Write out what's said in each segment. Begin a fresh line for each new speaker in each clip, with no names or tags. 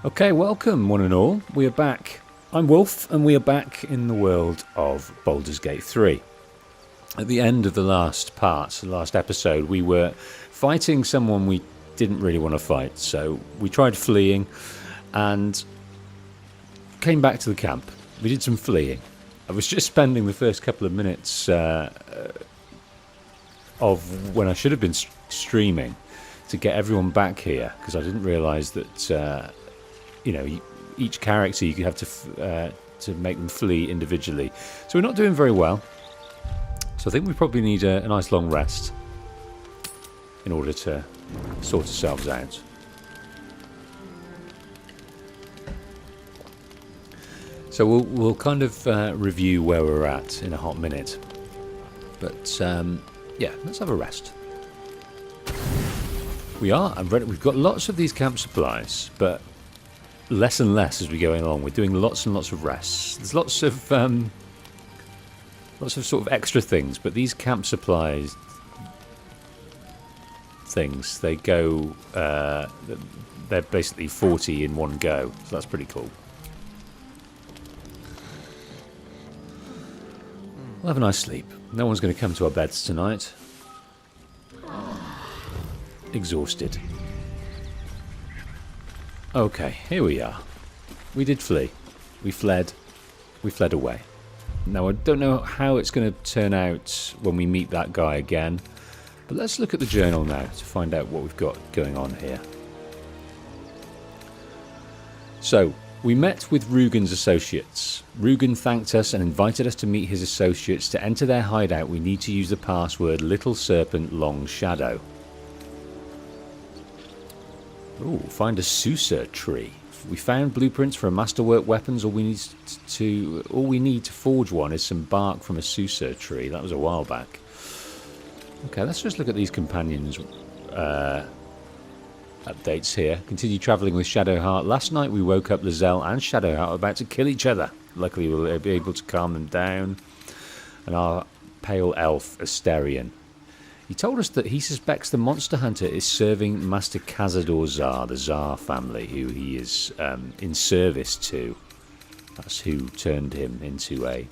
Okay, welcome one and all. We are back. I'm Wolf, and we are back in the world of Baldurs Gate 3. At the end of the last episode, we were fighting someone we didn't really want to fight. So we tried fleeing and came back to the camp. We did some fleeing. I was just spending the first couple of minutes of when I should have been streaming to get everyone back here, because I didn't realise that each character you could have to make them flee individually. So we're not doing very well. So I think we probably need a nice long rest in order to sort ourselves out. So we'll kind of review where we're at in a hot minute. But yeah, let's have a rest. We've got lots of these camp supplies, but less and less as we go along. We're doing lots and lots of rests. There's lots of sort of extra things, but these camp supplies things, they go, they're basically 40 in one go, so that's pretty cool. We'll have a nice sleep. No one's going to come to our beds tonight. Exhausted. Okay, here we are. We did flee. We fled away. Now, I don't know how it's going to turn out when we meet that guy again, but let's look at the journal now to find out what we've got going on here. So, we met with Rugen's associates. Rugen thanked us and invited us to meet his associates. To enter their hideout, we need to use the password Little Serpent Long Shadow. Ooh, find a Susa tree. We found blueprints for a masterwork weapons. All we need to forge one is some bark from a Susa tree. That was a while back. Okay, let's just look at these companions updates here. Continue travelling with Shadowheart. Last night we woke up Lizelle and Shadowheart about to kill each other. Luckily we were able to calm them down. And our pale elf Asterion. He told us that he suspects the monster hunter is serving Master Cazador Zar, the Zar family, who he is in service to. That's who turned him into a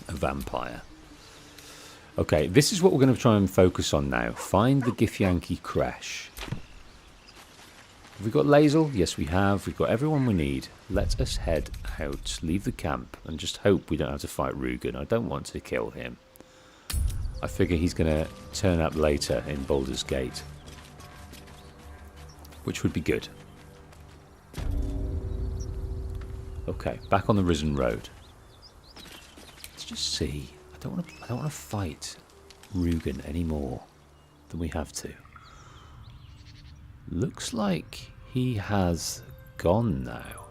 vampire. Okay, this is what we're going to try and focus on now. Find the Githyanki Crash. Have we got Lae'zel? Yes, we have. We've got everyone we need. Let us head out, leave the camp, and just hope we don't have to fight Rugen. I don't want to kill him. I figure he's going to turn up later in Baldurs Gate, which would be good. Okay, back on the Risen Road. Let's just see. I don't want to fight Rugen any more than we have to. Looks like he has gone now.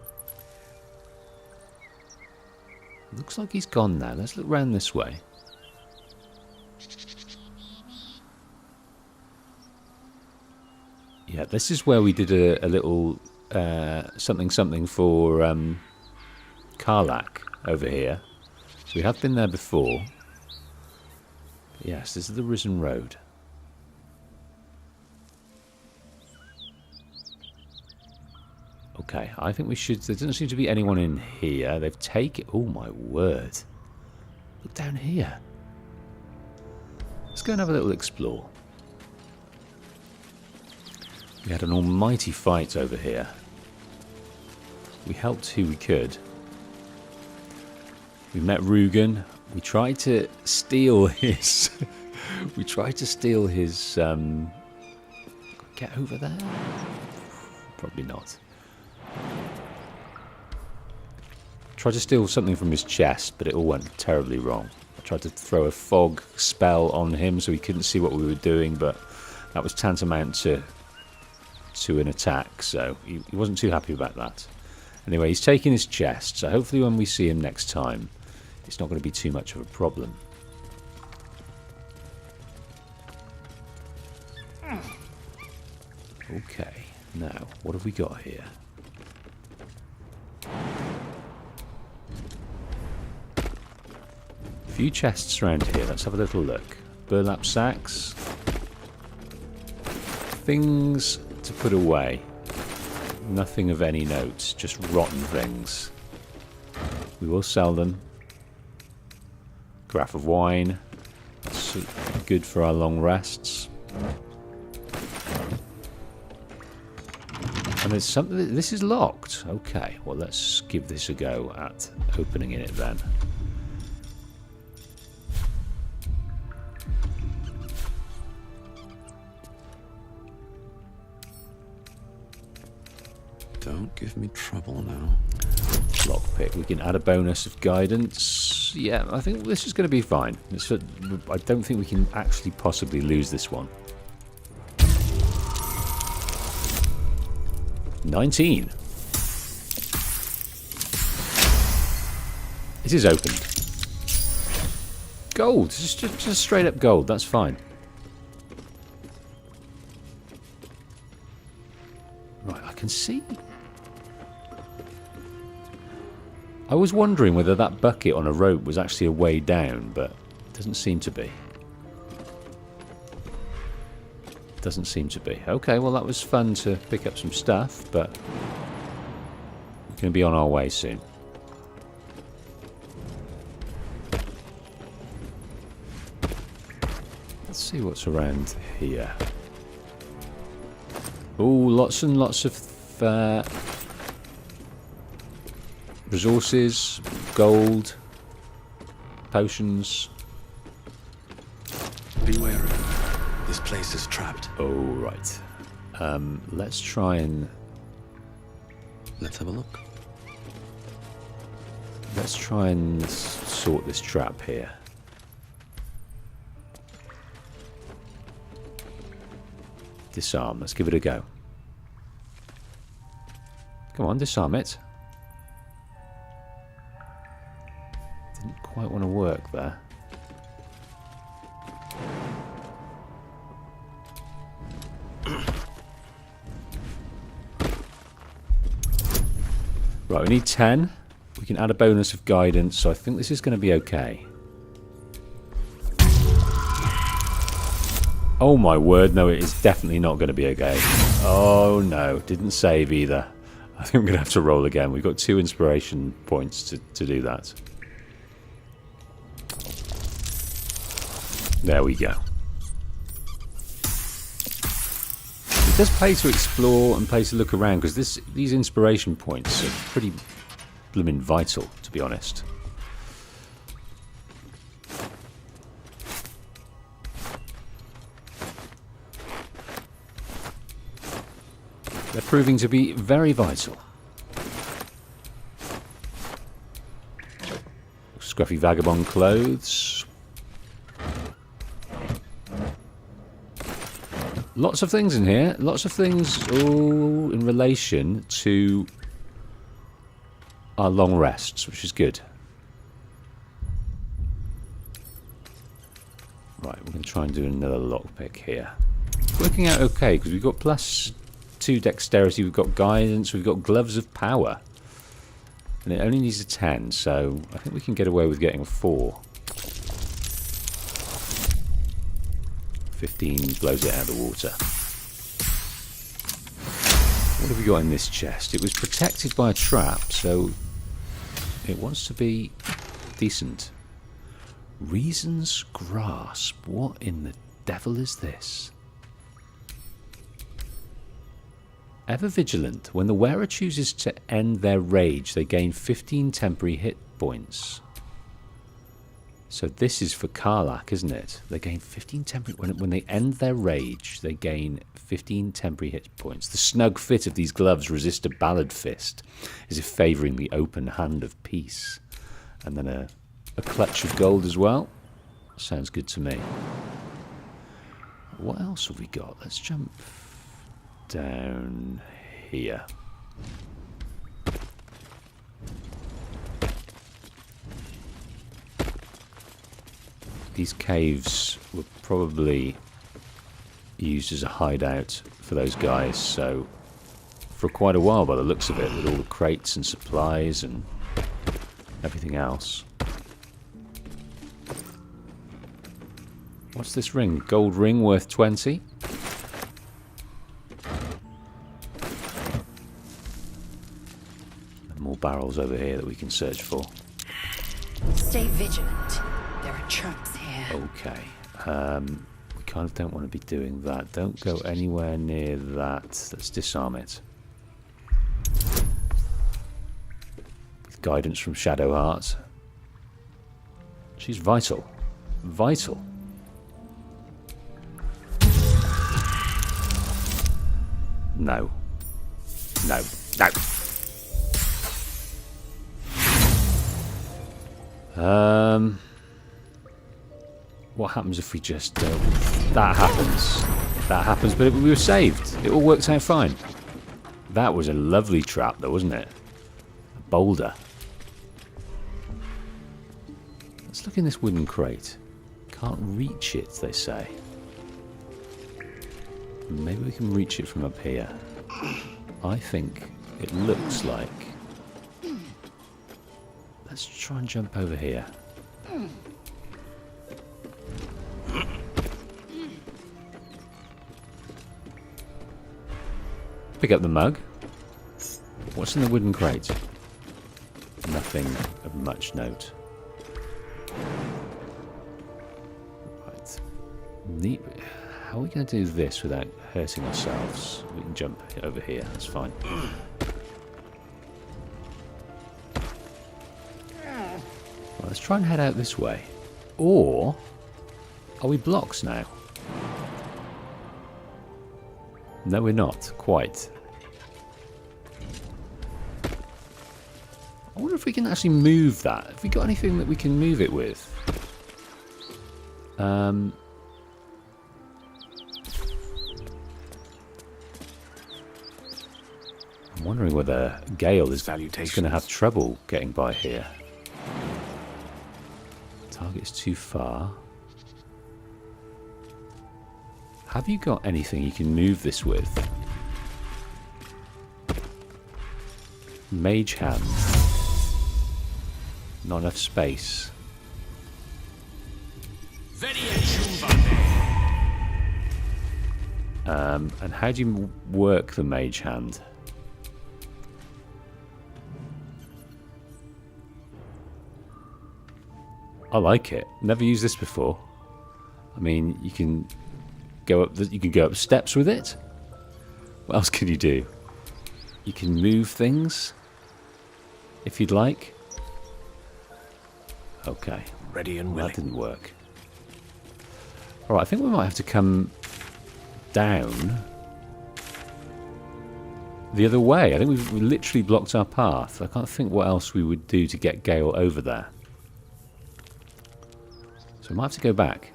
Looks like he's gone now. Let's look round this way. Yeah, this is where we did a little something for Karlach over here. So we have been there before. Yes, this is the Risen Road. Okay, I think we should... There doesn't seem to be anyone in here. They've taken... Oh, my word. Look down here. Let's go and have a little explore. We had an almighty fight over here. We helped who we could. We met Rugen. We tried to steal his... we tried to steal his... Get over there? Probably not. Tried to steal something from his chest, but it all went terribly wrong. I tried to throw a fog spell on him so he couldn't see what we were doing, but that was tantamount to an attack, so he wasn't too happy about that. Anyway, he's taking his chest, so hopefully when we see him next time, it's not going to be too much of a problem. Okay, now, what have we got here? A few chests around here, let's have a little look. Burlap sacks. Things to put away. Nothing of any note, just rotten things. We will sell them. Graph of wine. That's good for our long rests. And there's something. This is locked. Okay, well, let's give this a go at opening it then.
Don't give me trouble now.
Lockpick. We can add a bonus of guidance. Yeah, I think this is going to be fine. I don't think we can actually possibly lose this one. 19. It is opened. Gold. Just straight up gold. That's fine. Right, I can see. I was wondering whether that bucket on a rope was actually a way down, but it doesn't seem to be. Doesn't seem to be. Okay, well that was fun to pick up some stuff, but we're going to be on our way soon. Let's see what's around here. Oh, lots and lots of resources, gold, potions.
Beware. This place is trapped.
Oh, right. Let's try and...
Let's have a look.
Let's try and sort this trap here. Disarm. Let's give it a go. Come on, disarm it. Didn't quite want to work there. Right, we need 10. We can add a bonus of guidance, so I think this is going to be okay. Oh my word, no, it is definitely not going to be okay. Oh no, didn't save either. I think I'm going to have to roll again. We've got 2 inspiration points to do that. There we go. It does pay to explore and pay to look around, because these inspiration points are pretty blooming vital, to be honest. They're proving to be very vital. Scruffy vagabond clothes. Lots of things in here. Lots of things all in relation to our long rests, which is good. Right, we're going to try and do another lockpick here. It's working out okay, because we've got +2 dexterity, we've got guidance, we've got gloves of power. And it only needs a 10, so I think we can get away with getting a 4. 15 blows it out of the water. What have we got in this chest? It was protected by a trap, so it wants to be decent. Reason's Grasp. What in the devil is this? Ever vigilant. When the wearer chooses to end their rage, they gain 15 temporary hit points. So this is for Karlach, isn't it? They gain 15 temporary... When they end their rage, they gain 15 temporary hit points. The snug fit of these gloves resist a ballad fist, as if favouring the open hand of peace. And then a clutch of gold as well. Sounds good to me. What else have we got? Let's jump down here. These caves were probably used as a hideout for those guys, so for quite a while by the looks of it, with all the crates and supplies and everything else. What's this ring? Gold ring worth 20. barrels over here that we can search for.
Stay vigilant. There are traps here.
Okay. We kind of don't want to be doing that. Don't go anywhere near that. Let's disarm it. With guidance from Shadowheart. She's vital. Vital. No. No. No. What happens if we just... that happens. That happens, but we were saved. It all worked out fine. That was a lovely trap, though, wasn't it? A boulder. Let's look in this wooden crate. Can't reach it, they say. Maybe we can reach it from up here. I think it looks like... Let's try and jump over here. Pick up the mug. What's in the wooden crate? Nothing of much note. Right. Neat. How are we going to do this without hurting ourselves? We can jump over here. That's fine. Well, let's try and head out this way. Or are we blocks now? No, we're not quite. I wonder if we can actually move that. Have we got anything that we can move it with? I'm wondering whether Gale is going to have trouble getting by here. Target's too far. Have you got anything you can move this with? Mage hand. Not enough space. And how do you work the mage hand? I like it. Never used this before. I mean, you can go up. You can go up steps with it. What else can you do? You can move things if you'd like. Okay.
Ready and
Well,
willing.
that didn't work. All right. I think we might have to come down the other way. I think we literally blocked our path. I can't think what else we would do to get Gale over there. So we might have to go back.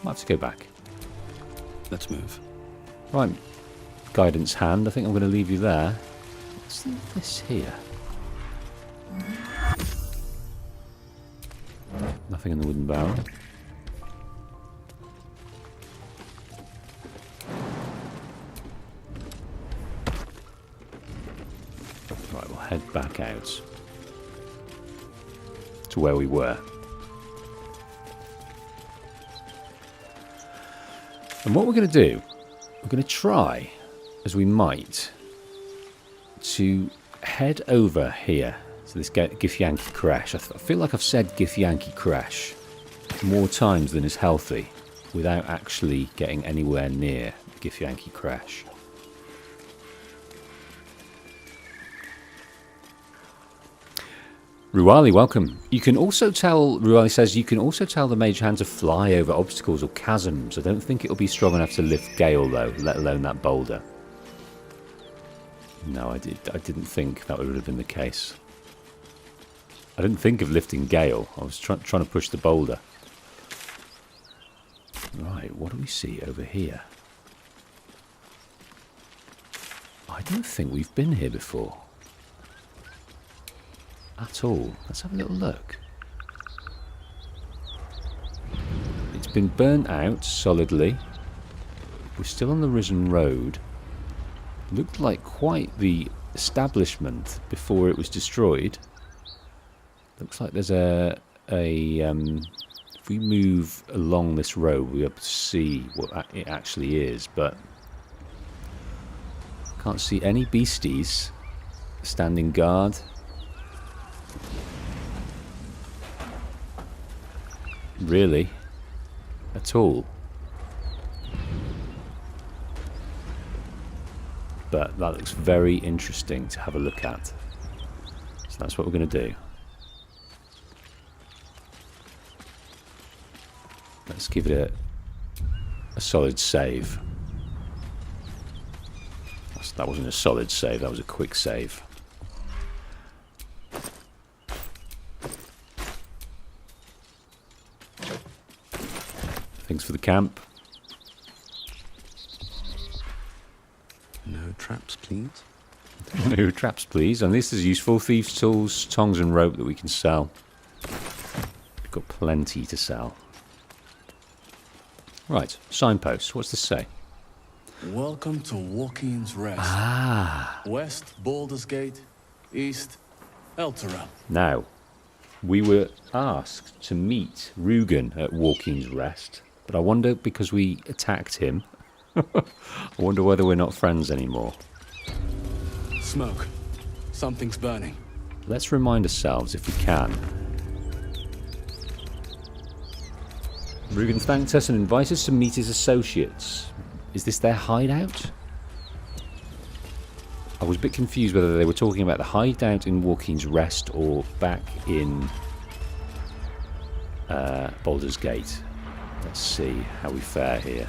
Might have to go back.
Let's move.
Right. Guidance hand. I think I'm going to leave you there. What's this here? Nothing in the wooden barrel. Right, we'll head back out to where we were. And what we're going to do, we're going to try, as we might, to head over here to this Githyanki crash. I feel like I've said Githyanki crash more times than is healthy without actually getting anywhere near Githyanki crash. Ruali, welcome. You can also tell, Ruali says, you can also tell the mage hand to fly over obstacles or chasms. I don't think it'll be strong enough to lift Gale, though, let alone that boulder. No, I didn't think that would have been the case. I didn't think of lifting Gale. I was trying to push the boulder. Right, what do we see over here? I don't think we've been here before. At all. Let's have a little look. It's been burnt out solidly. We're still on the Risen Road. Looked like quite the establishment before it was destroyed. Looks like there's if we move along this road we'll be able to see what it actually is, but Can't see any beasties standing guard. Really? At all? But that looks very interesting to have a look at. So that's what we're going to do. Let's give it a solid save. That wasn't a solid save, that was a quick save. Things for the camp.
No traps, please.
No traps, please. And this is useful. Thieves' tools, tongs and rope that we can sell. We've got plenty to sell. Right, signpost. What's this say?
Welcome to Walking's Rest.
Ah.
West, Baldurs Gate. East, Elturel.
Now, we were asked to meet Rugen at Walking's Rest. But I wonder, because we attacked him, I wonder whether we're not friends anymore.
Smoke. Something's burning.
Let's remind ourselves, if we can. Rugen thanked us and invited us to meet his associates. Is this their hideout? I was a bit confused whether they were talking about the hideout in Walking's Rest or back in Baldurs Gate. Let's see how we fare here.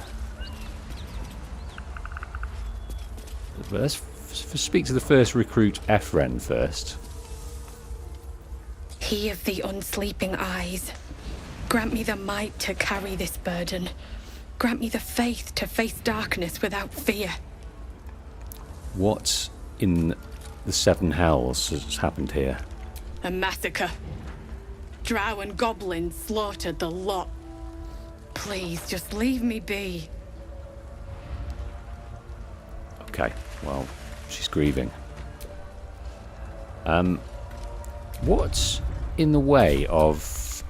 But let's speak to the first recruit, Efren, first.
He of the unsleeping eyes, grant me the might to carry this burden. Grant me the faith to face darkness without fear.
What in the Seven Hells has happened here?
A massacre. Drow and goblins slaughtered the lot. Please, just leave me be.
Okay, well, she's grieving. What's in the way of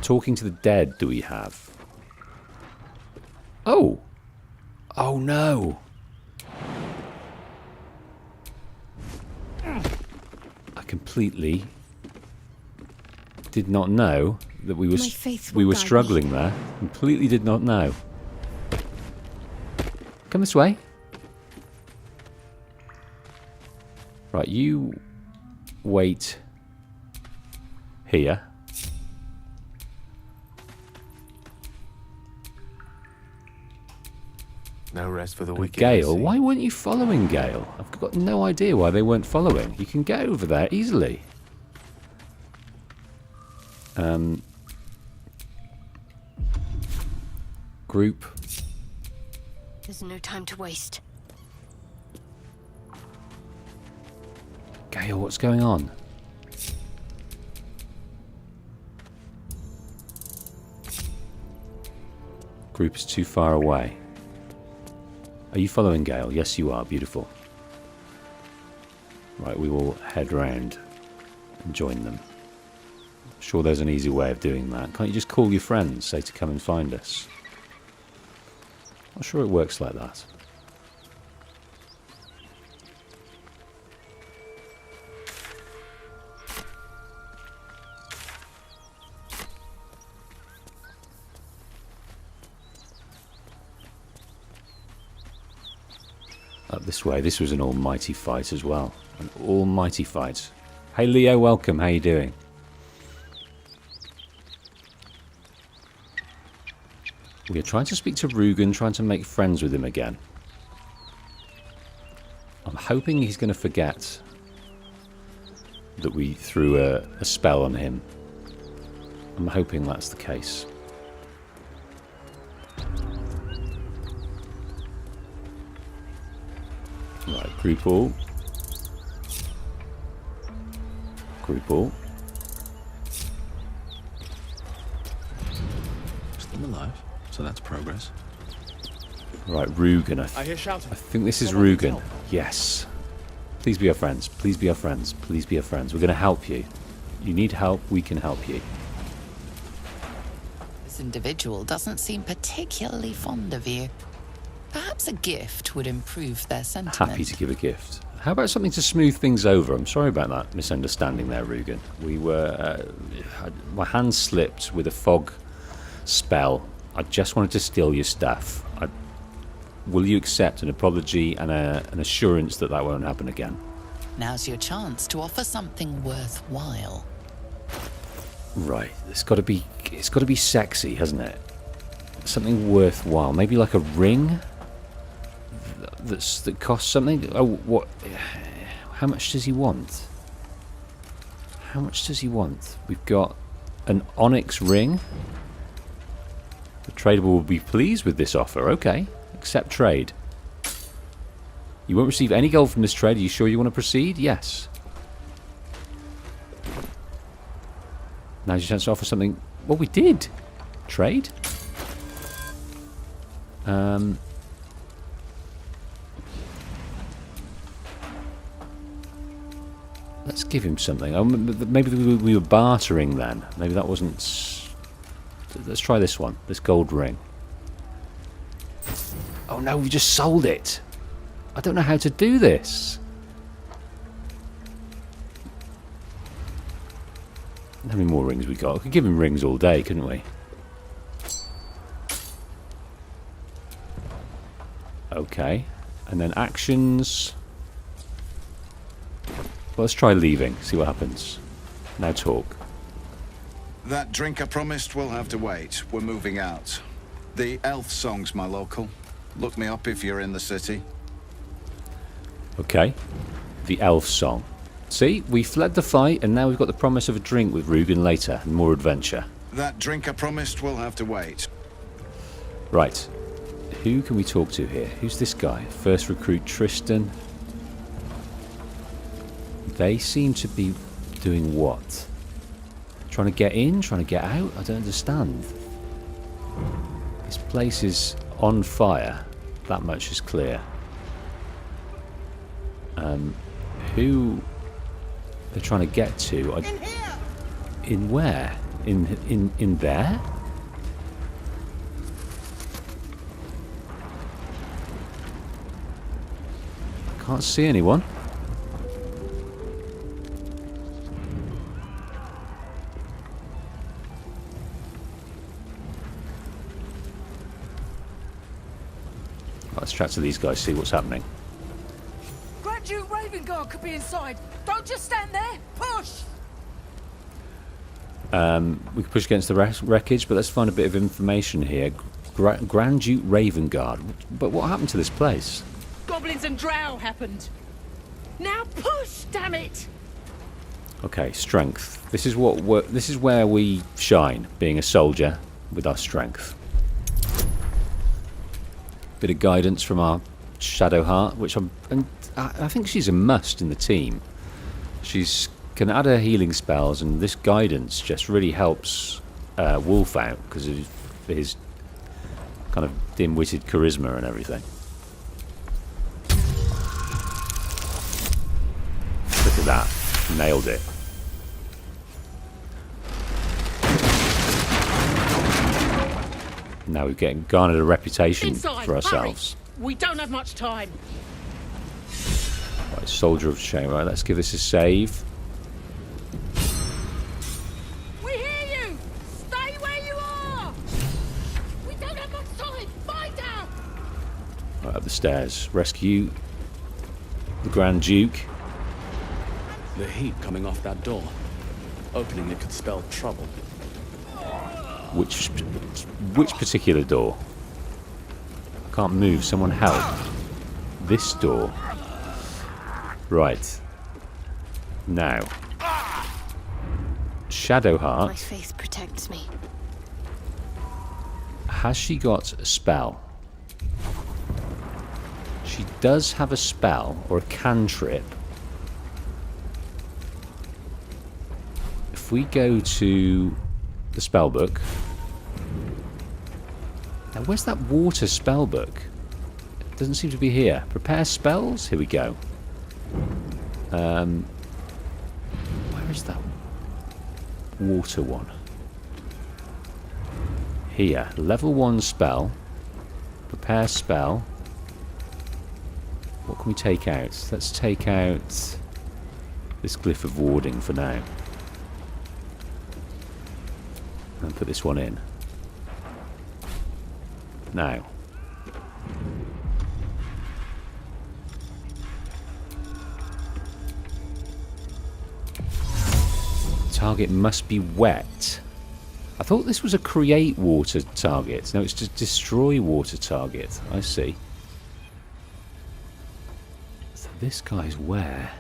talking to the dead do we have? Oh! Oh no! I completely did not know that we were struggling there. Completely did not know. Come this way. Right, you wait here.
No rest for the wicked.
Gale, why weren't you following Gale? I've got no idea why they weren't following. You can get over there easily. Group.
There's no time to waste.
Gale, what's going on? Group is too far away. Are you following Gale? Yes, you are. Beautiful. Right, we will head round and join them. I'm sure there's an easy way of doing that. Can't you just call your friends, say to come and find us? I'm sure it works like that. Up this way. This was an almighty fight as well. An almighty fight. Hey Leo, welcome. How you doing? We are trying to speak to Rugen, trying to make friends with him again. I'm hoping he's going to forget that we threw a spell on him. I'm hoping that's the case. Right, group all. Group all.
Still alive, so that's progress.
Right, Rugen.
I hear shouting.
I think this is
Someone needs
Rugen.
help.
Yes. Please be our friends. Please be our friends. Please be our friends. We're going to help you. You need help, we can help you.
This individual doesn't seem particularly fond of you. Perhaps a gift would improve their sentiment.
Happy to give a gift. How about something to smooth things over? I'm sorry about that misunderstanding there, Rugen. We were... my hand slipped with a fog spell. I just wanted to steal your stuff. Will you accept an apology and an assurance that that won't happen again?
Now's your chance to offer something worthwhile.
Right. It's got to be sexy, hasn't it? Something worthwhile. Maybe like a ring that costs something. Oh, what? How much does he want? How much does he want? We've got an onyx ring. The trader will be pleased with this offer. Okay, accept trade. You won't receive any gold from this trade. Are you sure you want to proceed? Yes. Now's your chance to offer something. Well, we did. Trade? Let's give him something. Oh, maybe we were bartering then. Maybe that wasn't... Let's try this one. This gold ring. Oh no, we just sold it. I don't know how to do this. How many more rings we got? We could give him rings all day, couldn't we? Okay. And then actions. Well, let's try leaving, see what happens. Now talk.
That drink I promised will have to wait. We're moving out. The elf song's my local. Look me up if you're in the city.
Okay. The elf song. See, we fled the fight and now we've got the promise of a drink with Rugen later and more adventure.
That drink I promised will have to wait.
Right. Who can we talk to here? Who's this guy? First recruit Tristan. They seem to be doing what? Trying to get in? Trying to get out? I don't understand. This place is on fire. That much is clear. Who they're trying to get to?
In here.
In where? In there? Can't see anyone. Let's chat to these guys, see what's happening.
Grand Duke Ravengard could be inside. Don't just stand there. Push.
We could push against the wreckage, but let's find a bit of information here. Grand Duke Ravengard. But what happened to this place?
Goblins and drow happened. Now push, damn it.
Okay, strength. This is where we shine, being a soldier with our strength. Bit of guidance from our Shadowheart, which I think she's a must in the team. She's can add her healing spells, and this guidance just really helps Wolf out because of his kind of dim-witted charisma and everything. Look at that, nailed it. Now we've garnered a reputation for ourselves.
Hurry. We don't have much time.
Right, Soldier of Shame. Right, let's give this a save.
We hear you. Stay where you are. We don't have much time. Find out.
Right, up the stairs. Rescue the Grand Duke.
The heat coming off that door. Opening it could spell trouble.
Which particular door? I can't move. Someone help. This door. Right. Now. Shadowheart.
My faith protects me.
Has she got a spell? She does have a spell or a cantrip. If we go to the spell book. Now, where's that water spell book? It doesn't seem to be here. Prepare spells? Here we go. Where is that water one? Here. Level 1 spell. Prepare spell. What can we take out? Let's take out this glyph of warding for now. And put this one in. Now. Target must be wet. I thought this was a create water target. No, it's just destroy water target. I see. So this guy's where?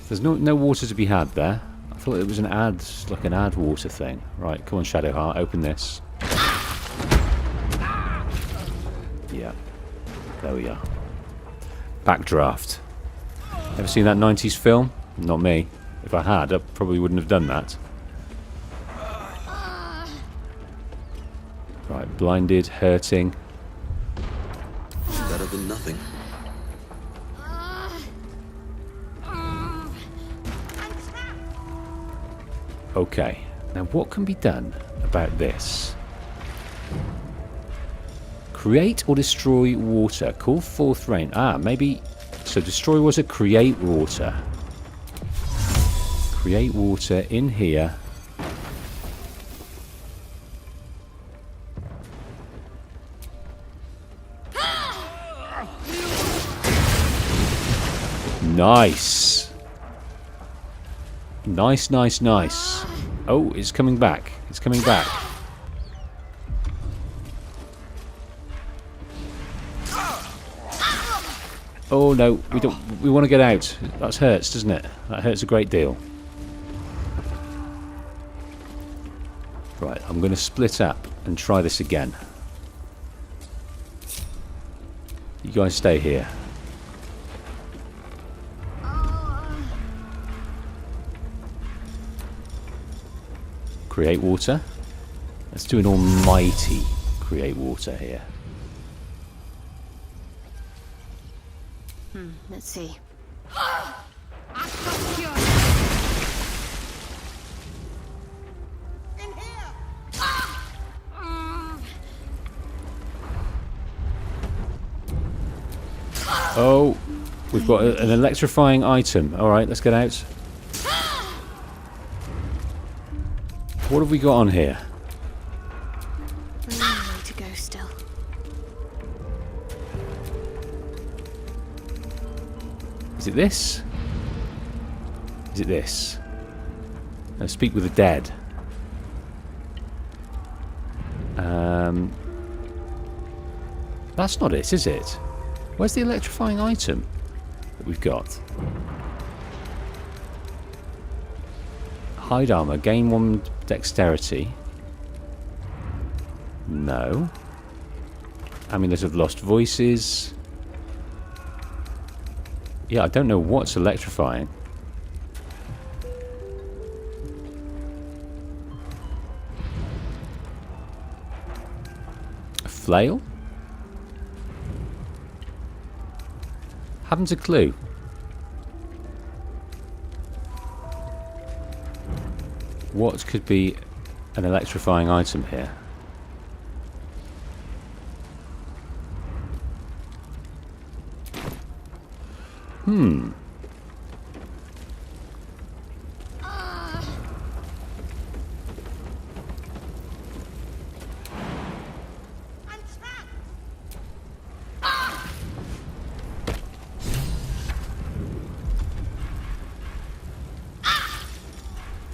There's no water to be had there. I thought it was an ad, like an ad water thing. Right, come on Shadowheart, open this. Yeah. There we are. Backdraft. Ever seen that 90s film? Not me. If I had, I probably wouldn't have done that. Right, blinded, hurting.
Better than nothing.
Okay, now what can be done about this? Create or destroy water. Call forth rain. Ah, maybe... So destroy water, create water. Create water in here. Nice. Nice, nice, nice. Oh, it's coming back. It's coming back. Oh no, we want to get out. That hurts, doesn't it? That hurts a great deal. Right, I'm going to split up and try this again. You guys stay here. Create water. Let's do an almighty create water here.
Let's see.
Oh, we've got an electrifying item. Alright, let's get out. What have we got on here?
A long way to go still.
Is it this? Is it this? No, speak with the dead. That's not it, is it? Where's the electrifying item that we've got? Hide armor, gain 1 dexterity. No. Amulet of Lost Voices. Yeah, I don't know what's electrifying. A flail? Haven't a clue. What could be an electrifying item here?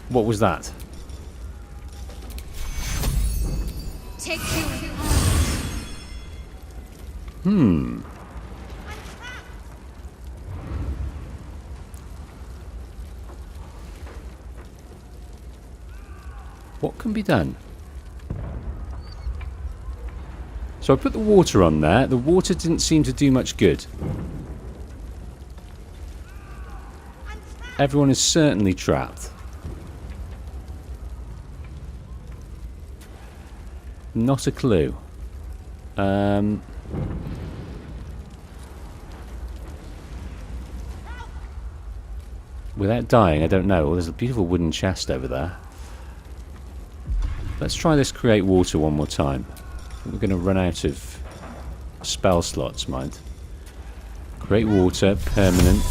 What was that?
Take you.
What can be done? So I put the water on there. The water didn't seem to do much good. Everyone is certainly trapped. Not a clue. Without dying, I don't know. Well, there's a beautiful wooden chest over there. Let's try this create water one more time. We're going to run out of spell slots, mind. Great water, permanent.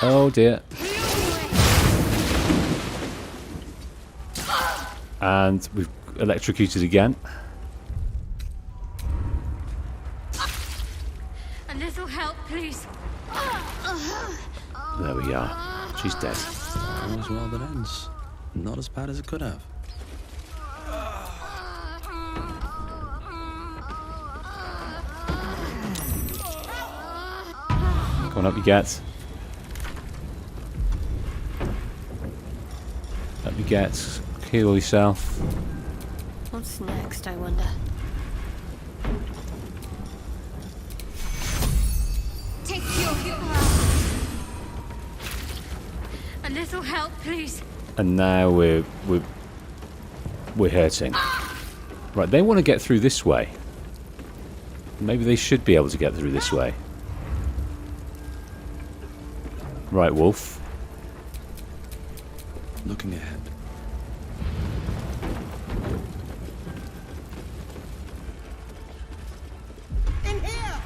Oh dear. And we've electrocuted again.
A little help, please.
There we are. She's dead.
All's well that ends. Not as bad as it could have.
Come on, up you get. Up you get. Heal yourself.
What's next, I wonder?
Take your A little help, please.
And now we're hurting. Right, they want to get through this way. Maybe they should be able to get through this way. Right, Wolf.
Looking ahead.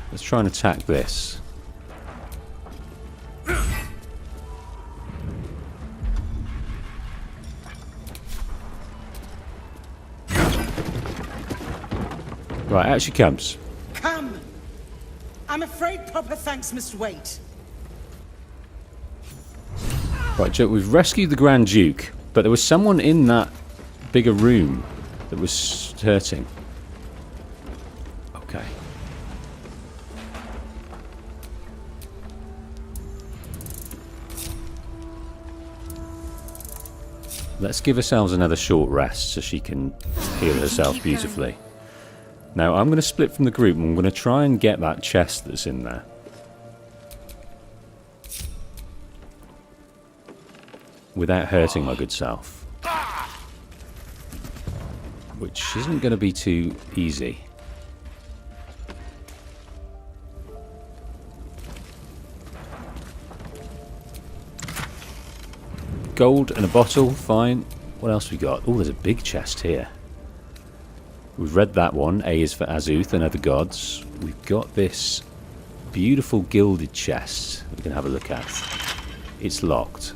Let's try and attack this. Right, out she comes.
Come! I'm afraid proper thanks must wait.
Right, Joe, we've rescued the Grand Duke, but there was someone in that bigger room that was hurting. Okay. Let's give ourselves another short rest so she can heal herself beautifully. Now, I'm going to split from the group and I'm going to try and get that chest that's in there. Without hurting my good self. Which isn't going to be too easy. Gold and a bottle, fine. What else we got? Oh, there's a big chest here. We've read that one. A is for Azuth and other gods. We've got this beautiful gilded chest we can have a look at. It's locked.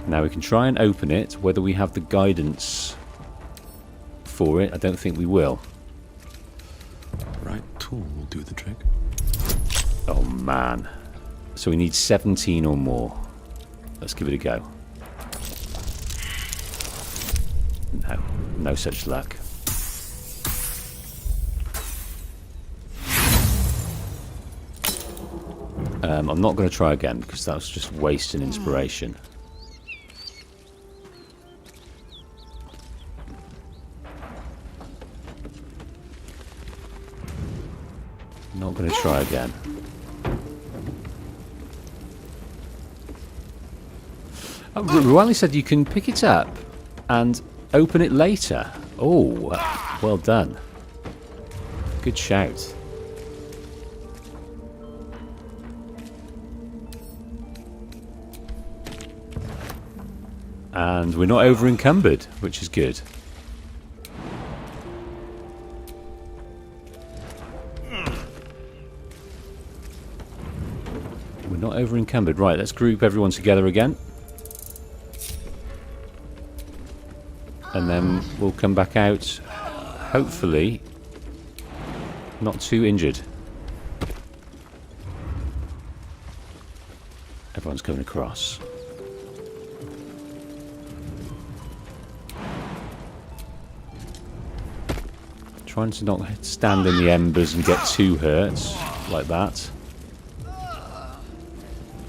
Now we can try and open it. Whether we have the guidance for it, I don't think we will.
Right tool will do the trick.
Oh man. So we need 17 or more. Let's give it a go. No, no such luck. I'm not going to try again because that was just wasting inspiration. Not going to try again. Oh, Ruali said you can pick it up and open it later. Oh, well done. Good shout. And we're not over encumbered, which is good. We're not over encumbered. Right, let's group everyone together again. And then we'll come back out, hopefully, not too injured. Everyone's coming across. Trying to not stand in the embers and get too hurt, like that.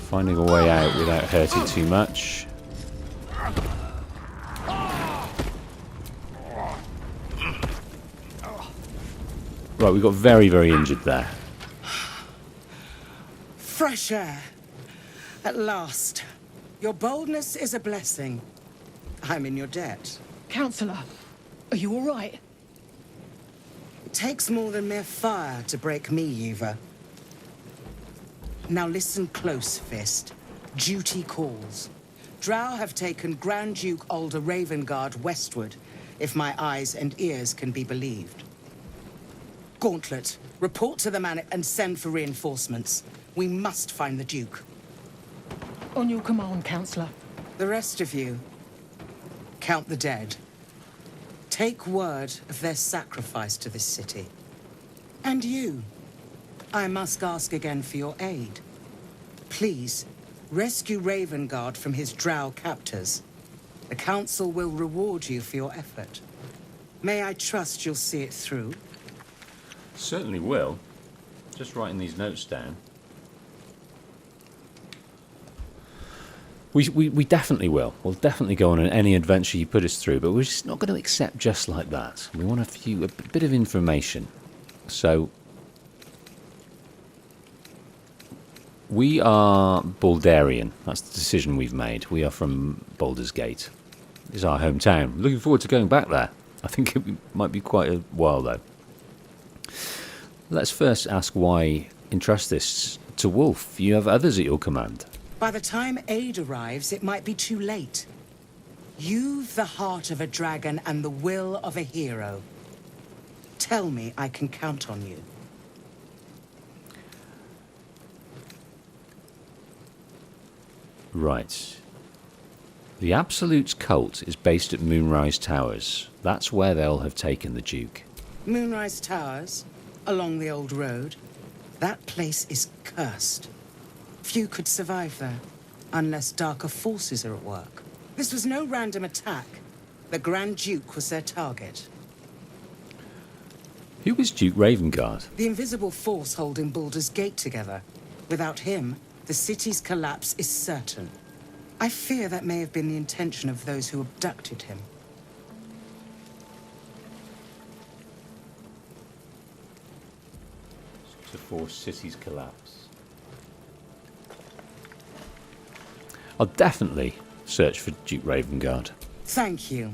Finding a way out without hurting too much. Right, we got very, very injured there.
Fresh air. At last. Your boldness is a blessing. I'm in your debt.
Counselor, are you all right?
It takes more than mere fire to break me, Yuva. Now listen close, Fist. Duty calls. Drow have taken Grand Duke Alder Ravengard westward, if my eyes and ears can be believed. Gauntlet, report to the man and send for reinforcements. We must find the Duke.
On your command, Counselor.
The rest of you, count the dead. Take word of their sacrifice to this city. And you, I must ask again for your aid. Please, rescue Ravengard from his drow captors. The Council will reward you for your effort. May I trust you'll see it through?
Certainly will. Just writing these notes down. We definitely will. We'll definitely go on any adventure you put us through, but we're just not going to accept just like that. We want a bit of information. So, we are Baldurian. That's the decision we've made. We are from Baldurs Gate. It's our hometown. Looking forward to going back there. I think it might be quite a while, though. Let's first ask why entrust this to Wolf. You have others at your command.
By the time aid arrives, it might be too late. You've the heart of a dragon and the will of a hero. Tell me I can count on you.
Right. The Absolute's cult is based at Moonrise Towers. That's where they'll have taken the Duke.
Moonrise Towers, along the old road. That place is cursed. Few could survive there, unless darker forces are at work. This was no random attack. The Grand Duke was their target.
Who was Duke Ravengard?
The invisible force holding Baldur's Gate together. Without him, the city's collapse is certain. I fear that may have been the intention of those who abducted him.
To force cities collapse. I'll definitely search for Duke Ravengard.
Thank you.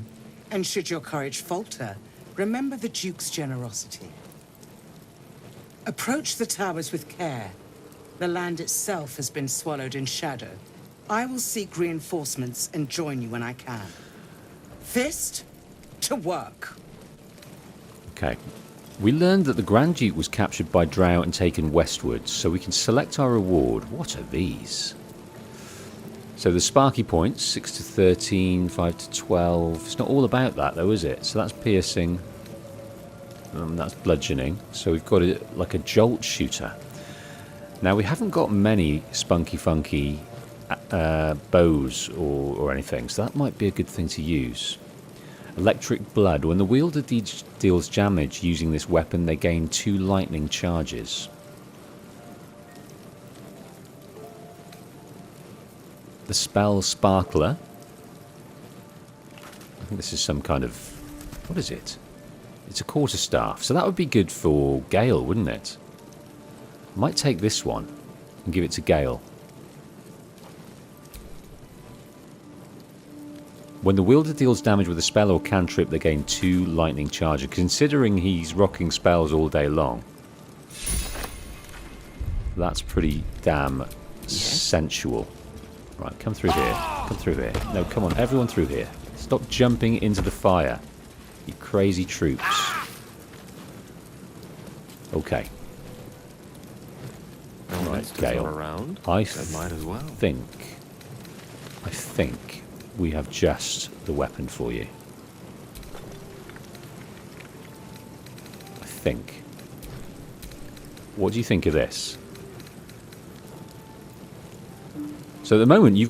And should your courage falter, remember the Duke's generosity. Approach the towers with care. The land itself has been swallowed in shadow. I will seek reinforcements and join you when I can. Fist to work.
Okay. We learned that the Grand Duke was captured by Drow and taken westwards, so we can select our reward. What are these? So the Sparky points, 6 to 13, 5 to 12. It's not all about that, though, is it? So that's piercing. That's bludgeoning. So we've got like a jolt shooter. Now, we haven't got many spunky funky bows or anything, so that might be a good thing to use. Electric blood. When the wielder deals damage using this weapon, they gain 2 lightning charges. The spell Sparkler. I think this is some kind of... What is it? It's a quarterstaff. So that would be good for Gale, wouldn't it? I might take this one and give it to Gale. When the wielder deals damage with a spell or cantrip, they gain 2 lightning charges. Considering he's rocking spells all day long, that's pretty damn sensual. Right, come through here. Come through here. No, come on, everyone through here. Stop jumping into the fire, you crazy troops. Okay. Right, Gale.
Around.
I
might as well.
think we have just the weapon for you. I think. What do you think of this? So at the moment you've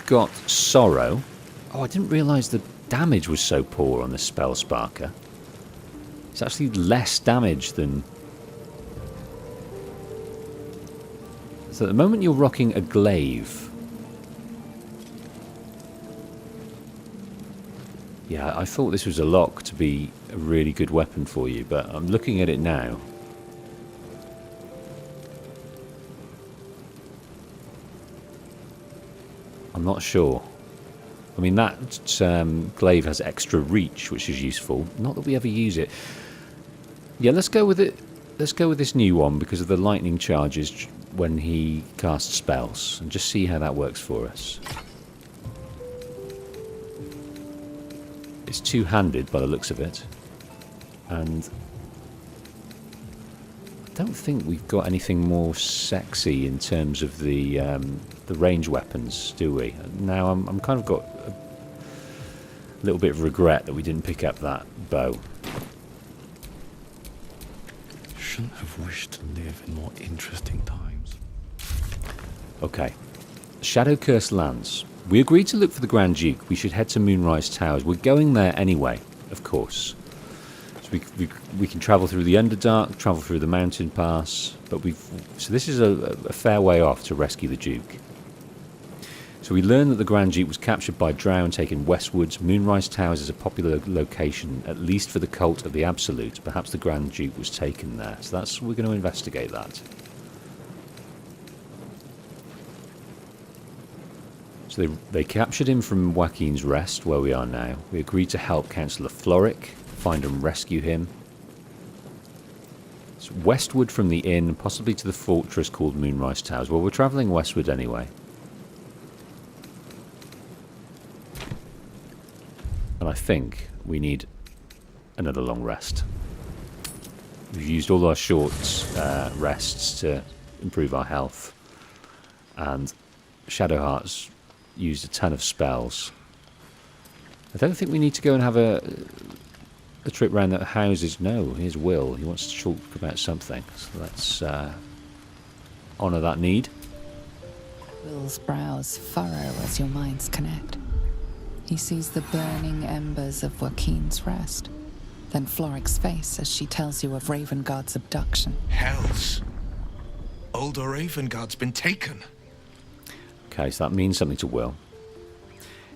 got Sorrow. Oh, I didn't realise the damage was so poor on the spell Sparker. It's actually less damage than... So at the moment you're rocking a glaive. Yeah, I thought this was a lock to be a really good weapon for you, but I'm looking at it now. I'm not sure. I mean, that glaive has extra reach, which is useful. Not that we ever use it. Yeah, let's go with it. Let's go with this new one because of the lightning charges when he casts spells, and just see how that works for us. It's two-handed by the looks of it, and don't think we've got anything more sexy in terms of the range weapons, do we? Now I'm kind of got a little bit of regret that we didn't pick up that bow.
Shouldn't have wished to live in more interesting times.
Okay. Shadow Curse lands. We agreed to look for the Grand Duke. We should head to Moonrise Towers. We're going there anyway, of course. So we can travel through the Underdark, travel through the mountain pass, but so this is a fair way off to rescue the Duke. So we learn that the Grand Duke was captured by Drow and taken westwards. Moonrise Towers is a popular location, at least for the cult of the Absolute. Perhaps the Grand Duke was taken there. So we're going to investigate that. So they captured him from Joaquin's Rest, where we are now. We agreed to help Councillor Floric find and rescue him. It's westward from the inn, possibly to the fortress called Moonrise Towers. Well, we're travelling westward anyway. And I think we need another long rest. We've used all our short rests to improve our health. And Shadowheart's used a ton of spells. I don't think we need to go and have a trip around the houses. No, here's Will. He wants to talk about something. So let's honour that need.
Will's brows furrow as your minds connect. He sees the burning embers of Joaquin's Rest, then Floric's face as she tells you of Ravengard's abduction.
Hells! Older Ravengard's been taken.
Okay, so that means something to Will.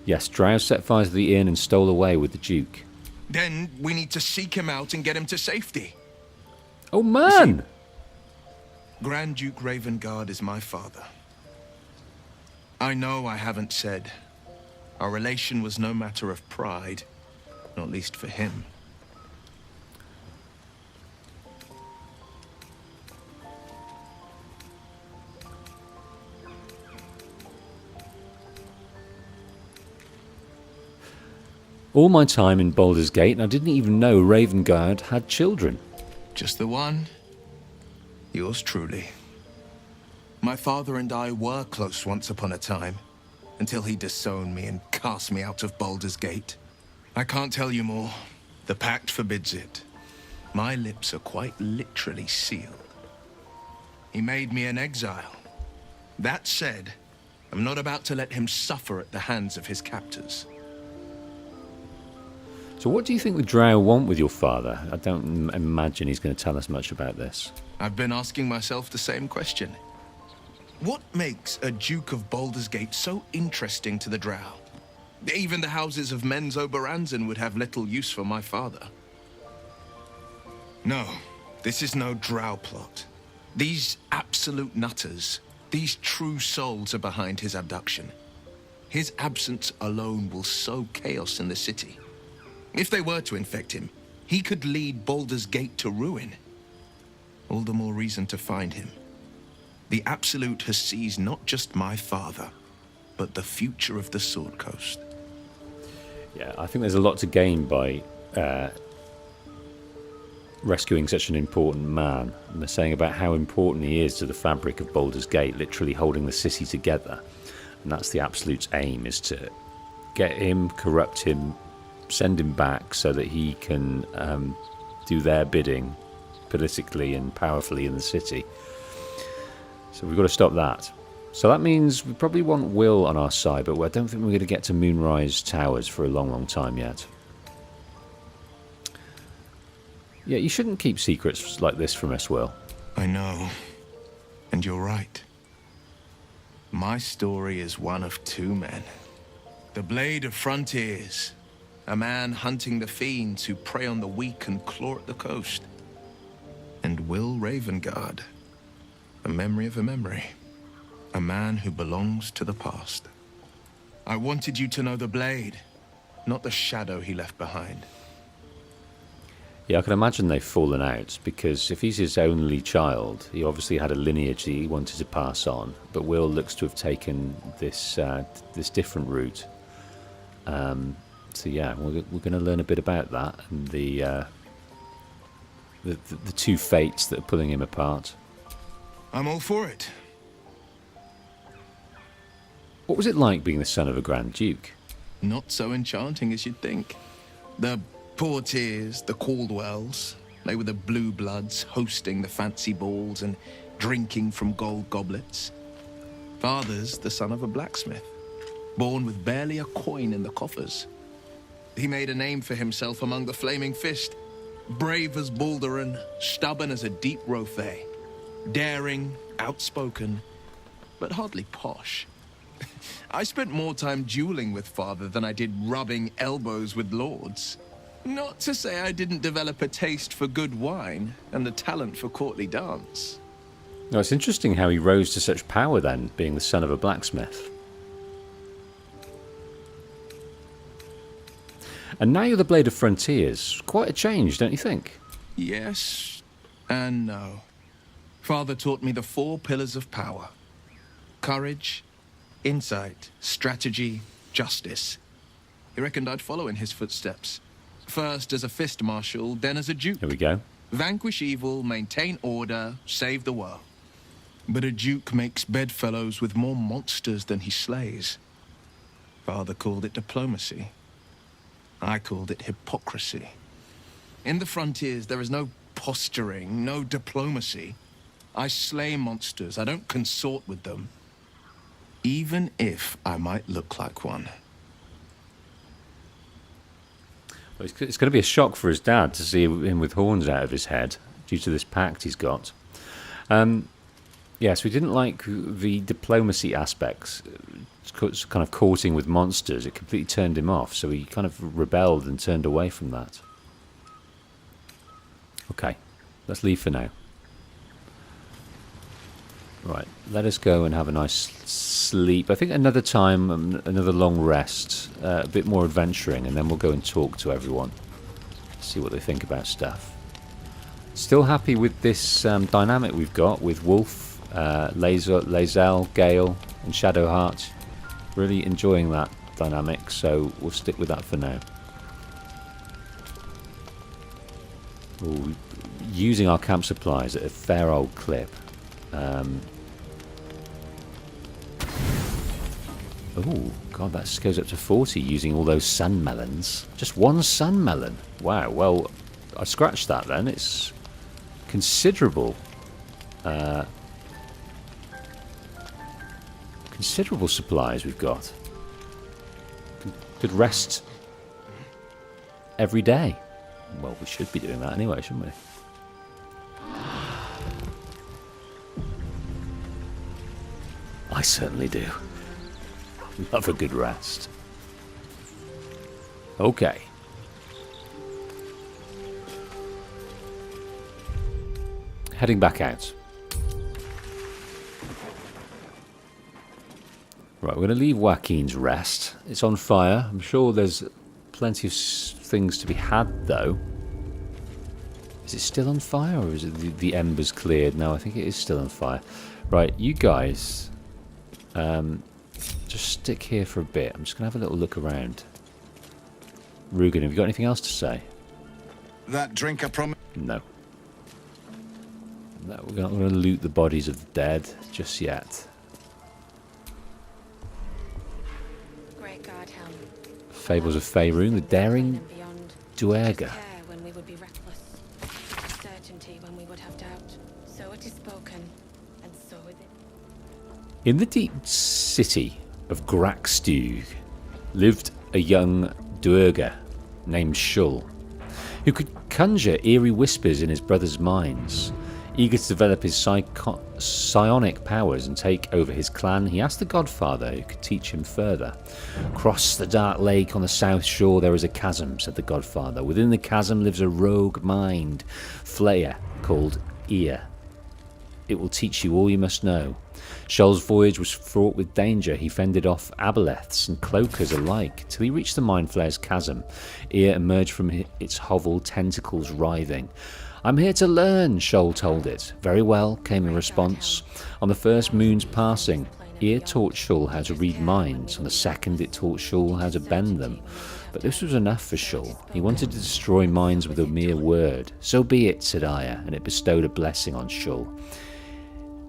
Yes, Drow set fire to the inn and stole away with the Duke.
Then we need to seek him out and get him to safety.
Oh man!
Grand Duke Ravengard is my father. I know I haven't said. Our relation was no matter of pride, not least for him.
All my time in Baldurs Gate, and I didn't even know Ravengard had children.
Just the one. Yours truly. My father and I were close once upon a time, until he disowned me and cast me out of Baldurs Gate. I can't tell you more. The pact forbids it. My lips are quite literally sealed. He made me an exile. That said, I'm not about to let him suffer at the hands of his captors.
So what do you think the Drow want with your father? I don't imagine he's going to tell us much about this.
I've been asking myself the same question. What makes a Duke of Baldurs Gate so interesting to the Drow? Even the houses of Men's Oberanzen would have little use for my father. No, this is no Drow plot. These absolute nutters, these true souls are behind his abduction. His absence alone will sow chaos in the city. If they were to infect him, he could lead Baldur's Gate to ruin. All the more reason to find him. The Absolute has seized not just my father, but the future of the Sword Coast.
Yeah, I think there's a lot to gain by rescuing such an important man. And they're saying about how important he is to the fabric of Baldur's Gate, literally holding the city together. And that's the Absolute's aim, is to get him, corrupt him, send him back so that he can do their bidding politically and powerfully in the city. So we've got to stop that. So that means we probably want Will on our side, but I don't think we're going to get to Moonrise Towers for a long, long time yet. Yeah, you shouldn't keep secrets like this from us, Will.
I know, and you're right. My story is one of two men. The Blade of Frontiers, a man hunting the fiends who prey on the weak and claw at the coast. And Will Ravengard, a memory of a memory. A man who belongs to the past. I wanted you to know the Blade, not the shadow he left behind.
Yeah, I can imagine they've fallen out, because if he's his only child, he obviously had a lineage he wanted to pass on, but Will looks to have taken this this different route. So yeah, we're going to learn a bit about that and the the two fates that are pulling him apart.
I'm all for it.
What was it like being the son of a Grand Duke?
Not so enchanting as you'd think. The Portiers, the Caldwells, they were the blue bloods hosting the fancy balls and drinking from gold goblets. Father's the son of a blacksmith, born with barely a coin in the coffers. He made a name for himself among the Flaming Fist, brave as Baldur, stubborn as a deep Rothay, daring, outspoken, but hardly posh. I spent more time dueling with Father than I did rubbing elbows with lords. Not to say I didn't develop a taste for good wine and a talent for courtly dance.
No, it's interesting how he rose to such power then, being the son of a blacksmith. And now you're the Blade of Frontiers. Quite a change, don't you think?
Yes and no. Father taught me the 4 pillars of power. Courage, insight, strategy, justice. He reckoned I'd follow in his footsteps. First as a fist marshal, then as a duke.
Here we go.
Vanquish evil, maintain order, save the world. But a duke makes bedfellows with more monsters than he slays. Father called it diplomacy. I called it hypocrisy. In the frontiers, there is no posturing, no diplomacy. I slay monsters, I don't consort with them. Even if I might look like one.
It's going to be a shock for his dad to see him with horns out of his head due to this pact he's got. Yes, we didn't like the diplomacy aspects, kind of courting with monsters. It completely turned him off, so he kind of rebelled and turned away from that. Okay, let's leave for now. Right, let us go and have a nice sleep. I think another time, another long rest, a bit more adventuring, and then we'll go and talk to everyone. See what they think about stuff. Still happy with this dynamic we've got with Wolf, Lae'zel, Gale, and Shadowheart. Really enjoying that dynamic, so we'll stick with that for now. Ooh, using our camp supplies at a fair old clip. Oh, God, that goes up to 40 using all those sun melons. Just one sun melon. Wow, well, I scratched that then. It's considerable. Considerable supplies we've got. Could rest every day. Well, we should be doing that anyway, shouldn't we? I certainly do. Love a good rest. Okay. Heading back out. Right, we're going to leave Joaquin's rest. It's on fire. I'm sure there's plenty of things to be had, though. Is it still on fire, or is it the embers cleared? No, I think it is still on fire. Right, you guys... just stick here for a bit. I'm just going to have a little look around. Rugen, have you got anything else to say?
That drink I promised...
No. No, we're not going to loot the bodies of the dead just yet.
Great God, helm.
Fables of Faerun, the daring Duergar.
When we would be reckless. Certainty when we would have doubt. So it is spoken, and so is it.
In the deep city of Graxstug lived a young Duergar named Shull, who could conjure eerie whispers in his brother's minds. Eager to develop his psionic powers and take over his clan, he asked the Godfather who could teach him further. "Across the dark lake on the south shore there is a chasm," said the Godfather. "Within the chasm lives a rogue mind flayer called Ear. It will teach you all you must know." Shull's voyage was fraught with danger. He fended off aboleths and cloakers alike till he reached the Mind Flayer's chasm. Ear emerged from its hovel, tentacles writhing. "I'm here to learn," Shull told it. "Very well," came in response. "On the first moon's passing, Ear taught Shull how to read minds. On the second, it taught Shull how to bend them. But this was enough for Shull. He wanted to destroy minds with a mere word. So be it, said Aya, and it bestowed a blessing on Shull.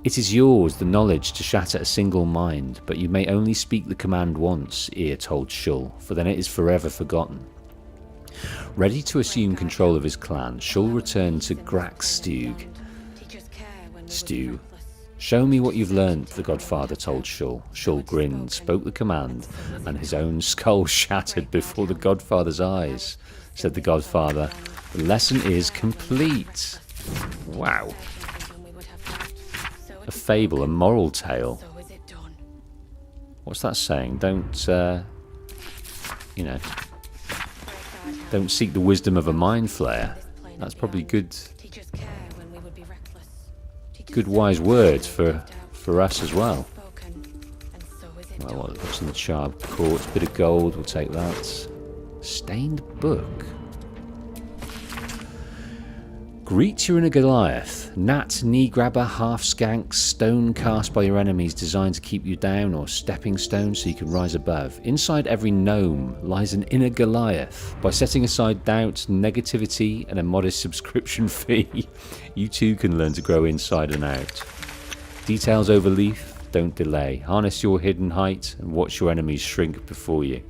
It is yours, the knowledge, to shatter a single mind, but you may only speak the command once, Ear told Shull, for then it is forever forgotten. Ready to assume control of his clan, Shull returned to Graxstug. Stew. Show me what you've learned, the Godfather told Shull. Shull grinned, spoke the command, and his own skull shattered before the Godfather's eyes. Said the Godfather, the lesson is complete. Wow. A fable, a moral tale. What's that saying? Don't, don't seek the wisdom of a mind flayer. That's probably good wise words for us as well. Well, what's in the charred quartz? Bit of gold, we'll take that. Stained book. Greet you in a Goliath. Gnat, knee grabber, half skank, stone cast by your enemies designed to keep you down, or stepping stone so you can rise above. Inside every gnome lies an inner Goliath. By setting aside doubt, negativity, and a modest subscription fee, you too can learn to grow inside and out. Details over leaf, don't delay. Harness your hidden height and watch your enemies shrink before you.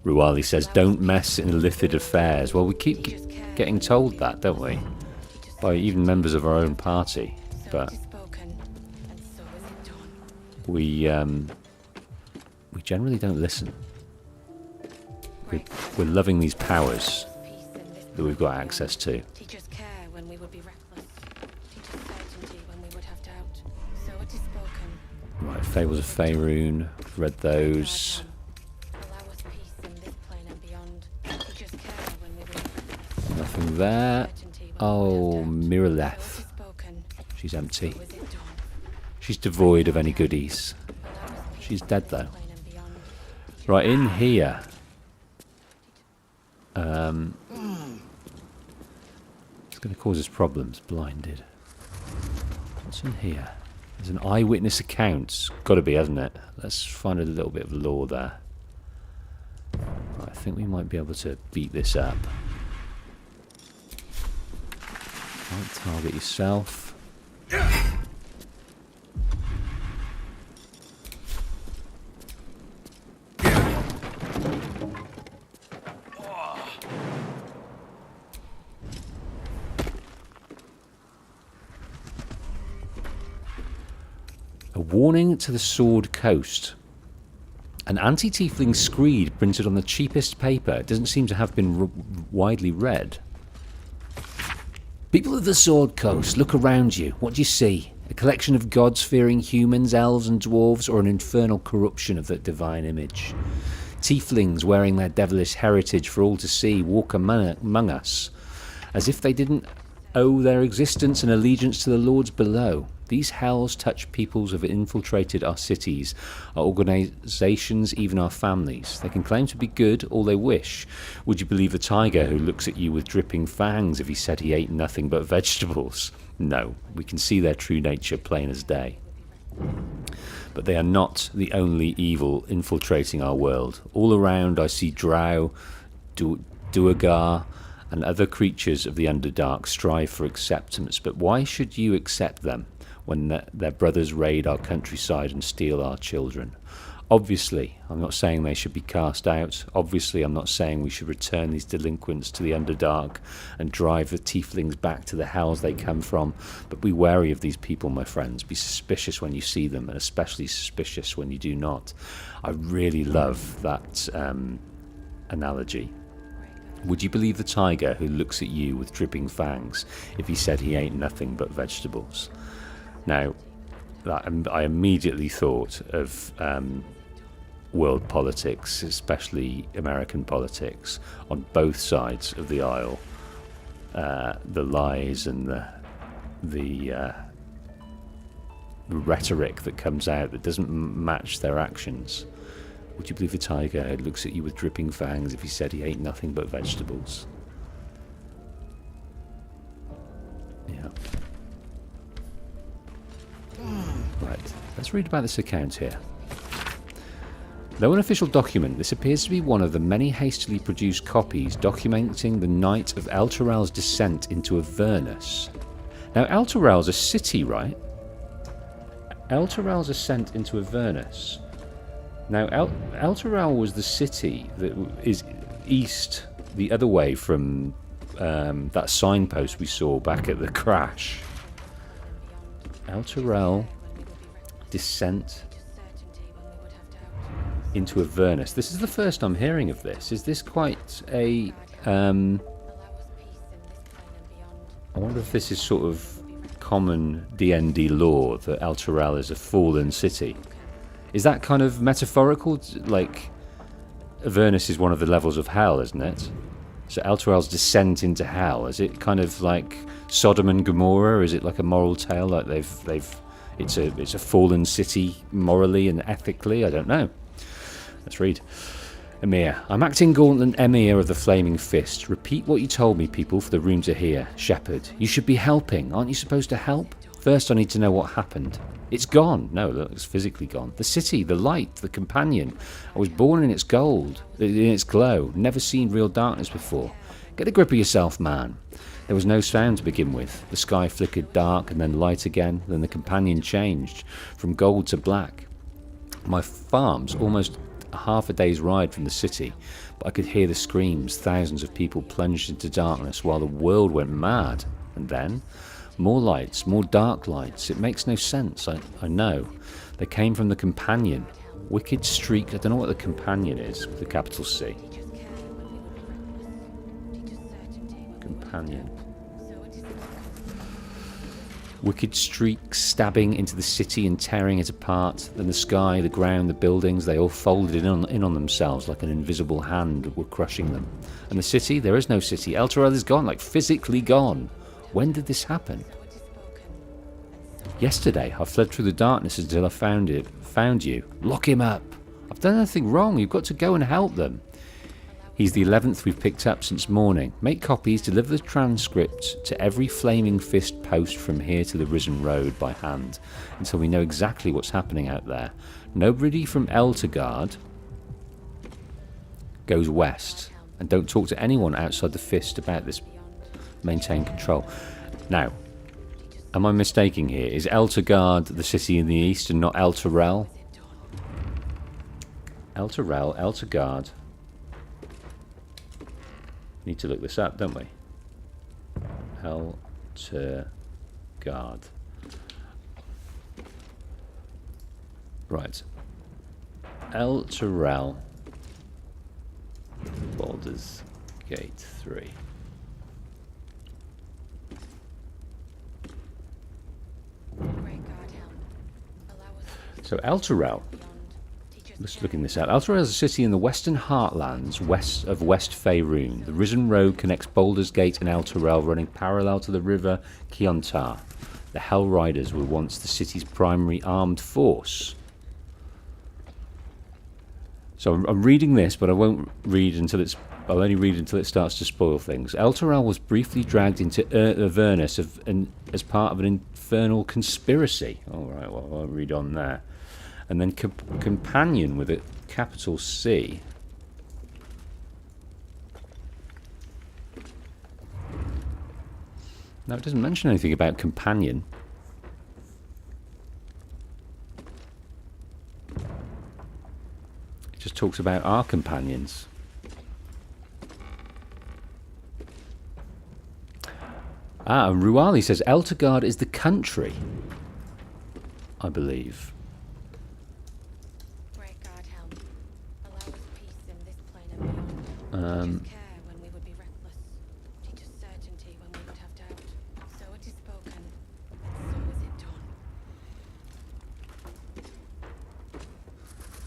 Ruali says, don't mess in illicit affairs. Well, we keep getting told that, don't we? By even members of our own party. But we generally don't listen. We're loving these powers that we've got access to. Right, Fables of Faerun. We've read those. Nothing there. Oh, Miraleth. She's empty. She's devoid of any goodies. She's dead though. Right, in here. It's going to cause us problems. Blinded. What's in here? There's an eyewitness account. Got to be, hasn't it? Let's find a little bit of lore there. Right, I think we might be able to beat this up. Don't target yourself. A warning to the Sword Coast. An anti-tiefling screed printed on the cheapest paper. It doesn't seem to have been widely read. People of the Sword Coast, look around you. What do you see? A collection of gods-fearing humans, elves and dwarves, or an infernal corruption of that divine image? Tieflings wearing their devilish heritage for all to see walk among us, as if they didn't owe their existence and allegiance to the lords below. These hells touch peoples who have infiltrated our cities, our organizations, even our families. They can claim to be good all they wish. Would you believe a tiger who looks at you with dripping fangs if he said he ate nothing but vegetables? No, we can see their true nature plain as day. But they are not the only evil infiltrating our world. All around I see drow, duergar, and other creatures of the Underdark strive for acceptance. But why should you accept them when their brothers raid our countryside and steal our children? Obviously, I'm not saying they should be cast out. Obviously, I'm not saying we should return these delinquents to the Underdark and drive the tieflings back to the hells they come from. But be wary of these people, my friends. Be suspicious when you see them, and especially suspicious when you do not. I really love that analogy. Would you believe the tiger who looks at you with dripping fangs if he said he ate nothing but vegetables? Now, I immediately thought of world politics, especially American politics, on both sides of the aisle. The lies and the rhetoric that comes out that doesn't match their actions. Would you believe the tiger who looks at you with dripping fangs if he said he ate nothing but vegetables? Yeah. Let's read about this account here. Though an official document, this appears to be one of the many hastily produced copies documenting the night of Elturel's descent into Avernus. Now, Elturel's a city, right? Elturel's ascent into Avernus. Now, Elturel was the city that is east, the other way from that signpost we saw back at the crash. Elturel descent into Avernus. This is the first I'm hearing of this. Is this quite a... I wonder if this is sort of common D&D lore, that Elturel is a fallen city. Is that kind of metaphorical? Like, Avernus is one of the levels of hell, isn't it? So Elturel's descent into hell, is it kind of like Sodom and Gomorrah? Is it like a moral tale, like it's a fallen city morally and ethically? I don't know. Let's read. Emir. I'm acting Gauntlet Emir of the Flaming Fist. Repeat what you told me, people, for the room to hear. Shepherd. You should be helping. Aren't you supposed to help? First I need to know what happened. It's gone. No, look, it's physically gone. The city, the light, the companion. I was born in its gold, in its glow. Never seen real darkness before. Get a grip of yourself, man. There was no sound to begin with. The sky flickered dark and then light again. Then the companion changed from gold to black. My farm's almost half a day's ride from the city, but I could hear the screams. Thousands of people plunged into darkness while the world went mad. And then, more lights, more dark lights. It makes no sense, I know. They came from the companion. Wicked streak, I don't know what the companion is, with the capital C. Companion. Wicked streaks stabbing into the city and tearing it apart. Then the sky, the ground, the buildings, they all folded in on themselves like an invisible hand were crushing them. And the city? There is no city. Elturel is gone, like physically gone. When did this happen? Yesterday. I fled through the darkness until I found you. Lock him up. I've done nothing wrong. You've got to go and help them. He's the 11th we've picked up since morning. Make copies, deliver the transcript to every Flaming Fist post from here to the Risen Road by hand, until we know exactly what's happening out there. Nobody from Elturgard goes west, and don't talk to anyone outside the Fist about this. Maintain control. Now, am I mistaking here? Is Elturgard the city in the east and not Elturel? Elturgard. Need to look this up, don't we? Elturgard. Right. Elturel. Baldurs Gate 3. So Elturel. Just looking this out. Elturel is a city in the western heartlands, west of West Faerun. The Risen Road connects Baldurs Gate and Elturel, running parallel to the river Kiontar. The Hell Riders were once the city's primary armed force. So I'm reading this, but I won't read until it's... I'll only read until it starts to spoil things. Elturel was briefly dragged into Avernus as part of an infernal conspiracy. All right, well, I'll read on there. And then companion with a capital C. No, it doesn't mention anything about companion. It just talks about our companions. Ah, and Ruali says Elturgard is the country, I believe.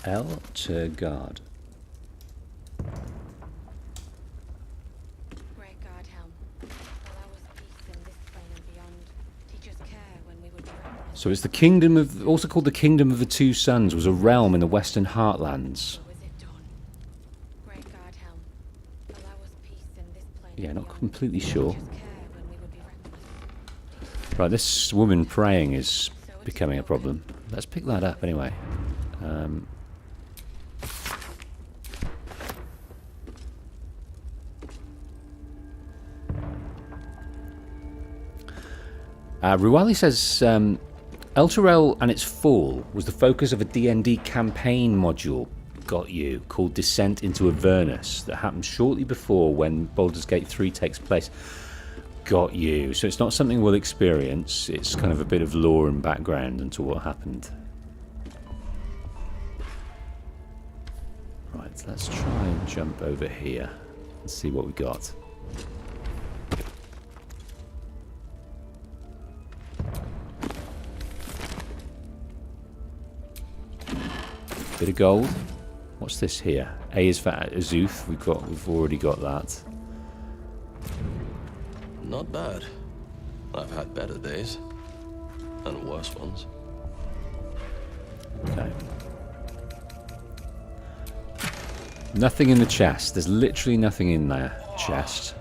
Elturgard. So it's the kingdom of, also called the Kingdom of the Two Suns, was a realm in the Western Heartlands. Yeah, not completely sure. Right, this woman praying is becoming a problem. Let's pick that up anyway. Ruali says, Elturel and its fall was the focus of a D&D campaign module, got you, called Descent into Avernus, that happened shortly before when Baldurs Gate 3 takes place. Got you. So it's not something we'll experience, it's kind of a bit of lore and background into what happened. Right, let's try and jump over here and see what we got. Bit of gold. What's this here? A is for Azuth. We've already got that.
Not bad. I've had better days. And worse ones.
Okay. Nothing in the chest. There's literally nothing in there. Chest.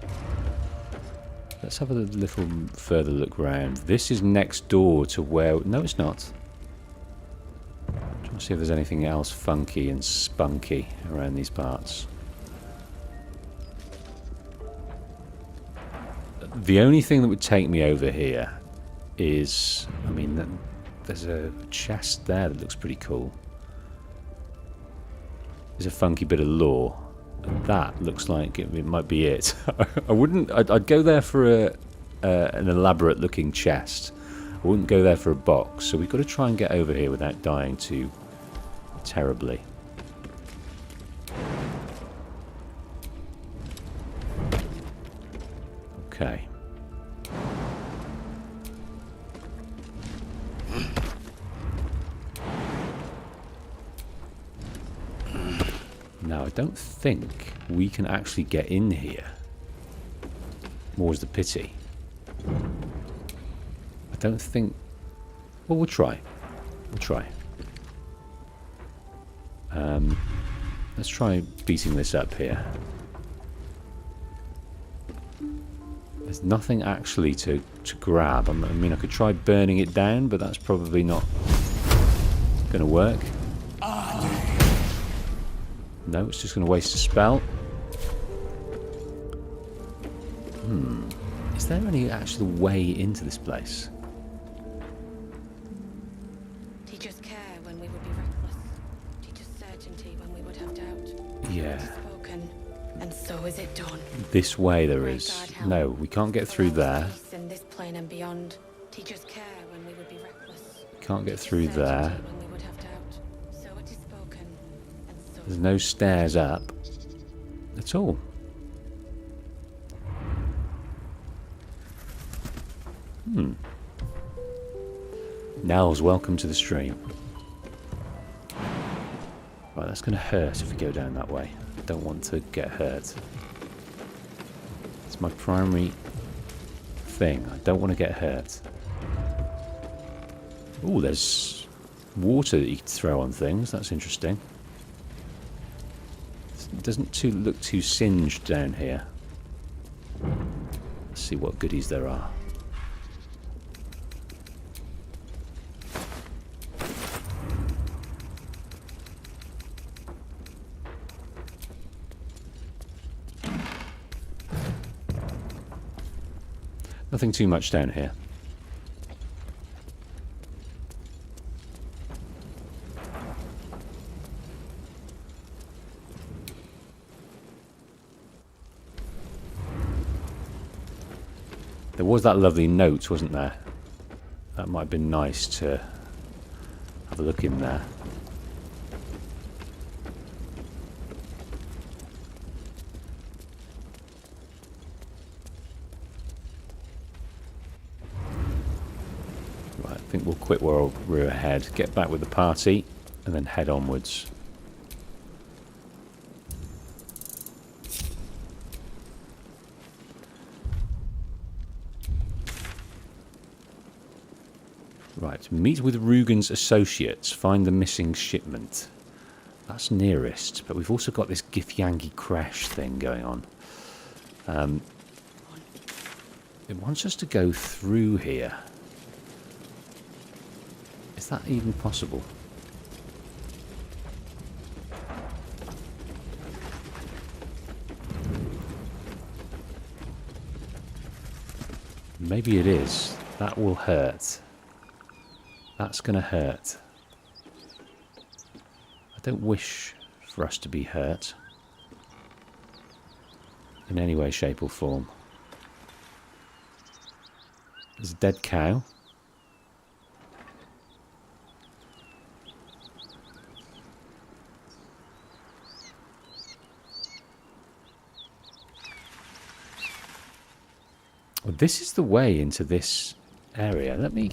Let's have a little further look round. This is next door to where... No, it's not. Trying to see if there's anything else funky and spunky around these parts. The only thing that would take me over here is... I mean, there's a chest there that looks pretty cool. There's a funky bit of lore. And that looks like it might be it. I wouldn't... I'd go there for an elaborate looking chest. I wouldn't go there for a box. So we've got to try and get over here without dying too terribly. Okay. Now, I don't think we can actually get in here. More's the pity. I don't think... Well, we'll try. We'll try. Let's try beating this up here. There's nothing actually to grab. I mean, I could try burning it down, but that's probably not going to work. No, it's just going to waste a spell. Is there any actual way into this place?
Teachers care when we would be reckless. Teachers certainty when we would have doubt.
Yeah.
Spoken, and so is it done.
This way there is. No, we can't get through there.
In this plane and beyond, teachers care when we would be reckless.
Can't get through there.
When we would have doubt. So it is spoken, and so
There's no stairs up at all. Nels, welcome to the stream. Right, that's going to hurt if we go down that way. I don't want to get hurt. It's my primary thing. I don't want to get hurt. Ooh, there's water that you can throw on things. That's interesting. It doesn't look too singed down here. Let's see what goodies there are. Nothing too much down here. There was that lovely note, wasn't there? That might have been nice to have a look in there. Right, I think we'll quit while we're ahead, get back with the party, and then head onwards. Right, meet with Rugen's associates, find the missing shipment. That's nearest, but we've also got this Githyanki crash thing going on. It wants us to go through here. Is that even possible? Maybe it is. That will hurt. That's going to hurt. I don't wish for us to be hurt in any way, shape or form. There's a dead cow. Well, this is the way into this area. Let me...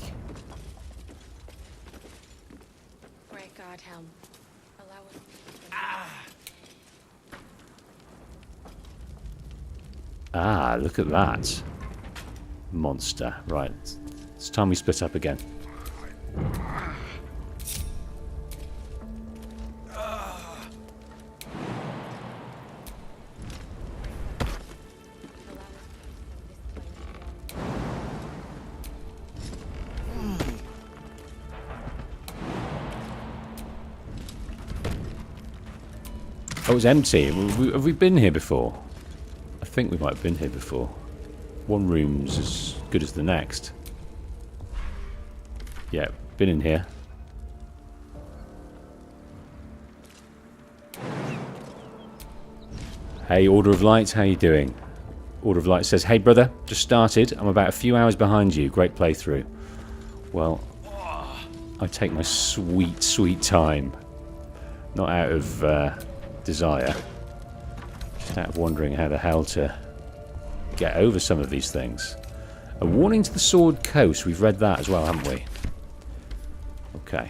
Great guard helm. Allow us
Ah, look at that. Monster. Right. It's time we split up again. Oh, it's empty. Have we been here before? I think we might have been here before. One room's as good as the next. Yeah, been in here. Hey, Order of Light, how you doing? Order of Light says, hey brother, just started. I'm about a few hours behind you. Great playthrough. Well, I take my sweet, sweet time. Not out of desire. Just out of wondering how the hell to get over some of these things. A warning to the Sword Coast. We've read that as well, haven't we? Okay.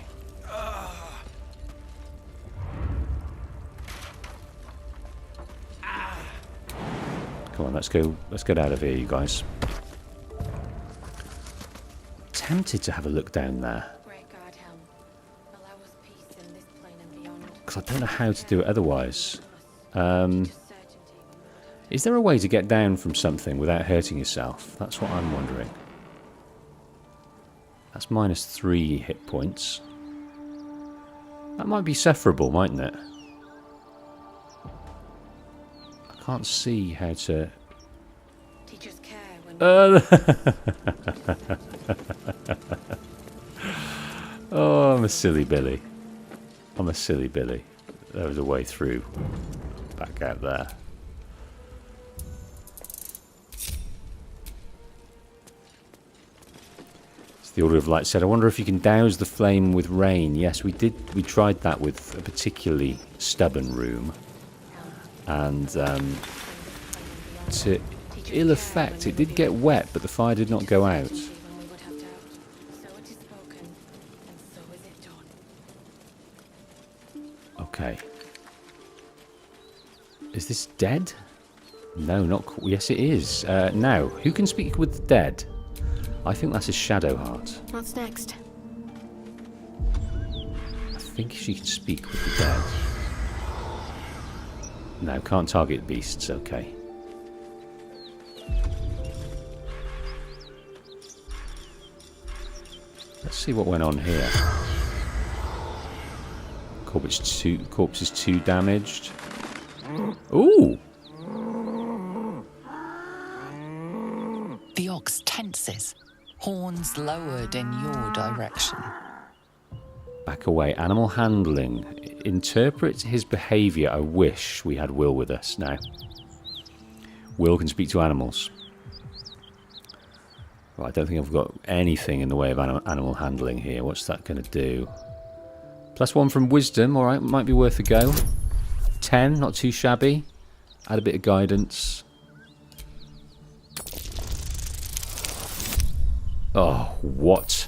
Come on, let's get out of here, you guys. Tempted to have a look down there. Because I don't know how to do it otherwise. Is there a way to get down from something without hurting yourself? That's what I'm wondering. That's -3 hit points. That might be sufferable, mightn't it? I can't see how to...
Teachers care when
Oh, I'm a silly Billy. I'm a silly Billy. There was a way through. Back out there. The Order of Light said, I wonder if you can douse the flame with rain. Yes, we did. We tried that with a particularly stubborn room. And to ill effect, it did get wet, but the fire did not go out. Okay. Is this dead? No, not... Yes, it is. Now, who can speak with the dead? I think that's a shadow heart.
What's next?
I think she can speak with the dead. No, can't target beasts. Okay. Let's see what went on here. Corpse is 2 damaged. Ooh!
The ox tenses, horns lowered in your direction.
Back away. Animal handling. Interpret his behaviour. I wish we had Will with us now. Will can speak to animals. Well, I don't think I've got anything in the way of animal handling here. What's that going to do? +1 from wisdom. Alright, might be worth a go. 10, not too shabby. Add a bit of guidance. Oh, what?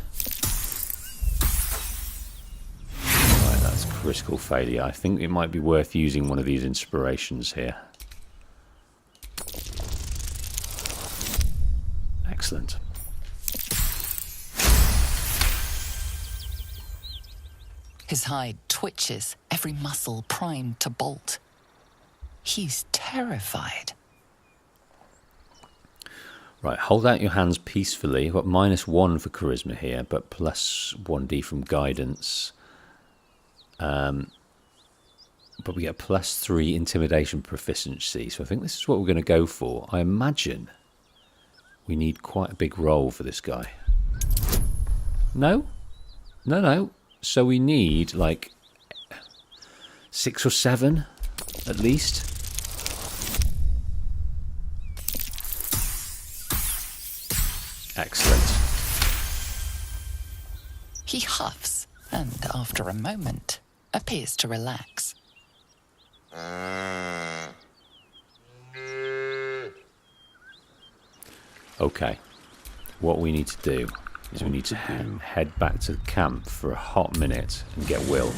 Right, that's critical failure. I think it might be worth using one of these inspirations here. Excellent.
His hide twitches, every muscle primed to bolt. He's terrified.
Right, hold out your hands peacefully. We've got -1 for charisma here, but plus 1d from guidance. But we get +3 intimidation proficiency, so I think this is what we're going to go for. I imagine we need quite a big roll for this guy. No? No. So we need like 6 or 7 at least. Excellent.
He huffs, and after a moment, appears to relax.
Okay. What we need to do is we need to head back to the camp for a hot minute and get Will.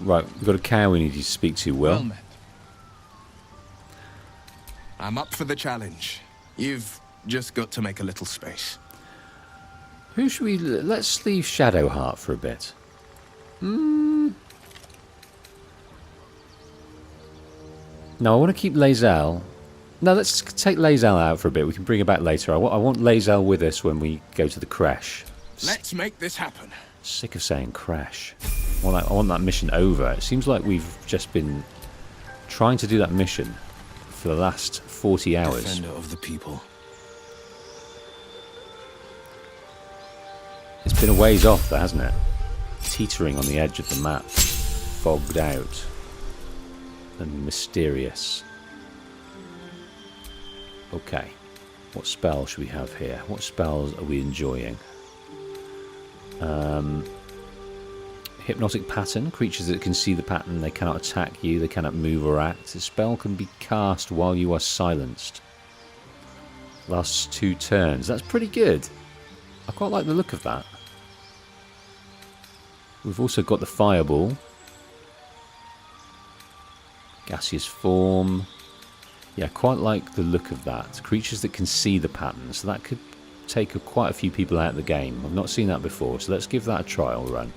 Right, we've got a cow we need you to speak to, Will.
Well met. I'm up for the challenge. You've just got to make a little space.
Who should we... Let's leave Shadowheart for a bit. No, I want to keep Lae'zel. No, let's take Lae'zel out for a bit. We can bring her back later. I want Lae'zel with us when we go to the creche.
Let's make this happen.
Sick of saying crash. I want that mission over. It seems like we've just been trying to do that mission for the last 40 hours.
Defender of the people.
It's been a ways off, though, hasn't it? Teetering on the edge of the map. Fogged out. And mysterious. Okay. What spell should we have here? What spells are we enjoying? Hypnotic pattern. Creatures that can see the pattern, they cannot attack you, they cannot move or act. The spell can be cast while you are silenced. Lasts 2 turns. That's pretty good. I quite like the look of that. We've also got the fireball. Gaseous form. Yeah, I quite like the look of that. Creatures that can see the pattern, so that could take quite a few people out of the game. I've not seen that before, so let's give that a trial run.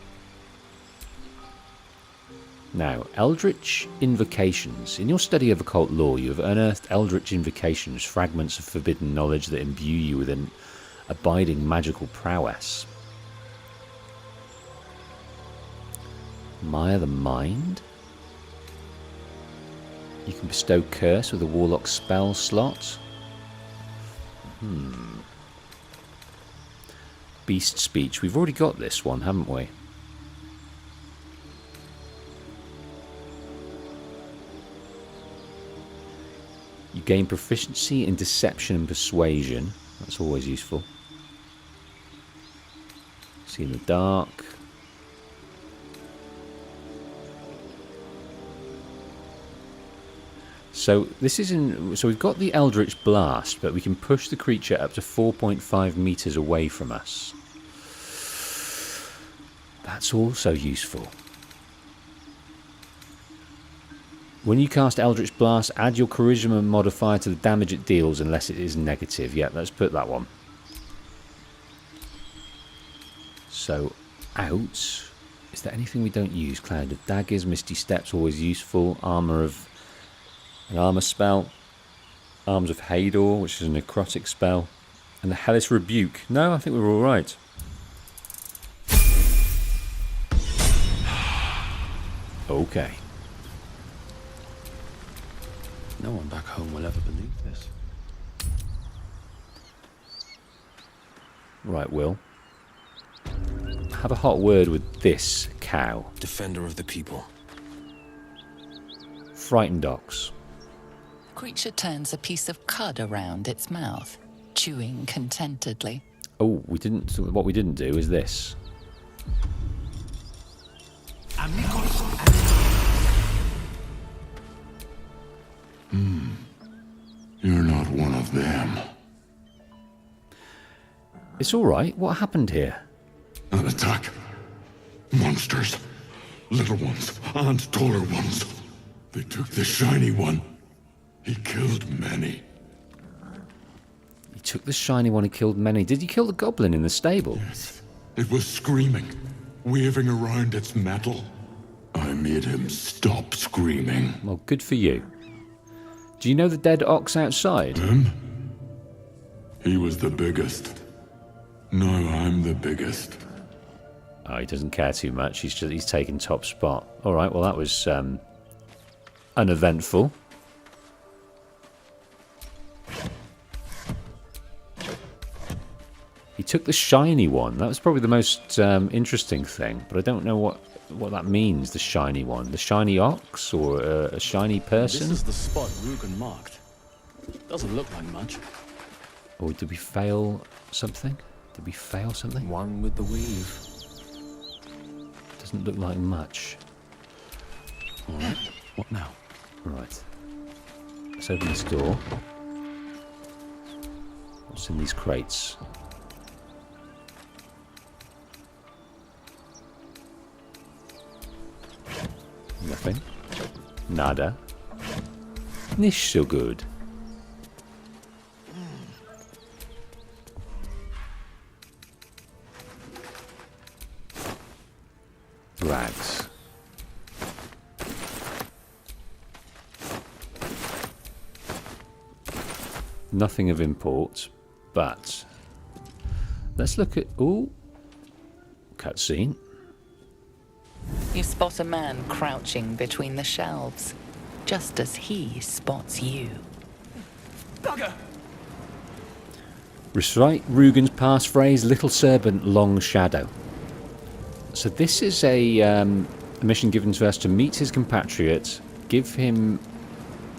Now, Eldritch Invocations. In your study of occult lore, you have unearthed Eldritch Invocations, fragments of forbidden knowledge that imbue you with an abiding magical prowess. Mire the Mind. You can bestow Curse with a Warlock spell slot. Beast Speech. We've already got this one, haven't we? You gain proficiency in Deception and Persuasion. That's always useful. See in the dark. So this is in. So we've got the Eldritch Blast, but we can push the creature up to 4.5 meters away from us. That's also useful. When you cast Eldritch Blast, add your Charisma modifier to the damage it deals unless it is negative. Yeah, let's put that one. So, out. Is there anything we don't use? Cloud of Daggers, Misty Steps, always useful. Armour of... An armour spell. Arms of Hador, which is a necrotic spell. And the Hellish Rebuke. No, I think we're alright. Okay.
No one back home will ever believe this.
Right, Will. Have a hot word with this cow.
Defender of the people.
Frightened ox.
The creature turns a piece of cud around its mouth, chewing contentedly.
Oh, what we didn't do is this.
You're not one of them.
It's alright. What happened here?
An attack. Monsters. Little ones and taller ones. They took the shiny one. He killed many.
He took the shiny one and killed many. Did he kill the goblin in the stable?
Yes. It was screaming, waving around its metal. I made him stop screaming.
Well, good for you. Do you know the dead ox outside?
Him? He was the biggest. Now I'm the biggest.
Oh, he doesn't care too much. He's taken top spot. All right, well, that was uneventful. He took the shiny one. That was probably the most interesting thing, but I don't know what that means, the shiny one. The shiny ox or a shiny person?
This is the spot Rugen marked. Doesn't look like much.
Or did we fail something? Did we fail something?
One with the weave.
Doesn't look like much.
Alright, what now?
Right. Let's open this door. What's in these crates? Nothing. Nada. Nicht so good. Rags. Nothing of import, but let's look at... Ooh. Cutscene.
You spot a man crouching between the shelves, just as he spots you.
Bugger!
Recite Rugen's passphrase, Little Serpent, Long Shadow. So this is a mission given to us to meet his compatriot, give him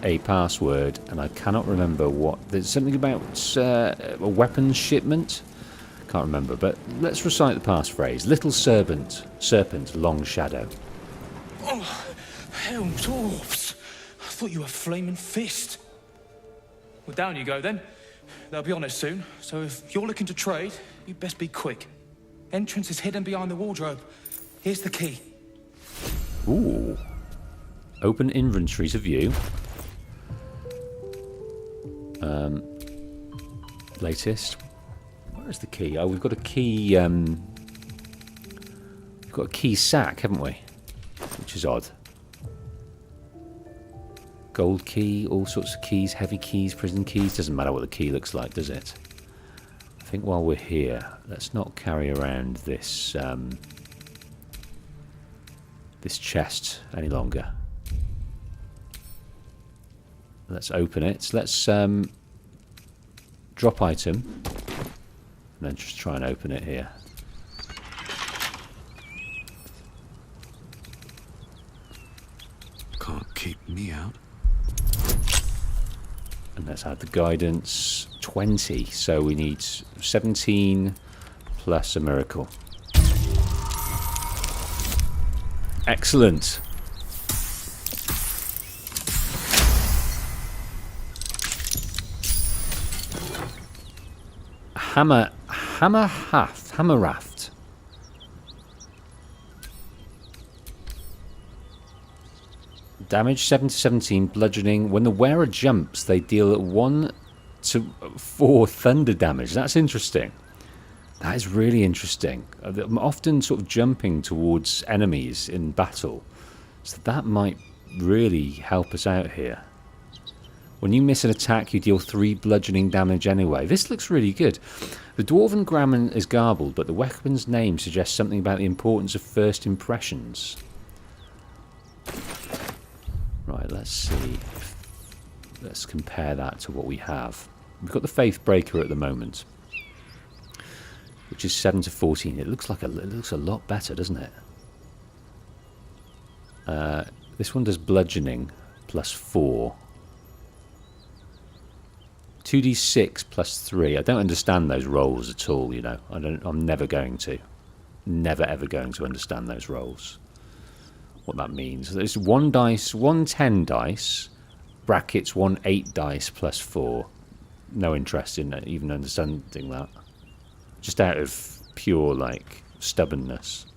a password, and I cannot remember what. There's something about a weapons shipment. Can't remember, but let's recite the passphrase. Little serpent, long shadow.
Oh, hell, dwarves. I thought you were flaming fist. Well, down you go then. They'll be on us soon, so if you're looking to trade, you best be quick. Entrance is hidden behind the wardrobe. Here's the key.
Ooh. Open inventory to view. Latest. Where's the key? Oh, we've got a key. We've got a key sack, haven't we? Which is odd. Gold key, all sorts of keys, heavy keys, prison keys. Doesn't matter what the key looks like, does it? I think while we're here, let's not carry around this this chest any longer. Let's open it. Let's drop item. And then just try and open it here.
Can't keep me out.
And let's add the guidance. 20. So we need 17 plus a miracle. Excellent. Hammer raft. Damage 7 to 17, bludgeoning. When the wearer jumps, they deal 1 to 4 thunder damage. That's interesting. That is really interesting. I'm often sort of jumping towards enemies in battle, so that might really help us out here. When you miss an attack, you deal 3 bludgeoning damage anyway. This looks really good. The Dwarven grammar is garbled, but the weapon's name suggests something about the importance of first impressions. Right, let's see. Let's compare that to what we have. We've got the Faith Breaker at the moment, which is 7 to 14. It looks a lot better, doesn't it? This one does bludgeoning plus 4. 2d6 plus 3. I don't understand those rolls at all, you know. I'm never going to. Never ever going to understand those rolls. What that means. There's 1 dice, 1 10 dice, brackets 1 8 dice plus 4. No interest in even understanding that. Just out of pure, like, stubbornness.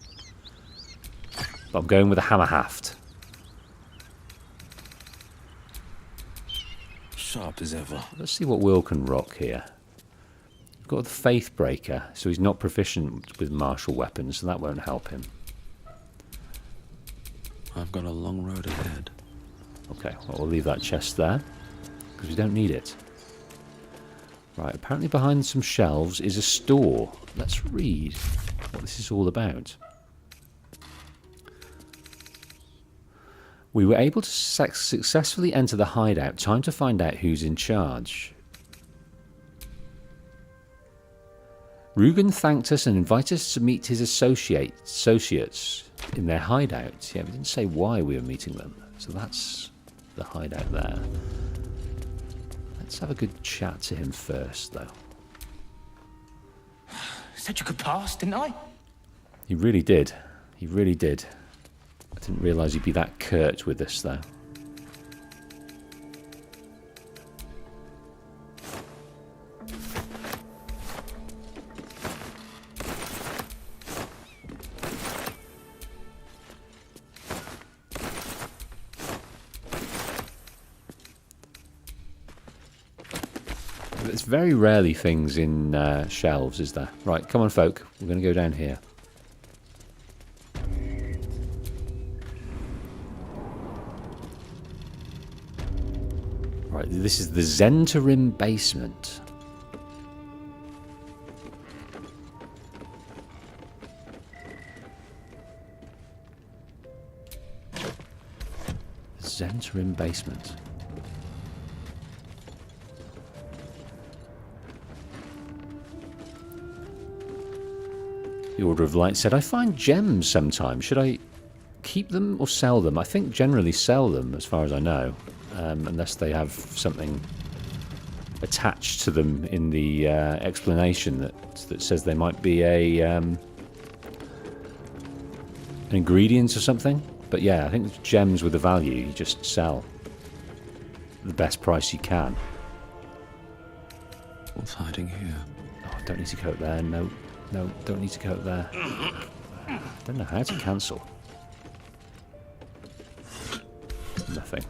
But I'm going with a hammer haft.
Sharp as ever.
Let's see what Will can rock here. We've got the Faith Breaker, so he's not proficient with martial weapons, so that won't help him.
I've got a long road ahead.
Okay, well, we'll leave that chest there, because we don't need it. Right, apparently behind some shelves is a store. Let's read what this is all about. We were able to successfully enter the hideout. Time to find out who's in charge. Rugen thanked us and invited us to meet his associates in their hideout. Yeah, we didn't say why we were meeting them. So that's the hideout there. Let's have a good chat to him first, though.
Said you could pass, didn't I?
He really did. He really did. I didn't realise he'd be that curt with us, though. There's very rarely things in shelves, is there? Right, come on, folk. We're going to go down here. Right, this is the Zentarim basement. Zentarim basement. The Order of Light said, I find gems sometimes. Should I keep them or sell them? I think generally sell them, as far as I know. Unless they have something attached to them in the explanation that says they might be an ingredient or something. But yeah, I think gems with a value, you just sell the best price you can.
What's hiding here?
Oh, don't need to go up there. No, no, don't need to go up there. Don't know how to cancel. Nothing.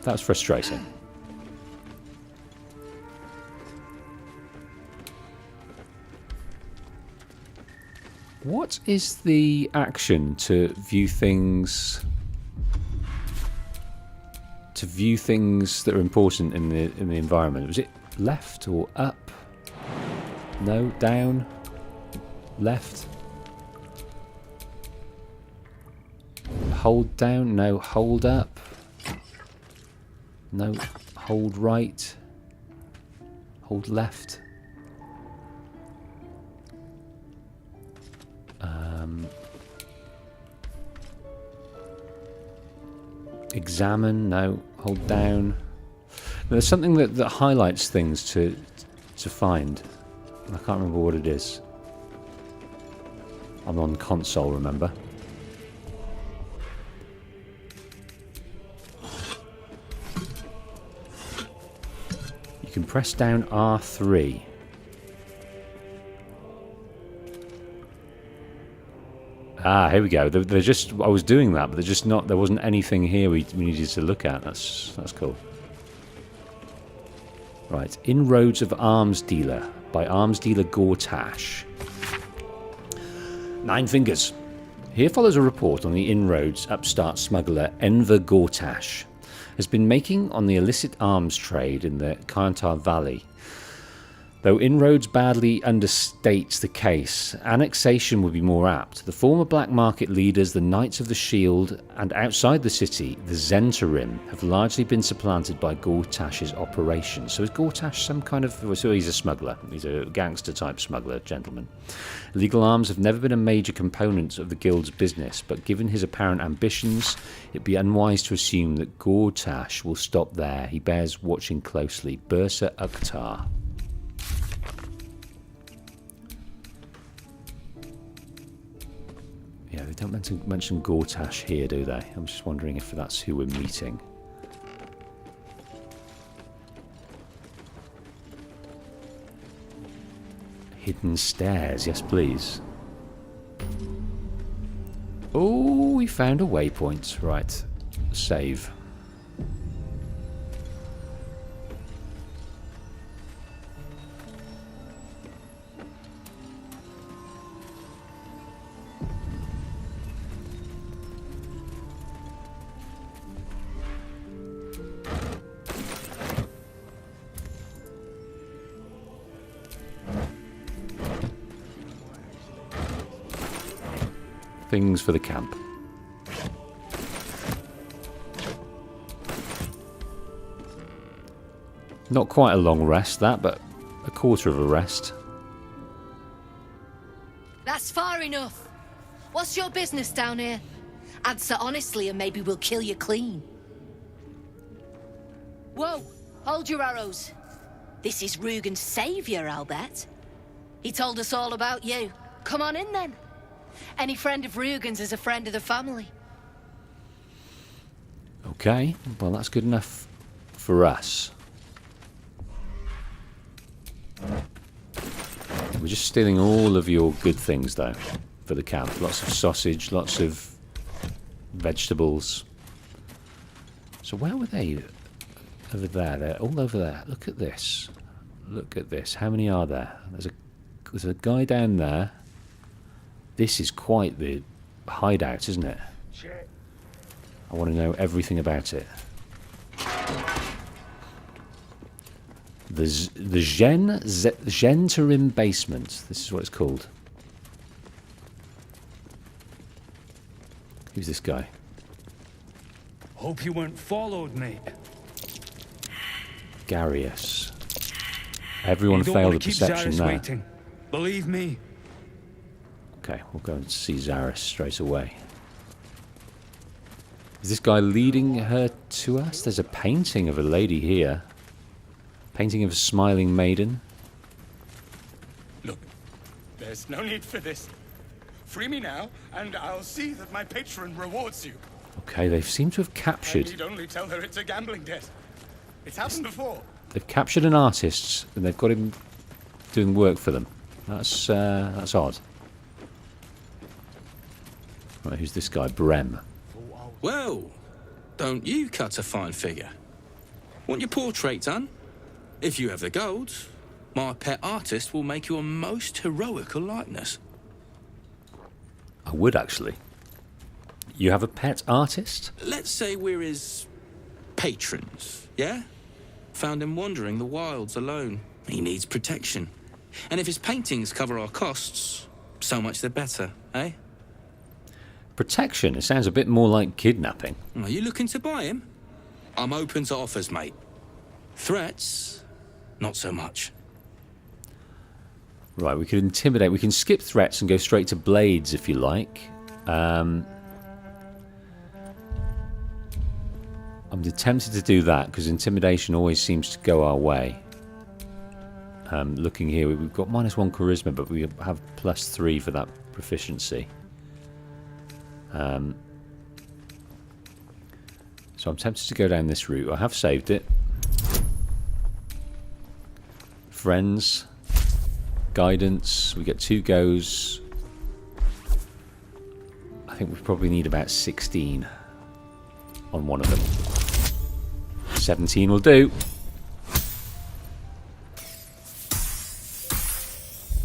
That's frustrating. What is the action to view things? To view things that are important in the environment. Was it left or up? No, down. Left. Hold down. No, hold up. No, hold right. Hold left. Examine. No, hold down. There's something that highlights things to find. I can't remember what it is. I'm on console, remember? You can press down R3. Ah, here we go. They're just. I was doing that, but they're just not. There wasn't anything here we needed to look at. That's cool. Right, Inroads of Arms Dealer by Arms Dealer Gortash. 9 fingers. Here follows a report on the inroads upstart smuggler Enver Gortash has been making on the illicit arms trade in the Kaintar Valley. Though inroads badly understates the case, annexation would be more apt. The former black market leaders, the Knights of the Shield, and outside the city, the Zentarim, have largely been supplanted by Gortash's operations. So is Gortash some kind of... So he's a smuggler. He's a gangster-type smuggler, gentlemen. Illegal arms have never been a major component of the guild's business, but given his apparent ambitions, it'd be unwise to assume that Gortash will stop there. He bears watching closely. Bursa Ukhtar. Yeah, they don't mention Gortash here, do they? I'm just wondering if that's who we're meeting. Hidden stairs, yes please. Oh, we found a waypoint. Right, save. Things for the camp. Not quite a long rest, that, but a quarter of a rest.
That's far enough. What's your business down here? Answer honestly and maybe we'll kill you clean. Whoa, hold your arrows. This is Rugen's savior, I'll bet. He told us all about you. Come on in then. Any friend of Rugen's is a friend of the family.
Okay, well that's good enough for us. We're just stealing all of your good things though for the camp. Lots of sausage, lots of vegetables. So where were they? Over there, they're all over there. Look at this. Look at this. How many are there? There's a guy down there. This is quite the hideout, isn't it? I want to know everything about it. The Genterim basement. This is what it's called. Who's this guy?
Hope you weren't followed, mate.
Garius. Everyone failed the perception there.
Waiting. Believe me.
Okay, we'll go and see Zaris straight away. Is this guy leading her to us? There's a painting of a lady here. Painting of a smiling maiden.
Look, there's no need for this. Free me now, and I'll see that my patron rewards you.
Okay, they seem to have captured...
I need only tell her it's a gambling debt. It's happened before.
They've captured an artist, and they've got him doing work for them. That's odd. Right, who's this guy? Brem.
Well, don't you cut a fine figure? Want your portrait done? If you have the gold, my pet artist will make you a most heroical likeness.
I would, actually. You have a pet artist?
Let's say we're his patrons, yeah? Found him wandering the wilds alone. He needs protection. And if his paintings cover our costs, so much the better, eh?
Protection? It sounds a bit more like kidnapping.
Are you looking to buy him? I'm open to offers, mate. Threats, not so much.
Right, we could intimidate. We can skip threats and go straight to blades if you like. I'm tempted to do that because intimidation always seems to go our way. Looking here, we've got -1 charisma, but we have +3 for that proficiency. So I'm tempted to go down this route. I have saved it. Friends. Guidance. We get 2 goes. I think we probably need about 16 on one of them. 17 will do.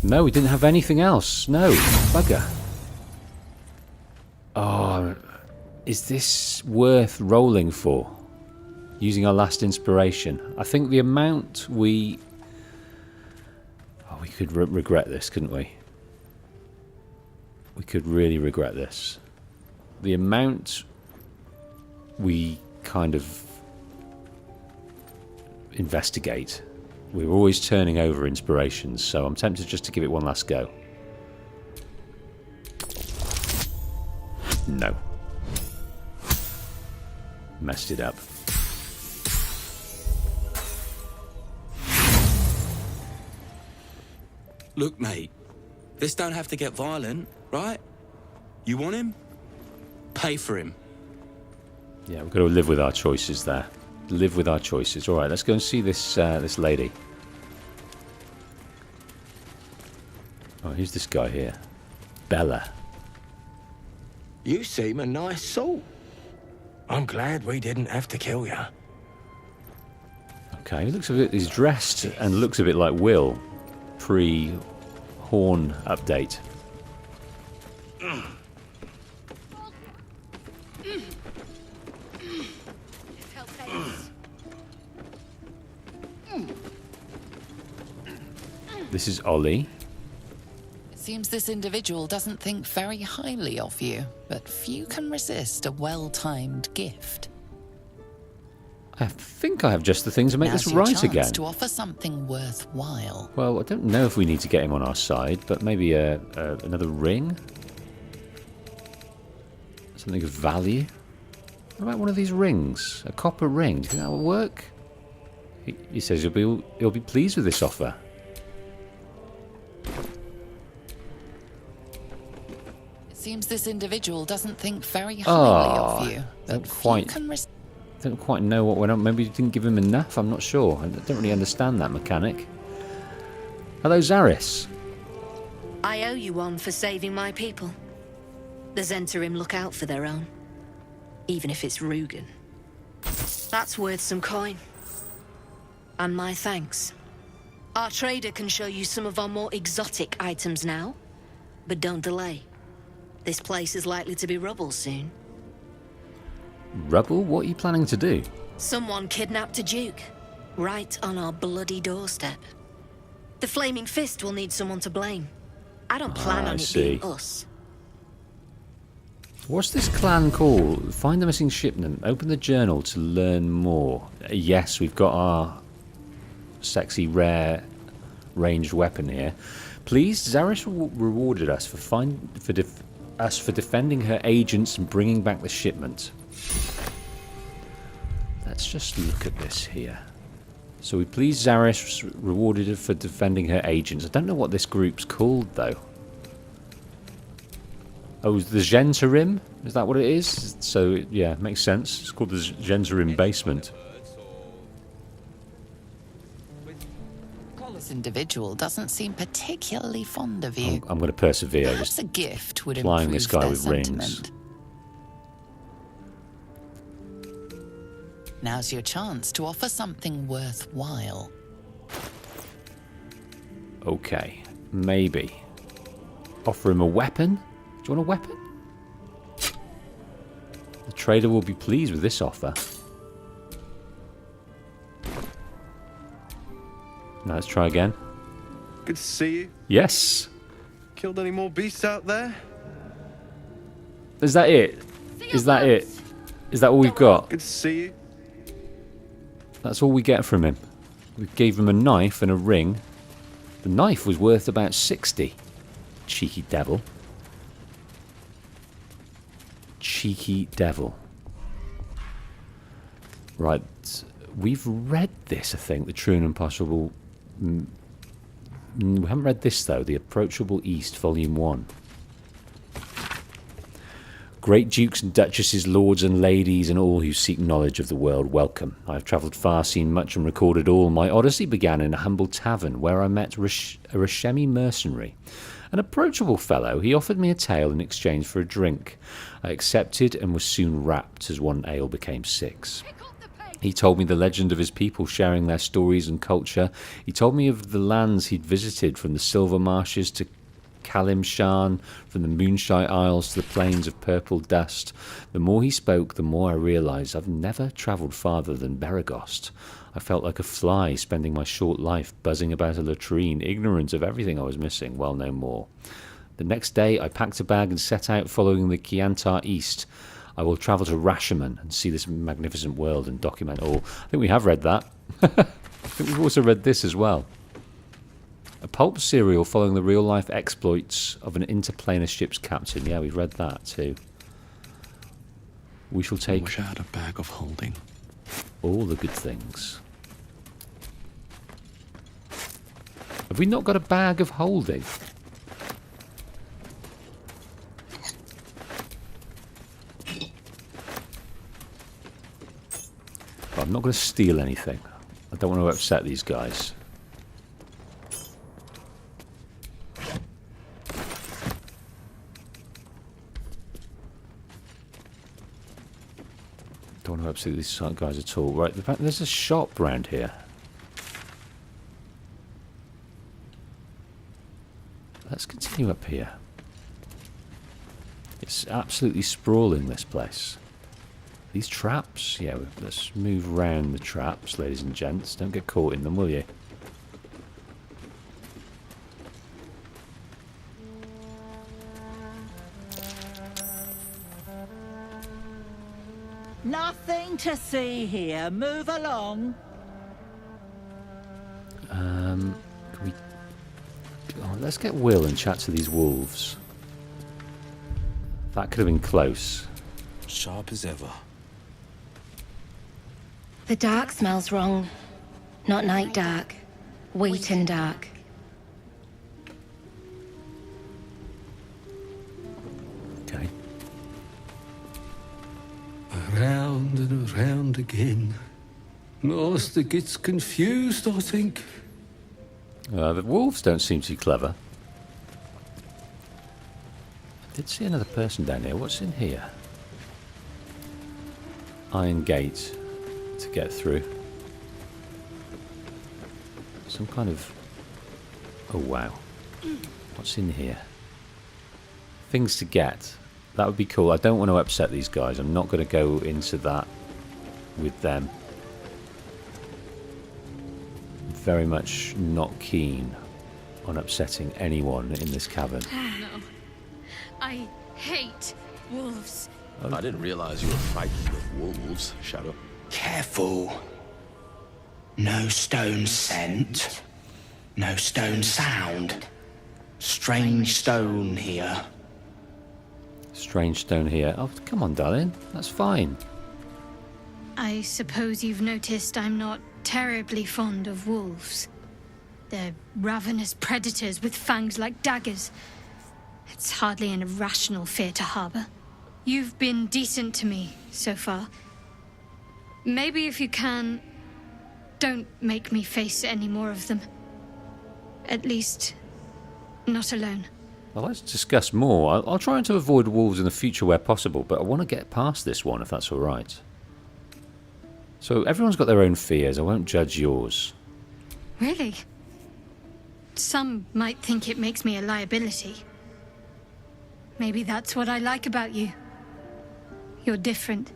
No, we didn't have anything else. No, bugger. Oh, is this worth rolling for? Using our last inspiration. I think the amount we... Oh, we could regret this, couldn't we? We could really regret this. The amount we kind of investigate. We're always turning over inspirations, so I'm tempted just to give it one last go. No. Messed it up.
Look, mate, this don't have to get violent, right? You want him? Pay for him.
Yeah, we've got to live with our choices there. Live with our choices. All right, let's go and see this this lady. Oh, who's this guy here? Bella.
You seem a nice soul. I'm glad we didn't have to kill you.
Okay, he looks a bit. He's dressed and looks a bit like Will, pre-horn update. This is Ollie.
Seems this individual doesn't think very highly of you, but few can resist a well-timed gift.
I think I have just the things to make
Now's
this
your
right
chance
again.
to offer something worthwhile.
Well, I don't know if we need to get him on our side, but maybe another ring? Something of value? What about one of these rings? A copper ring? Do you think that will work? He says he'll be pleased with this offer.
It seems this individual doesn't think very highly of you, but few can resist.
Don't quite know what went on. Maybe you didn't give him enough. I'm not sure. I don't really understand that mechanic. Hello, Zaris.
I owe you one for saving my people. The Zentarim look out for their own, even if it's Rugen. That's worth some coin. And my thanks. Our trader can show you some of our more exotic items now, but don't delay. This place is likely to be rubble soon.
Rubble? What are you planning to do?
Someone kidnapped a duke, right on our bloody doorstep. The Flaming Fist will need someone to blame. I don't plan on it being us.
What's this clan called? Find the missing shipment. Open the journal to learn more. Yes, we've got our sexy, rare, ranged weapon here. Please, Zaris rewarded us for defending her agents and bringing back the shipment. Let's just look at this here. So we pleased Zaris, rewarded her for defending her agents. I don't know what this group's called, though. Oh, the Zentarim? Is that what it is? So, yeah, makes sense. It's called the Zentarim Basement.
This individual doesn't seem particularly fond of you.
I'm going to persevere.
Perhaps a gift would
flying
improve
this guy
their
with
sentiment.
rings.
Now's your chance to offer something worthwhile.
Okay, maybe. Offer him a weapon? Do you want a weapon? The trader will be pleased with this offer. Now let's try again.
Good to see you.
Yes.
Killed any more beasts out there?
Is that it? Is that it? Is that all we've got?
Good to see you.
That's all we get from him. We gave him a knife and a ring. The knife was worth about 60. Cheeky devil. Cheeky devil. Right. We've read this, I think. The True and Impossible. We haven't read this, though. The Approachable East, Volume 1. Great dukes and duchesses, lords and ladies, and all who seek knowledge of the world, welcome. I have travelled far, seen much, and recorded all. My odyssey began in a humble tavern, where I met a Rashemi mercenary. An approachable fellow, he offered me a tale in exchange for a drink. I accepted and was soon rapt as one ale became 6. He told me the legend of his people, sharing their stories and culture. He told me of the lands he'd visited, from the Silver Marshes to Kalimshan, from the Moonshine Isles to the plains of purple dust. The more he spoke, the more I realised I've never travelled farther than Beregost. I felt like a fly, spending my short life buzzing about a latrine, ignorant of everything I was missing. Well, no more. The next day I packed a bag and set out, following the Kiantar east. I will travel to Rashomon and see this magnificent world and document all. I think we have read that. I think we've also read this as well. A pulp serial following the real-life exploits of an interplanar ship's captain. Yeah, we've read that too. We shall take...
I wish I had a bag of holding.
All the good things. Have we not got a bag of holding? I'm not going to steal anything. I don't want to upset these guys. Don't want to upset these guys at all. Right, there's a shop around here. Let's continue up here. It's absolutely sprawling, this place. These traps, yeah, let's move round the traps, ladies and gents. Don't get caught in them, will you?
Nothing to see here. Move along.
Can we... Oh, let's get Will and chat to these wolves. That could have been close.
Sharp as ever.
The dark smells wrong. Not night dark. Wheaten dark.
Okay.
Around and around again. Master gets confused, I think.
The wolves don't seem too clever. I did see another person down here. What's in here? Iron gate to get through. Some kind of... Oh, wow. What's in here? Things to get. That would be cool. I don't want to upset these guys. I'm not going to go into that with them. Very much not keen on upsetting anyone in this cavern.
No. I hate wolves.
I didn't realize you were frightened of wolves, Shadow.
Careful. No stone scent. No stone sound. Strange stone here.
Strange stone here. Oh, come on, darling. That's fine.
I suppose you've noticed I'm not terribly fond of wolves. They're ravenous predators with fangs like daggers. It's hardly an irrational fear to harbor. You've been decent to me so far. Maybe if you can, don't make me face any more of them. At least, not alone.
Well, let's discuss more. I'll try to avoid wolves in the future where possible, but I want to get past this one, if that's all right. So everyone's got their own fears. I won't judge yours.
Really? Some might think it makes me a liability. Maybe that's what I like about you. You're different.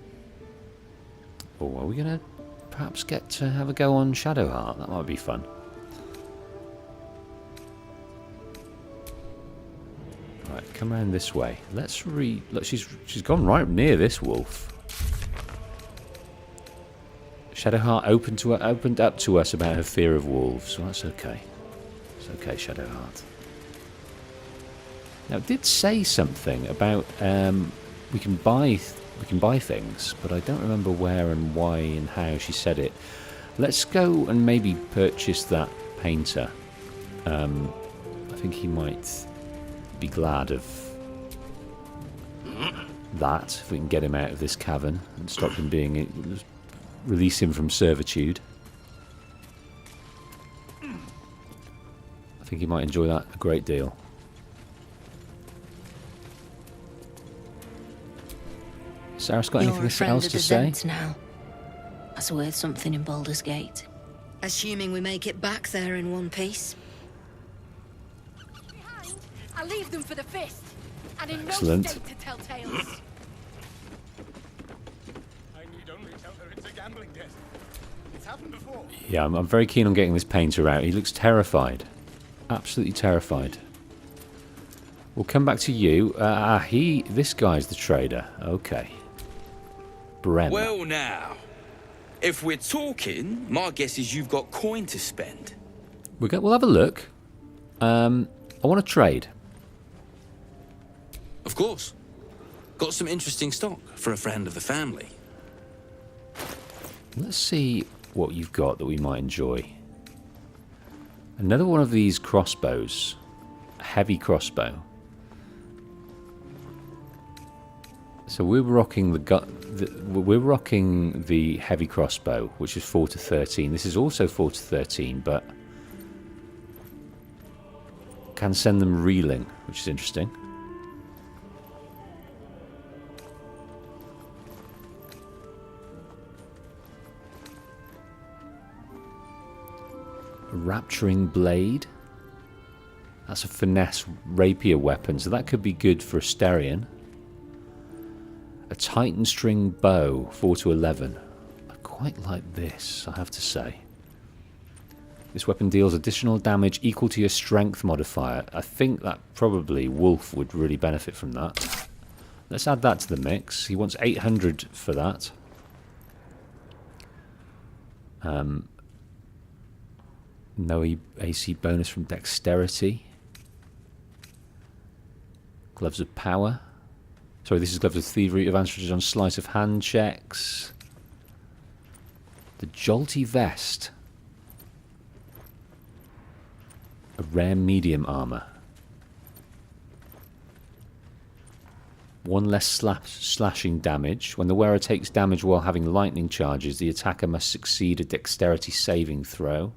Oh, are we going to perhaps get to have a go on Shadowheart? That might be fun. Right, come around this way. Let's look, she's gone right near this wolf. Shadowheart opened up to us about her fear of wolves, so that's okay. It's okay, Shadowheart. Now, it did say something about we can buy things, but I don't remember where and why and how she said it. Let's go and maybe purchase that painter. I think he might be glad of that if we can get him out of this cavern and stop him being... release him from servitude. I think he might enjoy that a great deal. Sarah's got anything else to say?
Now. That's worth something in Baldurs Gate. Assuming we make it back there in one piece.
I'll leave them for the fist. And in
Excellent.
no state to tell tales.
I need only tell her it's a gambling debt. It's happened before.
Yeah, I'm very keen on getting this painter out. He looks terrified. Absolutely terrified. We'll come back to you. This guy's the trader. Okay. Bren.
Well now, if we're talking, my guess is you've got coin to spend.
We'll have a look. I want to trade.
Of course. Got some interesting stock for a friend of the family.
Let's see what you've got that we might enjoy. Another one of these crossbows. A heavy crossbow. So we're rocking the heavy crossbow, which is 4 to 13. This is also 4 to 13, but can send them reeling, which is interesting. A rapturing blade. That's a finesse rapier weapon, so that could be good for Asterion. A Titan string bow, 4 to 11. I quite like this, I have to say. This weapon deals additional damage equal to your strength modifier. I think that probably Wolf would really benefit from that. Let's add that to the mix. He wants 800 for that. No AC bonus from dexterity. Gloves of power. Sorry, this is gloves of thievery. Advantages on sleight of hand checks. The jolty vest. A rare medium armor. 1 less slashing damage. When the wearer takes damage while having lightning charges, the attacker must succeed a dexterity saving throw.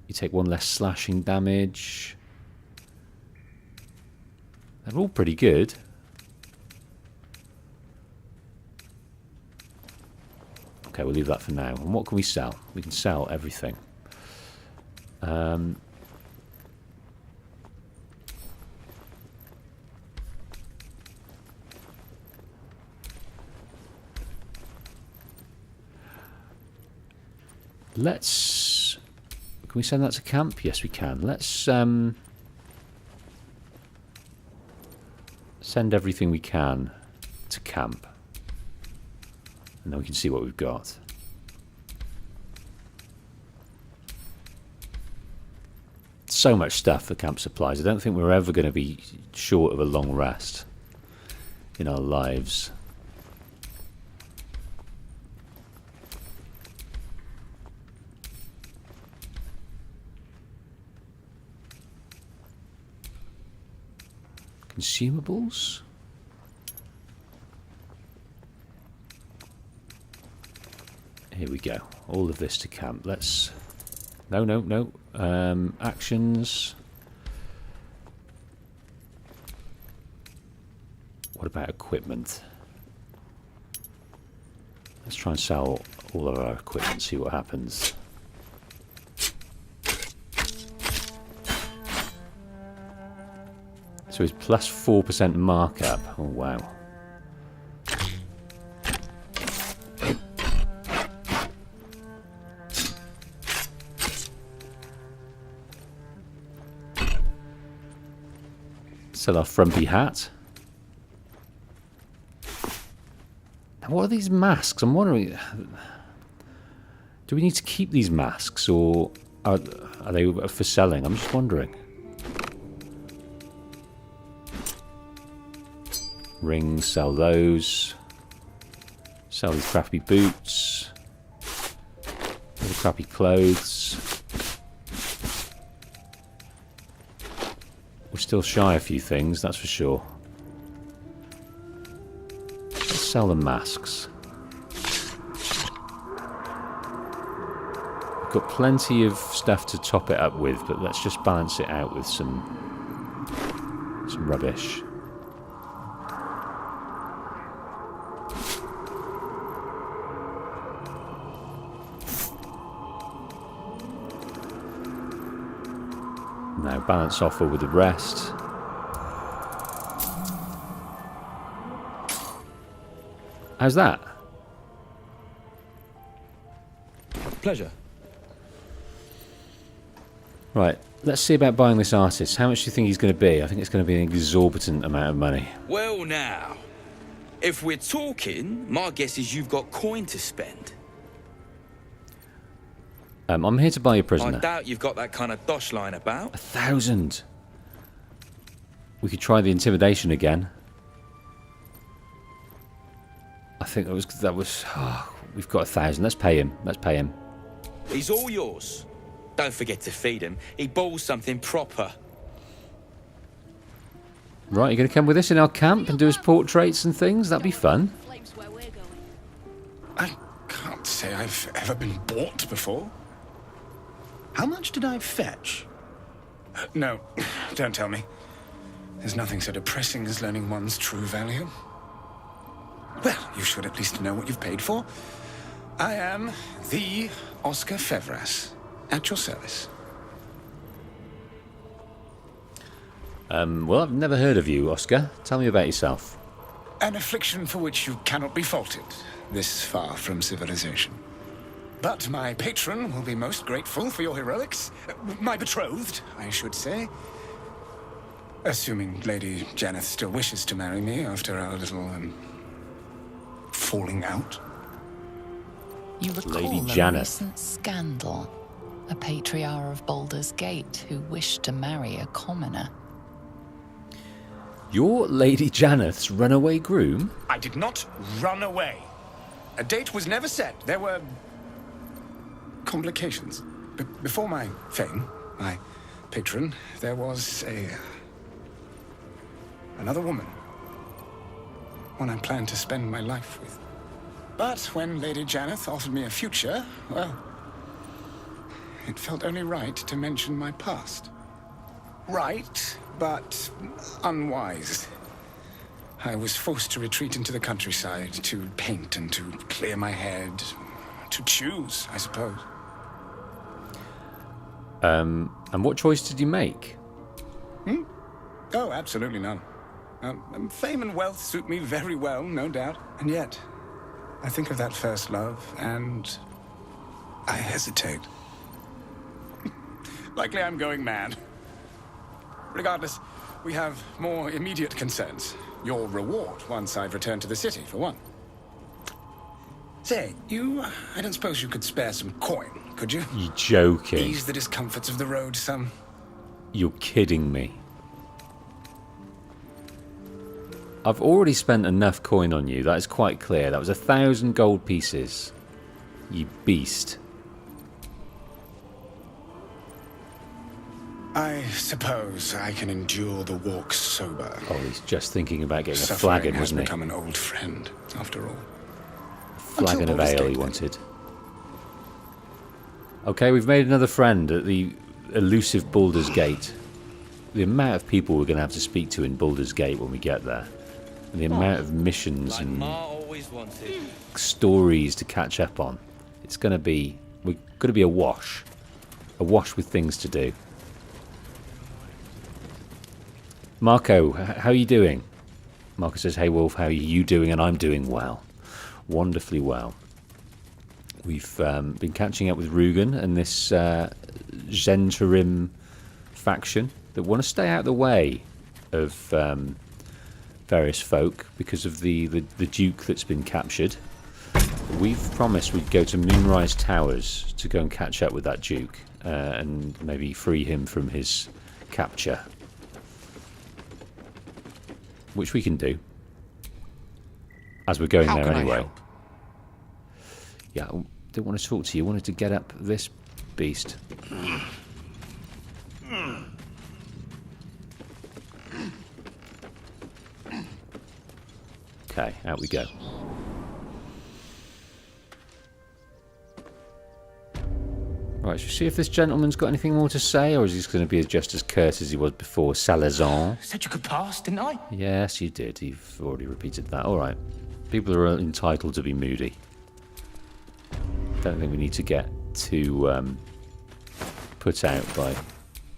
You take 1 less slashing damage. They're all pretty good. Okay, we'll leave that for now. And what can we sell? We can sell everything. Let's... Can we send that to camp? Yes, we can. Let's send everything we can to camp. And then we can see what we've got. So much stuff for camp supplies. I don't think we're ever going to be short of a long rest in our lives. Consumables? Here we go. All of this to camp. Let's... No. Actions. What about equipment? Let's try and sell all of our equipment, see what happens. So it's plus 4% markup. Oh, wow. Sell our frumpy hat. Now, what are these masks? I'm wondering... Do we need to keep these masks, or are they for selling? I'm just wondering. Rings, sell those. Sell these crappy boots. Little crappy clothes. We're still shy a few things, that's for sure. Let's sell the masks. We've got plenty of stuff to top it up with, but let's just balance it out with some rubbish. Now balance offer with the rest. How's that?
Pleasure.
Right, let's see about buying this artist. How much do you think he's going to be? I think it's going to be an exorbitant amount of money.
Well now, if we're talking, my guess is you've got coin to spend.
I'm here to buy you a prisoner.
I doubt you've got that kind of dosh lying about.
1,000. We could try the intimidation again. I think that was. Oh, we've got 1,000. Let's pay him. Let's pay him.
He's all yours. Don't forget to feed him. He balls something proper.
Right, you're going to come with us in our camp and do his portraits and things? That'd be fun.
I can't say I've ever been bought before. How much did I fetch? No, don't tell me. There's nothing so depressing as learning one's true value. Well, you should at least know what you've paid for. I am the Oscar Fevras, at your service.
Well, I've never heard of you, Oscar. Tell me about yourself.
An affliction for which you cannot be faulted, this far from civilization. But my patron will be most grateful for your heroics. My betrothed, I should say. Assuming Lady Janeth still wishes to marry me after our little, falling out.
You recall
Lady
a
Janet.
recent scandal. A patriarch of Baldurs Gate who wished to marry a commoner.
You're Lady Janeth's runaway groom?
I did not run away. A date was never set. There were complications. Before my fame, my patron, there was another woman. One I planned to spend my life with. But when Lady Janeth offered me a future, well, it felt only right to mention my past. Right, but unwise. I was forced to retreat into the countryside, to paint and to clear my head. To choose, I suppose.
And what choice did you make?
Oh, absolutely none. Fame and wealth suit me very well, no doubt. And yet, I think of that first love, and I hesitate. Likely I'm going mad. Regardless, we have more immediate concerns. Your reward once I've returned to the city, for one. Say, I don't suppose you could spare some coin, could you?
You joking?
Ease the discomforts of the road some.
You're kidding me. I've already spent enough coin on you, that is quite clear. That was 1,000 gold pieces. You beast.
I suppose I can endure the walk sober.
Oh, he's just thinking about getting a
Suffering
flagon,
has
wasn't he?
become an old friend, after all.
Flagon of
Baldur's
ale
Gate,
he
then.
wanted. Okay, we've made another friend at the elusive Baldur's Gate. The amount of people we're going to have to speak to in Baldur's Gate when we get there. And the amount of missions and stories to catch up on. It's going to be... We're going to be awash. Awash with things to do. Marco, how are you doing? Marco says, hey Wolf, how are you doing? And I'm doing well. Wonderfully well. We've been catching up with Rugen and this Zhentarim faction that want to stay out of the way of various folk because of the Duke that's been captured. We've promised we'd go to Moonrise Towers to go and catch up with that Duke and maybe free him from his capture. Which we can do. As we're going there anyway. Yeah, I didn't want to talk to you. I wanted to get up this beast. Okay, out we go. Right, should we see if this gentleman's got anything more to say, or is he going to be just as curt as he was before? Salazar?
Said you could pass, didn't I?
Yes, you did. You've already repeated that. All right. People are entitled to be moody. Don't think we need to get too put out by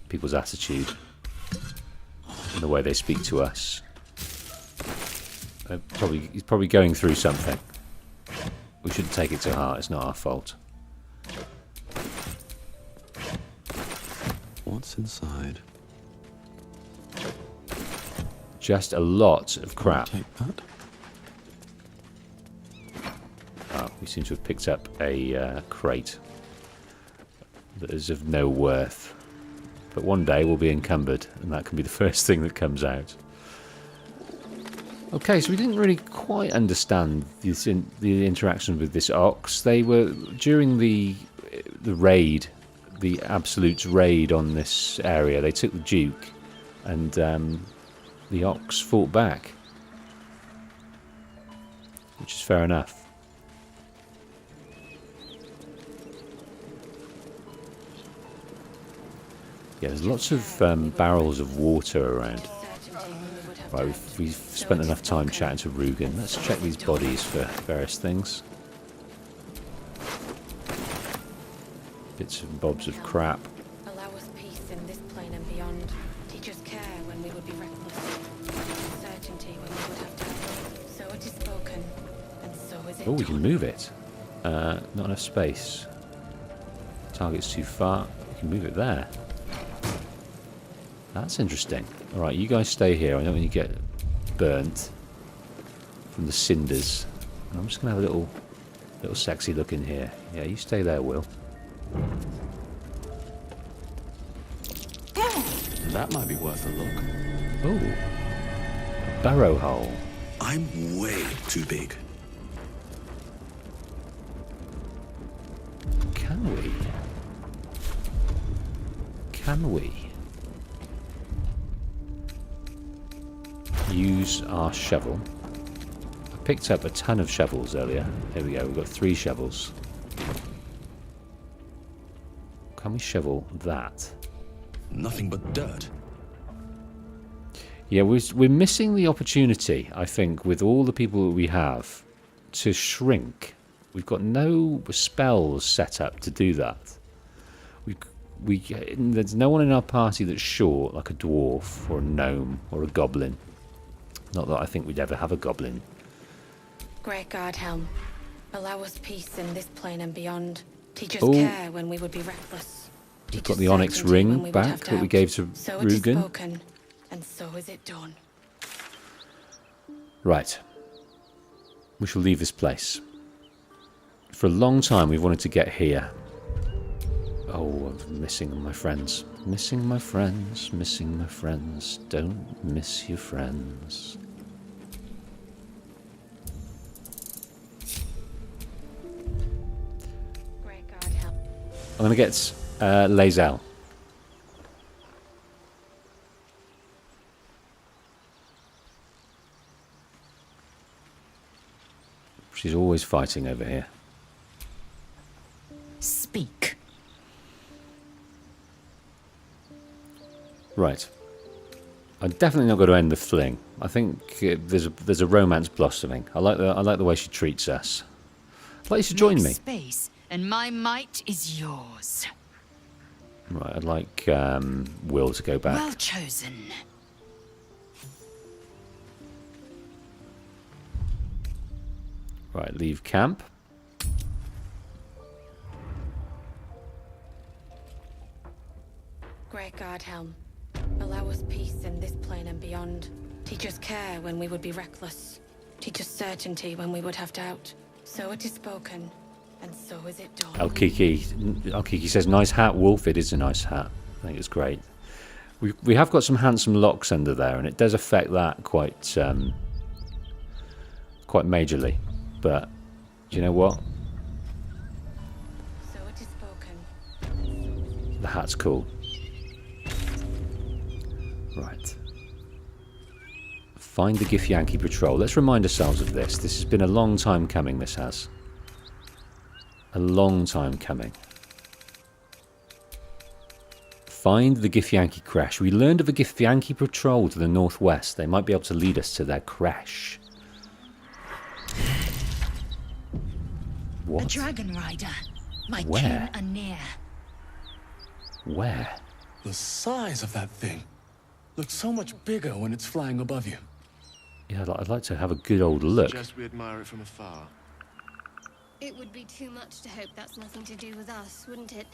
people's attitude and the way they speak to us. He's probably going through something. We shouldn't take it to heart. It's not our fault.
What's inside?
Just a lot of crap.
Take that.
We seem to have picked up a crate that is of no worth. But one day we'll be encumbered, and that can be the first thing that comes out. Okay, so we didn't really quite understand the interaction with this ox. They were during the raid, the Absolute's raid on this area. They took the Duke, and the ox fought back, which is fair enough. Yeah, there's lots of barrels of water around. Right, we've spent enough time chatting to Rugen. Let's check these bodies for various things. Bits and bobs of crap.
Allow us peace in this plane and beyond. Teach us care when we would be reckless. Certainty when we would have doubt. So it is spoken, and so is it.
Oh, we can move it. Not enough space. Target's too far. We can move it there. That's interesting. Alright, you guys stay here. I don't want you to get burnt from the cinders. And I'm just going to have a Little sexy look in here. Yeah, you stay there, Will.
That might be worth a look.
Oh. Barrow hole.
I'm way too big.
Can we? Can we use our shovel? I picked up a ton of shovels earlier. There we go, we've got 3 shovels. Can we shovel that?
Nothing but dirt.
Yeah, we're missing the opportunity, I think, with all the people that we have, to shrink. We've got no spells set up to do that. There's no one in our party that's short, like a dwarf or a gnome or a goblin. Not that I think we'd ever have a goblin.
Great God, Helm. Allow us peace in this plane and beyond. Teach us care when we would be reckless.
We've got the onyx ring back that we gave to
So it is
Rugen.
spoken, and so is it done.
Right. We shall leave this place. For a long time we've wanted to get here. Oh, I'm missing my friends. Missing my friends, missing my friends. Don't miss your friends. I'm going to get Lae'zel. She's always fighting over here.
Speak.
Right. I'm definitely not going to end the fling. I think there's a romance blossoming. I like the way she treats us. I'd like you to join me.
Space, and my might is yours.
Right, I'd like Will to go back.
Well chosen.
Right, leave camp.
Great God, Helm. Allow us peace in this plane and beyond. Teach us care when we would be reckless. Teach us certainty when we would have doubt. So it is spoken, and so is it done.
Alkiki says, nice hat, Wolf. It is a nice hat. I think it's great. We have got some handsome locks under there, and it does affect that quite majorly. But do you know what?
So it is spoken.
The hat's cool. Right. Find the Githyanki patrol. Let's remind ourselves of this. This has been a long time coming, this has. A long time coming. Find the Githyanki crash. We learned of a Githyanki patrol to the northwest. They might be able to lead us to their crash. What?
A dragon rider. My
Where?
kin are near.
Where?
The size of that thing looks so much bigger when it's flying above you.
Yeah, I'd like to have a good old look.
Suggest we admire it from afar.
It would be too much to hope that's nothing to do with us, wouldn't it?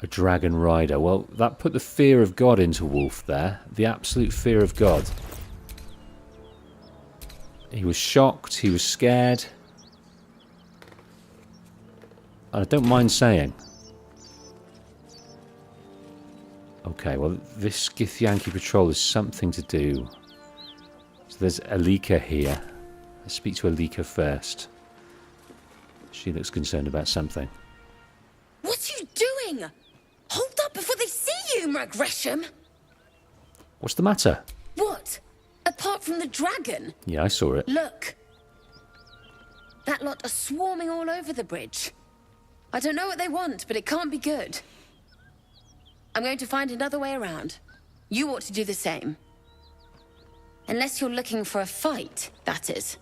A dragon rider. Well, that put the fear of God into Wolf there. The absolute fear of God. He was shocked. He was scared. I don't mind saying. Okay, well, this Githyanki patrol is something to do. So there's Alika here. Let's speak to Alika first. She looks concerned about something.
What are you doing? Hold up before they see you, Gresham.
What's the matter?
What? Apart from the dragon?
Yeah, I saw it.
Look. That lot are swarming all over the bridge. I don't know what they want, but it can't be good. I'm going to find another way around. You ought to do the same. Unless you're looking for a fight, that is.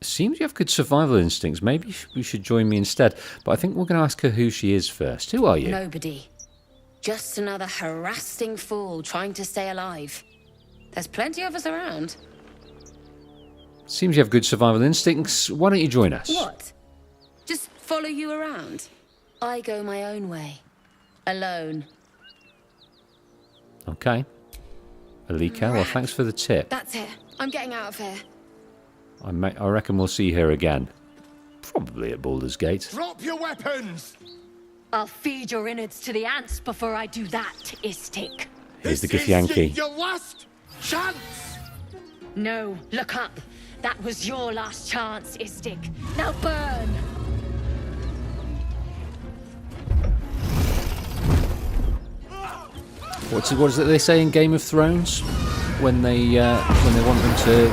Seems you have good survival instincts. Maybe you should join me instead. But I think we're going to ask her who she is first. Who are you?
Nobody. Just another harassing fool trying to stay alive. There's plenty of us around.
Seems you have good survival instincts. Why don't you join us?
What? Just follow you around? I go my own way. Alone.
Okay. Alika, well, thanks for the tip.
That's it. I'm getting out of here.
I reckon we'll see her again. Probably at Baldur's Gate.
Drop your weapons!
I'll feed your innards to the ants before I do that, Istik.
Here's the Githyanki.
Your last chance!
No, look up. That was your last chance, Istik. Now burn!
What is it they say in Game of Thrones when they want them to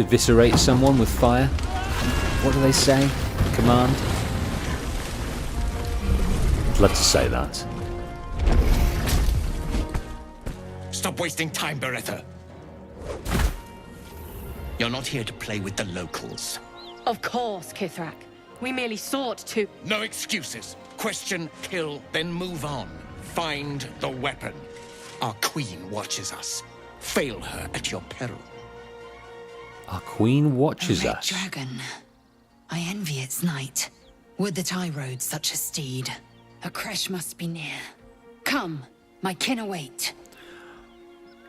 eviscerate someone with fire? What do they say? Command? I'd love to say that.
Stop wasting time, Beretta. You're not here to play with the locals.
Of course, Kithrak. We merely sought to...
No excuses. Question, kill, then move on. Find the weapon. Our queen watches us. Fail her at your peril.
Our queen watches
A red
us.
dragon. I envy its knight. Would that I rode such a steed. A crash must be near. Come, my kin await.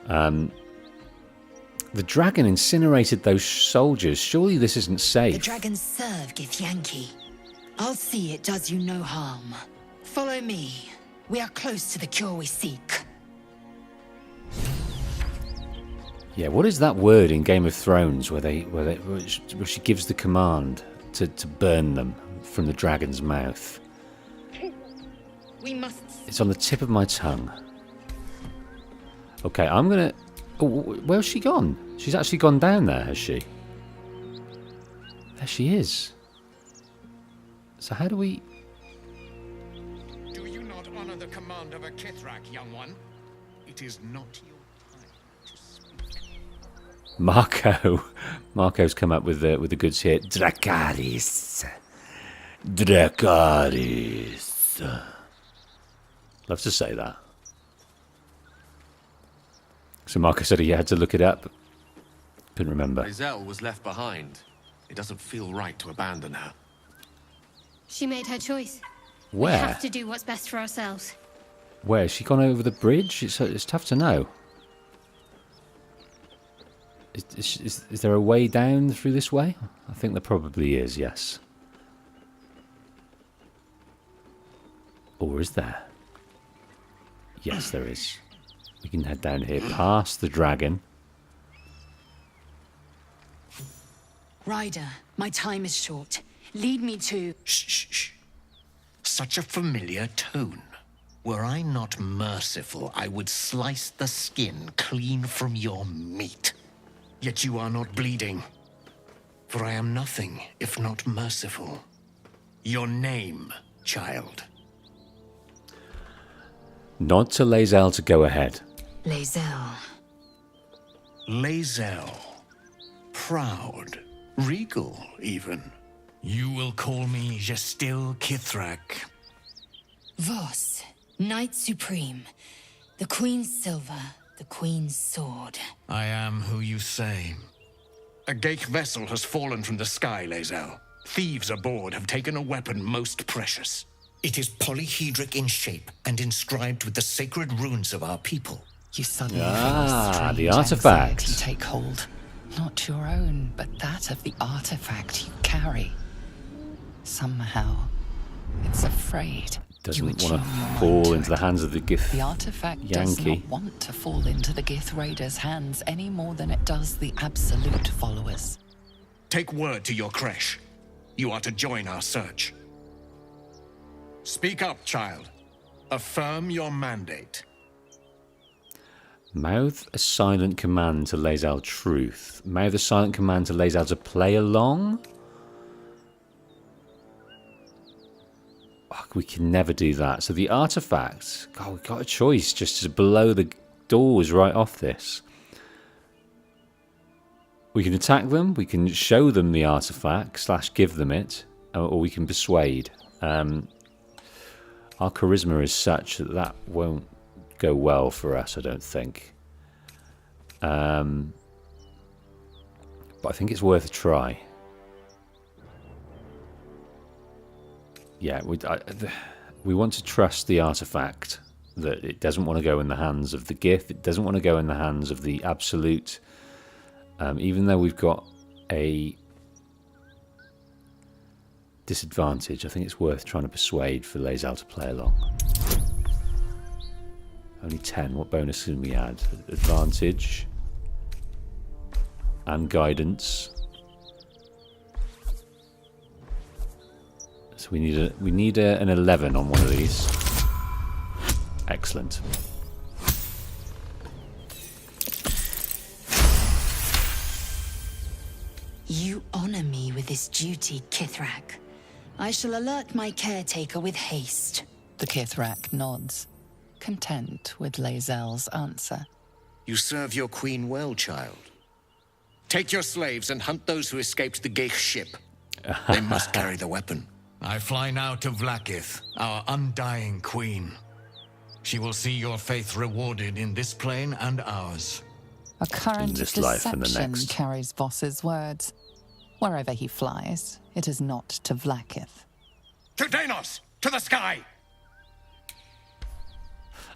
The dragon incinerated those soldiers. Surely this isn't safe.
The dragons serve Githyanki. I'll see it does you no harm. Follow me. We are close to the cure we seek.
Yeah, what is that word in Game of Thrones where she gives the command to burn them from the dragon's mouth?
We must...
It's on the tip of my tongue. Okay, I'm gonna... Oh, where's she gone? She's actually gone down there, has she? There she is. So how do we...
Do you not honor the command of a Kithrak, young one? It is not your time to speak.
Marco's come up with the goods here. Dracarys. Love to say that. So Marco said he had to look it up. Couldn't remember.
Rizal was left behind. It doesn't feel right to abandon her.
She made her choice.
Where?
We have to do what's best for ourselves.
Where? Has she gone over the bridge? It's tough to know. Is there a way down through this way? I think there probably is, yes. Or is there? Yes, there is. We can head down here past the dragon.
Ryder, my time is short. Lead me to...
Shh. Such a familiar tone. Were I not merciful, I would slice the skin clean from your meat. Yet you are not bleeding. For I am nothing if not merciful. Your name, child.
Nod to Lae'zel to go ahead.
Lae'zel.
Lae'zel. Proud. Regal, even. You will call me Gestil Kithrak.
Voss, Knight Supreme. The Queen's silver, the Queen's sword.
I am who you say. A Gake vessel has fallen from the sky, Lae'zel. Thieves aboard have taken a weapon most precious. It is polyhedric in shape and inscribed with the sacred runes of our people.
You suddenly
the
feel strange
artifact.
anxiety take hold. Not your own, but that of the artifact you carry. Somehow, it's afraid.
Doesn't want to fall into the hands of the Gith
The artifact does
Yankee.
not want to fall into the Gith Raiders' hands any more than it does the Absolute followers.
Take word to your creche. You are to join our search. Speak up, child. Affirm your mandate.
Mouth a silent command to Lae'zel truth. Mouth a silent command to Lae'zel to play along. Oh, we can never do that. So the artifact. God, we've got a choice just to blow the doors right off this. We can attack them. We can show them the artifact / give them it, or we can persuade. Our charisma is such that that won't go well for us, I don't think. But I think it's worth a try. Yeah, we want to trust the artifact that it doesn't want to go in the hands of the Gith. It doesn't want to go in the hands of the Absolute. Even though we've got a disadvantage, I think it's worth trying to persuade for Lae'zel to play along. Only 10. What bonus can we add? Advantage and guidance. So we need an 11 on one of these. Excellent.
You honor me with this duty, Kithrak. I shall alert my caretaker with haste.
The Kithrak nods, content with Lae'zel's answer.
You serve your queen well, child. Take your slaves and hunt those who escaped the Ghaik ship. They must carry the weapon.
I fly now to Vlaakith, our undying queen. She will see your faith rewarded in this plane and ours.
A current of
this life and the
deception
next.
carries Voss's words. Wherever he flies, it is not to Vlaakith.
To Danos! To the sky!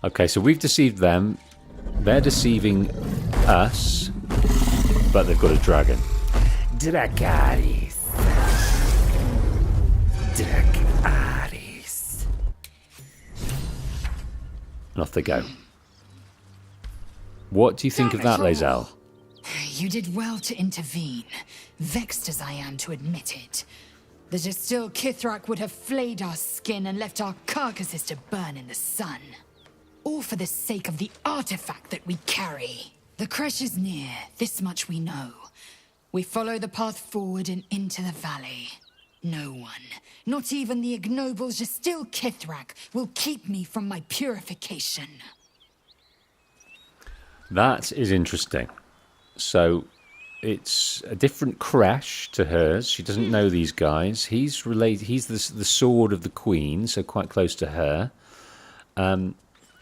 Okay, so we've deceived them. They're deceiving us, but they've got a dragon. Dracaris. Dracaris. And off they go. What do you think of that, Lae'zel?
You did well to intervene, vexed as I am to admit it. The Distil Kithrak would have flayed our skin and left our carcasses to burn in the sun. All for the sake of the artifact that we carry. The crash is near, this much we know. We follow the path forward and into the valley. No one, not even the ignoble Distil Kithrak, will keep me from my purification.
That is interesting. So it's a different crash to hers. She doesn't know these guys. He's related. He's the sword of the queen, so quite close to her.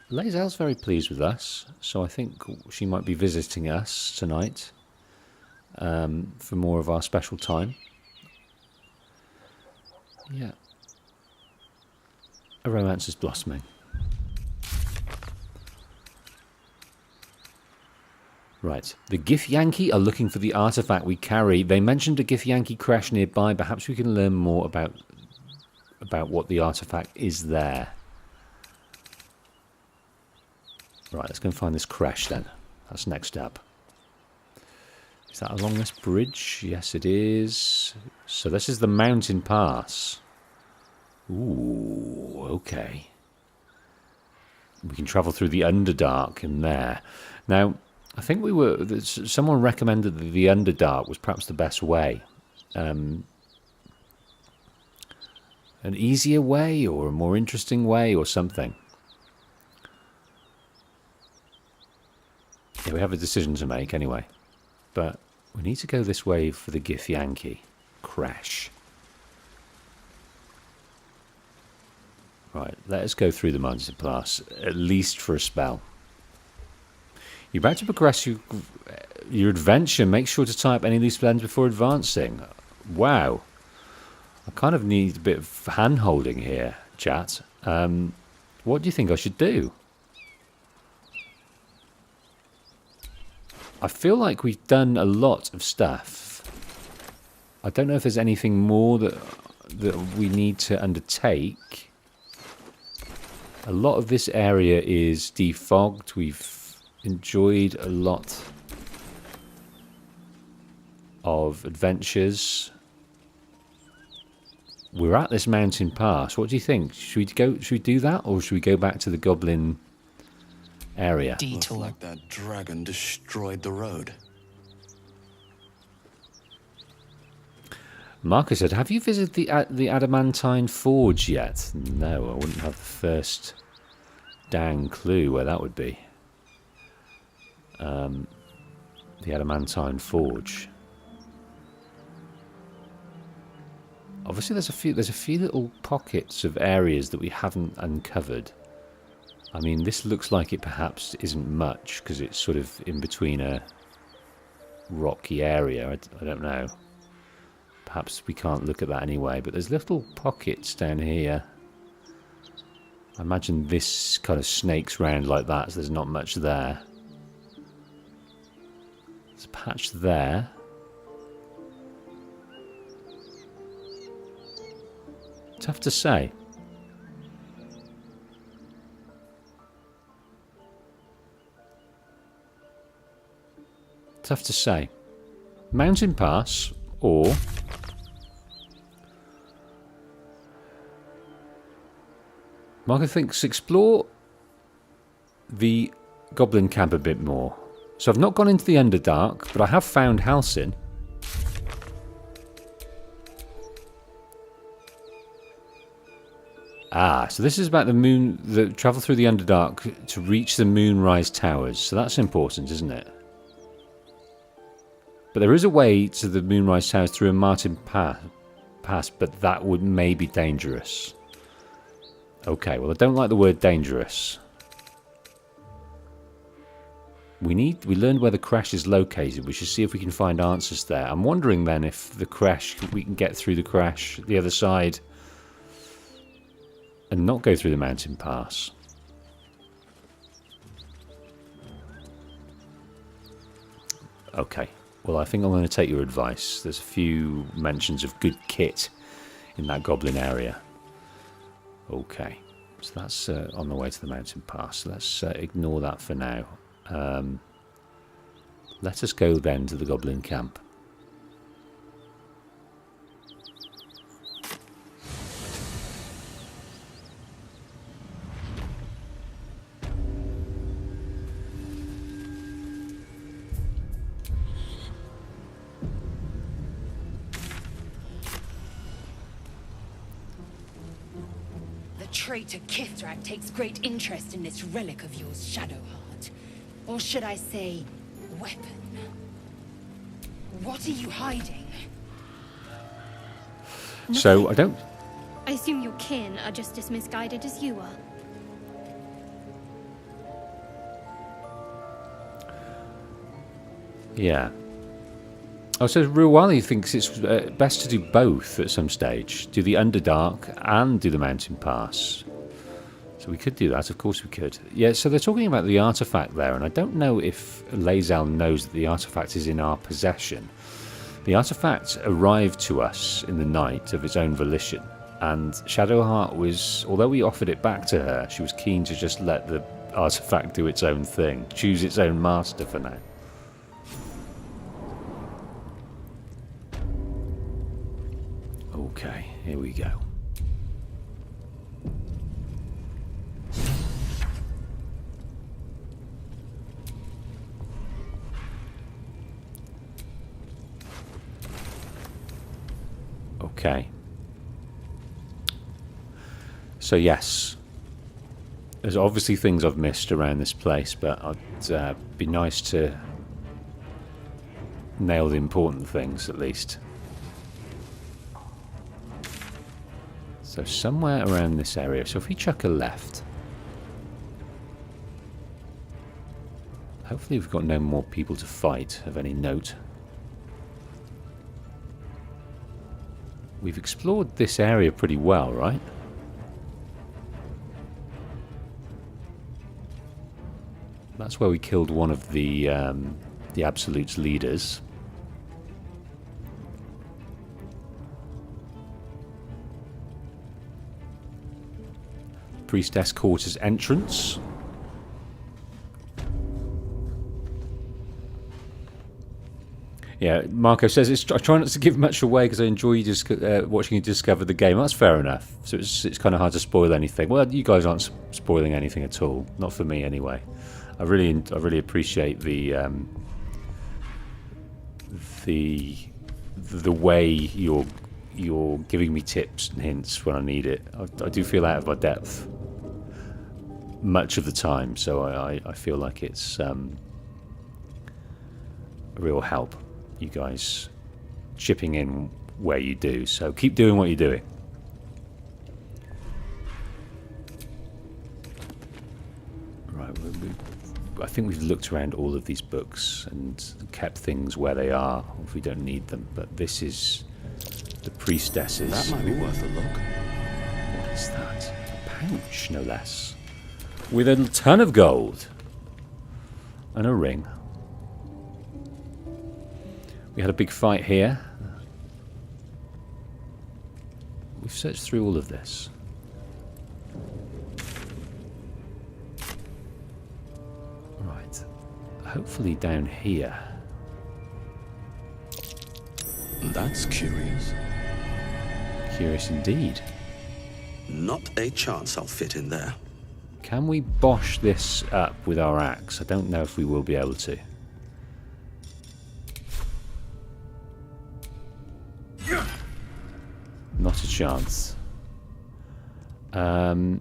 Lae'zel's very pleased with us, so I think she might be visiting us tonight for more of our special time. Yeah. A romance is blossoming. Right. The Githyanki are looking for the artifact we carry. They mentioned a Githyanki crash nearby. Perhaps we can learn more about what the artifact is there. Right, let's go and find this crash then. That's next up. Is that along this bridge? Yes, it is. So this is the mountain pass. Ooh, okay. We can travel through the Underdark in there. Now, I think someone recommended that the Underdark was perhaps the best way. An easier way or a more interesting way or something. Yeah, we have a decision to make anyway. But we need to go this way for the Githyanki crash. Right, let us go through the mountain pass, at least for a spell. You're about to progress your adventure. Make sure to tie up any of these plans before advancing. Wow. I kind of need a bit of hand-holding here, chat. What do you think I should do? I feel like we've done a lot of stuff. I don't know if there's anything more that we need to undertake. A lot of this area is defogged. We've enjoyed a lot of adventures. We're at this mountain pass. What do you think? Should we do that, or should we go back to the goblin area?
Detour. Looks like that dragon destroyed the road.
Marcus said, have you visited the Adamantine Forge yet? No, I wouldn't have the first dang clue where that would be. The Adamantine Forge. Obviously, there's a few little pockets of areas that we haven't uncovered. I mean, this looks like it perhaps isn't much because it's sort of in between a rocky area. I don't know. Perhaps we can't look at that anyway. But there's little pockets down here I imagine this kind of snakes round like that, so there's not much there. There's a patch there. Tough to say. Tough to say. Mountain Pass or Marco thinks explore the Goblin Camp a bit more. So I've not gone into the Underdark, but I have found Halcyon. Ah, so this is about the moon, the travel through the Underdark to reach the Moonrise Towers. So that's important, isn't it? But there is a way to the Moonrise Towers through a Martin Pass, but that would may be dangerous. Okay, well I don't like the word dangerous. We learned where the crash is located. We should see if we can find answers there. I'm wondering then if the crash, we can get through the crash the other side and not go through the mountain pass. Okay, well I think I'm going to take your advice. There's a few mentions of good kit in that goblin area. Okay, so that's on the way to the mountain pass. Let's ignore that for now. Let us go then to the Goblin Camp.
The traitor Kithrak takes great interest in this relic of yours, Shadowheart. Or should I say, weapon? What are you hiding?
So, I don't...
I assume your kin are just as misguided as you are.
Yeah. Oh, so Ruwali thinks it's best to do both at some stage. Do the Underdark and do the Mountain Pass. So we could do that, of course we could. Yeah, so they're talking about the artifact there, and I don't know if Lae'zel knows that the artifact is in our possession. The artifact arrived to us in the night of its own volition, and Shadowheart was, although we offered it back to her, she was keen to just let the artifact do its own thing, choose its own master for now. Okay, here we go. Okay. So yes, there's obviously things I've missed around this place, but it'd be nice to nail the important things at least. So somewhere around this area. So if we chuck a left, hopefully we've got no more people to fight of any note. We've explored this area pretty well, right? That's where we killed one of the Absolute's leaders. Priestess Quarters entrance. Yeah, Marco says, I try not to give much away because I enjoy watching you discover the game. That's fair enough. So it's kind of hard to spoil anything. Well, you guys aren't spoiling anything at all. Not for me, anyway. I really appreciate the way you're giving me tips and hints when I need it. I do feel out of my depth much of the time, so I feel like it's a real help. You guys chipping in where you do, so keep doing what you're doing. Right, I think we've looked around all of these books and kept things where they are if we don't need them, but this is the priestesses.
That might be worth a look.
What is that? A pouch, no less. With a ton of gold. And a ring. We had a big fight here. We've searched through all of this. Right. Hopefully down here.
That's curious.
Curious indeed.
Not a chance I'll fit in there.
Can we bosh this up with our axe? I don't know if we will be able to. Not a chance. Is there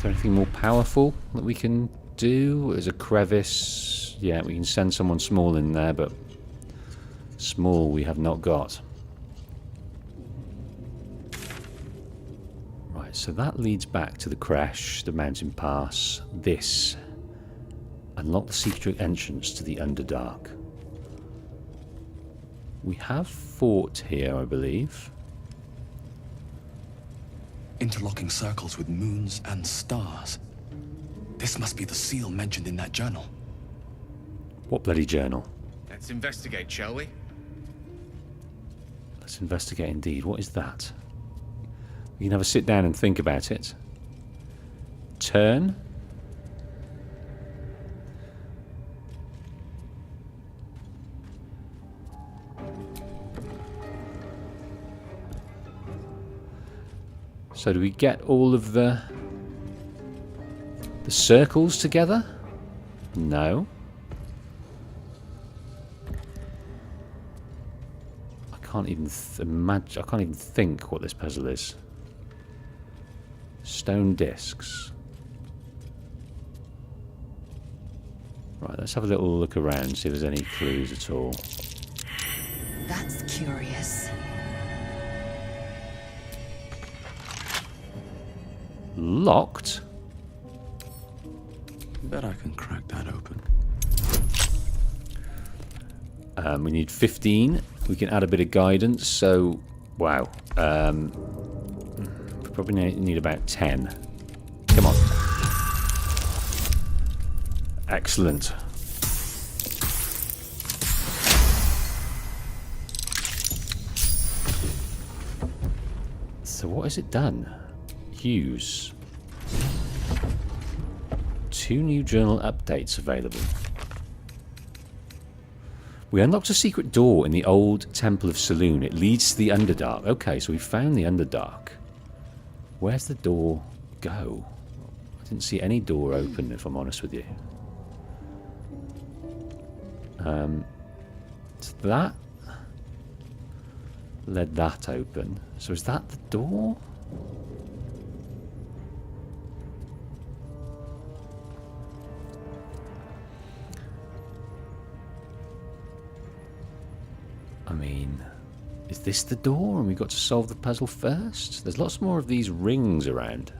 anything more powerful that we can do? There's a crevice. Yeah, we can send someone small in there, but small we have not got. Right, so that leads back to the creche, the mountain pass. This. Unlock the secret entrance to the Underdark. We have fought here, I believe.
Interlocking circles with moons and stars. This must be the seal mentioned in that journal.
What bloody journal?
Let's investigate, shall we?
Let's investigate indeed. What is that? We can have a sit down and think about it. Turn. So do we get all of the circles together? No. I can't even imagine. I can't even think what this puzzle is. Stone discs. Right, let's have a little look around, see if there's any clues at all.
That's curious.
Locked?
Bet I can crack that open.
We need 15. We can add a bit of guidance, so... Wow. We probably need about 10. Come on. Excellent. So what has it done? Use. 2 new journal updates available. We unlocked a secret door in the old Temple of Saloon. It leads to the Underdark. Okay, so we found the Underdark. Where's the door go? I didn't see any door open, if I'm honest with you. So that led that open. So is that the door? I mean, is this the door and we got to solve the puzzle first? There's lots more of these rings around.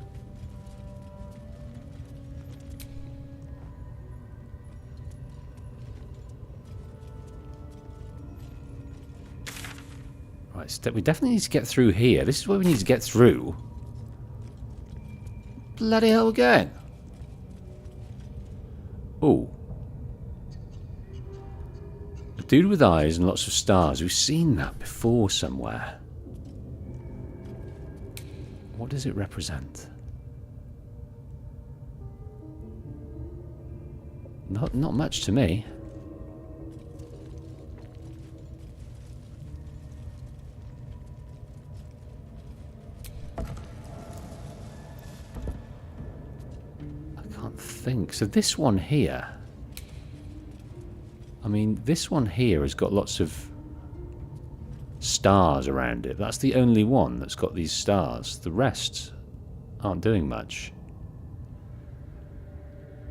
Right, we definitely need to get through here. This is where we need to get through. Bloody hell again. Oh. A dude with eyes and lots of stars. We've seen that before somewhere. What does it represent? Not much to me. Think. So this one here, I mean, this one here has got lots of stars around it. That's the only one that's got these stars. The rest aren't doing much.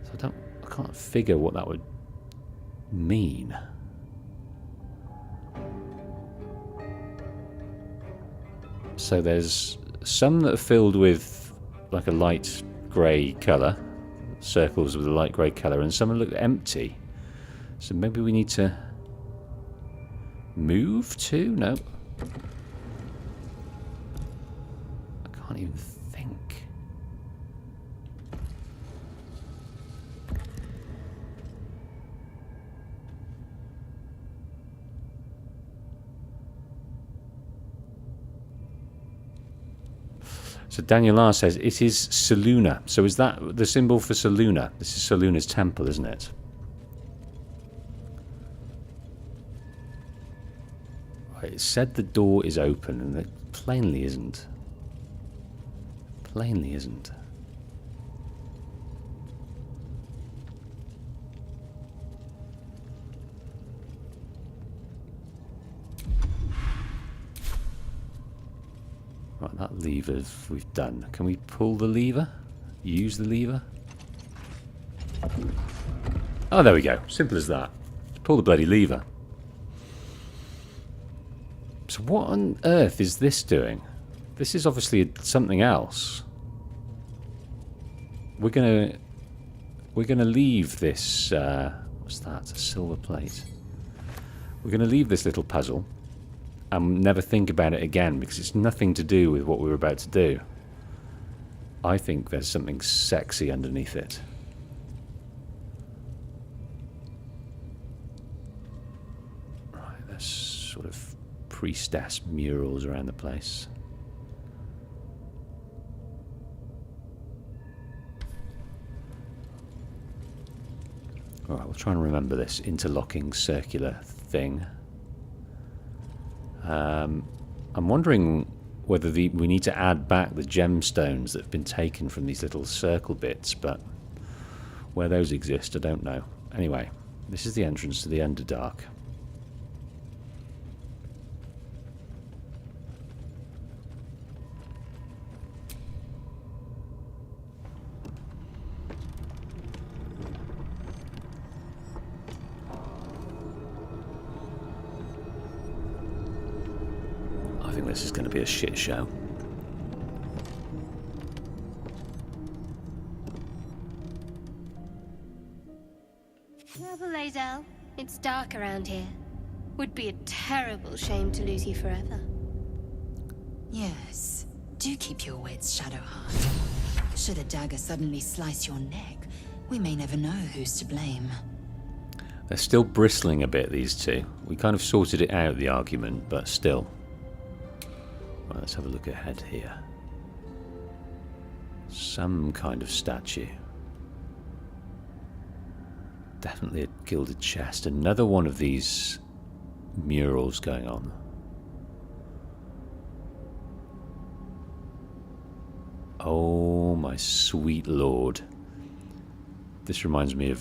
So I can't figure what that would mean. So there's some that are filled with like a light grey colour. Circles with a light grey colour, and some look empty. So maybe we need to move to? No. I can't even think. So Daniel R says it is Seluna. So is that the symbol for Seluna? This is Seluna's temple, isn't it? Right, it said the door is open, and it plainly isn't. Plainly isn't. Right, that lever we've done. Can we pull the lever? Use the lever? Oh, there we go. Simple as that. Pull the bloody lever. So what on earth is this doing? This is obviously something else. We're gonna leave this. What's that? A silver plate. We're gonna leave this little puzzle and never think about it again because it's nothing to do with what we're about to do. I think there's something sexy underneath it. Right, there's sort of priestess murals around the place. Alright, we'll try and remember this interlocking circular thing. I'm wondering whether we need to add back the gemstones that have been taken from these little circle bits, but where those exist, I don't know. Anyway, this is the entrance to the Underdark. This is going to be a shit show.
Careful, Lae'zel. It's dark around here. Would be a terrible shame to lose you forever.
Yes. Do keep your wits, Shadowheart. Should a dagger suddenly slice your neck, we may never know who's to blame.
They're still bristling a bit, these two. We kind of sorted it out, the argument, but still. Right, let's have a look ahead here. Some kind of statue. Definitely a gilded chest. Another one of these murals going on. Oh my sweet lord. This reminds me of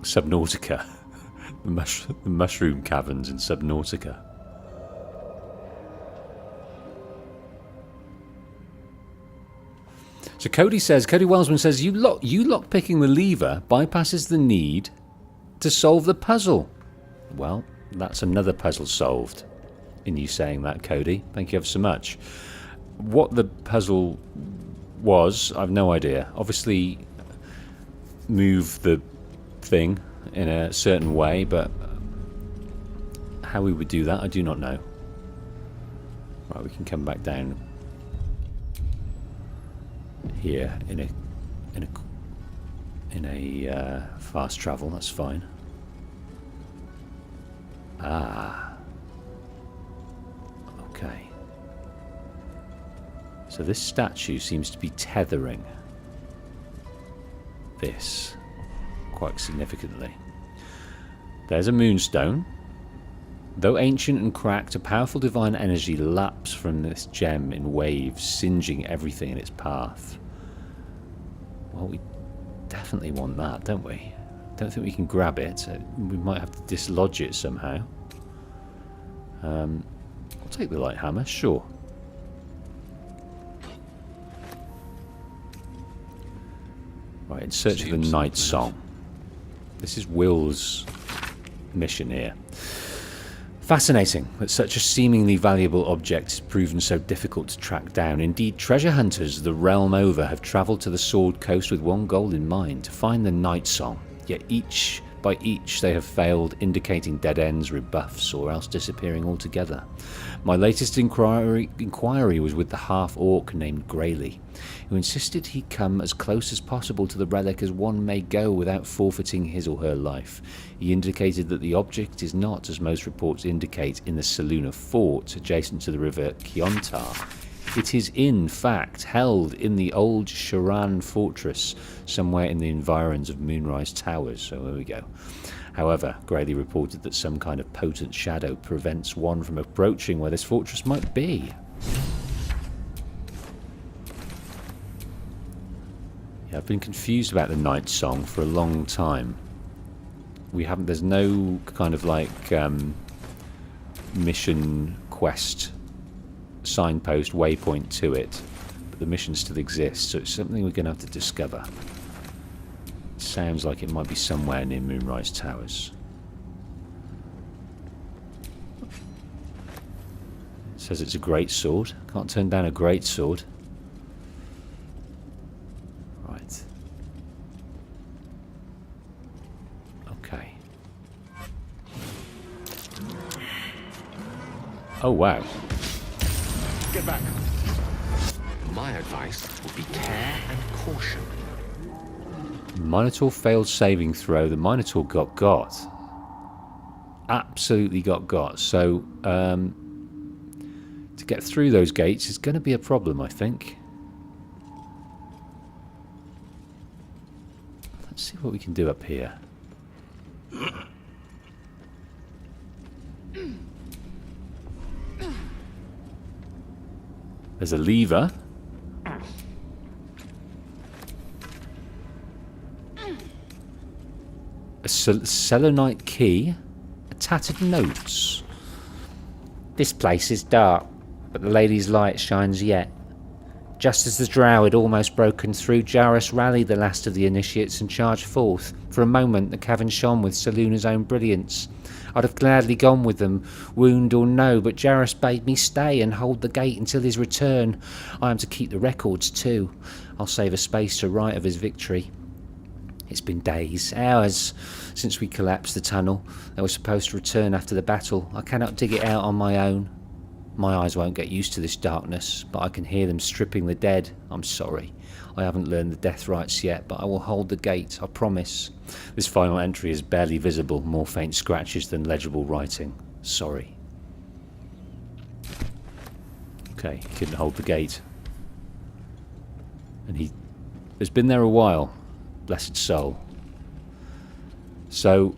Subnautica. the mushroom caverns in Subnautica. So Cody Wellsman says, you lock picking the lever bypasses the need to solve the puzzle. Well, that's another puzzle solved in you saying that, Cody. Thank you ever so much. What the puzzle was, I've no idea. Obviously, move the thing in a certain way, but how we would do that, I do not know. Right, we can come back down here in a fast travel. That's fine. Ah, okay. So this statue seems to be tethering this quite significantly. There's a moonstone. Though ancient and cracked, a powerful divine energy laps from this gem in waves, singeing everything in its path. Well, we definitely want that, don't we? Don't think we can grab it. We might have to dislodge it somehow. I'll take the light hammer, sure. Right, in search of the night song. This is Will's mission here. Fascinating that such a seemingly valuable object is proven so difficult to track down. Indeed, treasure hunters the realm over have travelled to the Sword Coast with one goal in mind, to find the Night Song. Yet each By each they have failed, indicating dead ends, rebuffs, or else disappearing altogether. My latest inquiry was with the half-orc named Grayley, who insisted he come as close as possible to the relic as one may go without forfeiting his or her life. He indicated that the object is not, as most reports indicate, in the Saluna fort adjacent to the river Kiontar. It is in fact held in the old Sharan fortress, somewhere in the environs of Moonrise Towers. So there we go. However, Grayley reported that some kind of potent shadow prevents one from approaching where this fortress might be. Yeah, I've been confused about the night song for a long time. There's no kind of like mission quest signpost waypoint to it, but the mission still exists, so it's something we're going to have to discover. It sounds like it might be somewhere near Moonrise Towers. It says it's a great sword. Can't turn down a great sword. Right. Okay. Oh wow.
Get back. My advice would be care and caution.
Minotaur failed saving throw. The Minotaur got. Absolutely got. So, to get through those gates is going to be a problem, I think. Let's see what we can do up here. There's a lever. A selenite key. A tattered notes. This place is dark, but the lady's light shines yet. Just as the drow had almost broken through, Jarrus rallied the last of the initiates and charged forth. For a moment the cavern shone with Saluna's own brilliance. I'd have gladly gone with them, wound or no, but Jarrus bade me stay and hold the gate until his return. I am to keep the records too. I'll save a space to write of his victory. It's been days, hours, since we collapsed the tunnel. They were supposed to return after the battle. I cannot dig it out on my own. My eyes won't get used to this darkness, but I can hear them stripping the dead. I'm sorry. I haven't learned the death rites yet, but I will hold the gate, I promise. This final entry is barely visible, more faint scratches than legible writing. Sorry. Okay, he couldn't hold the gate. And he has been there a while. Blessed soul. So...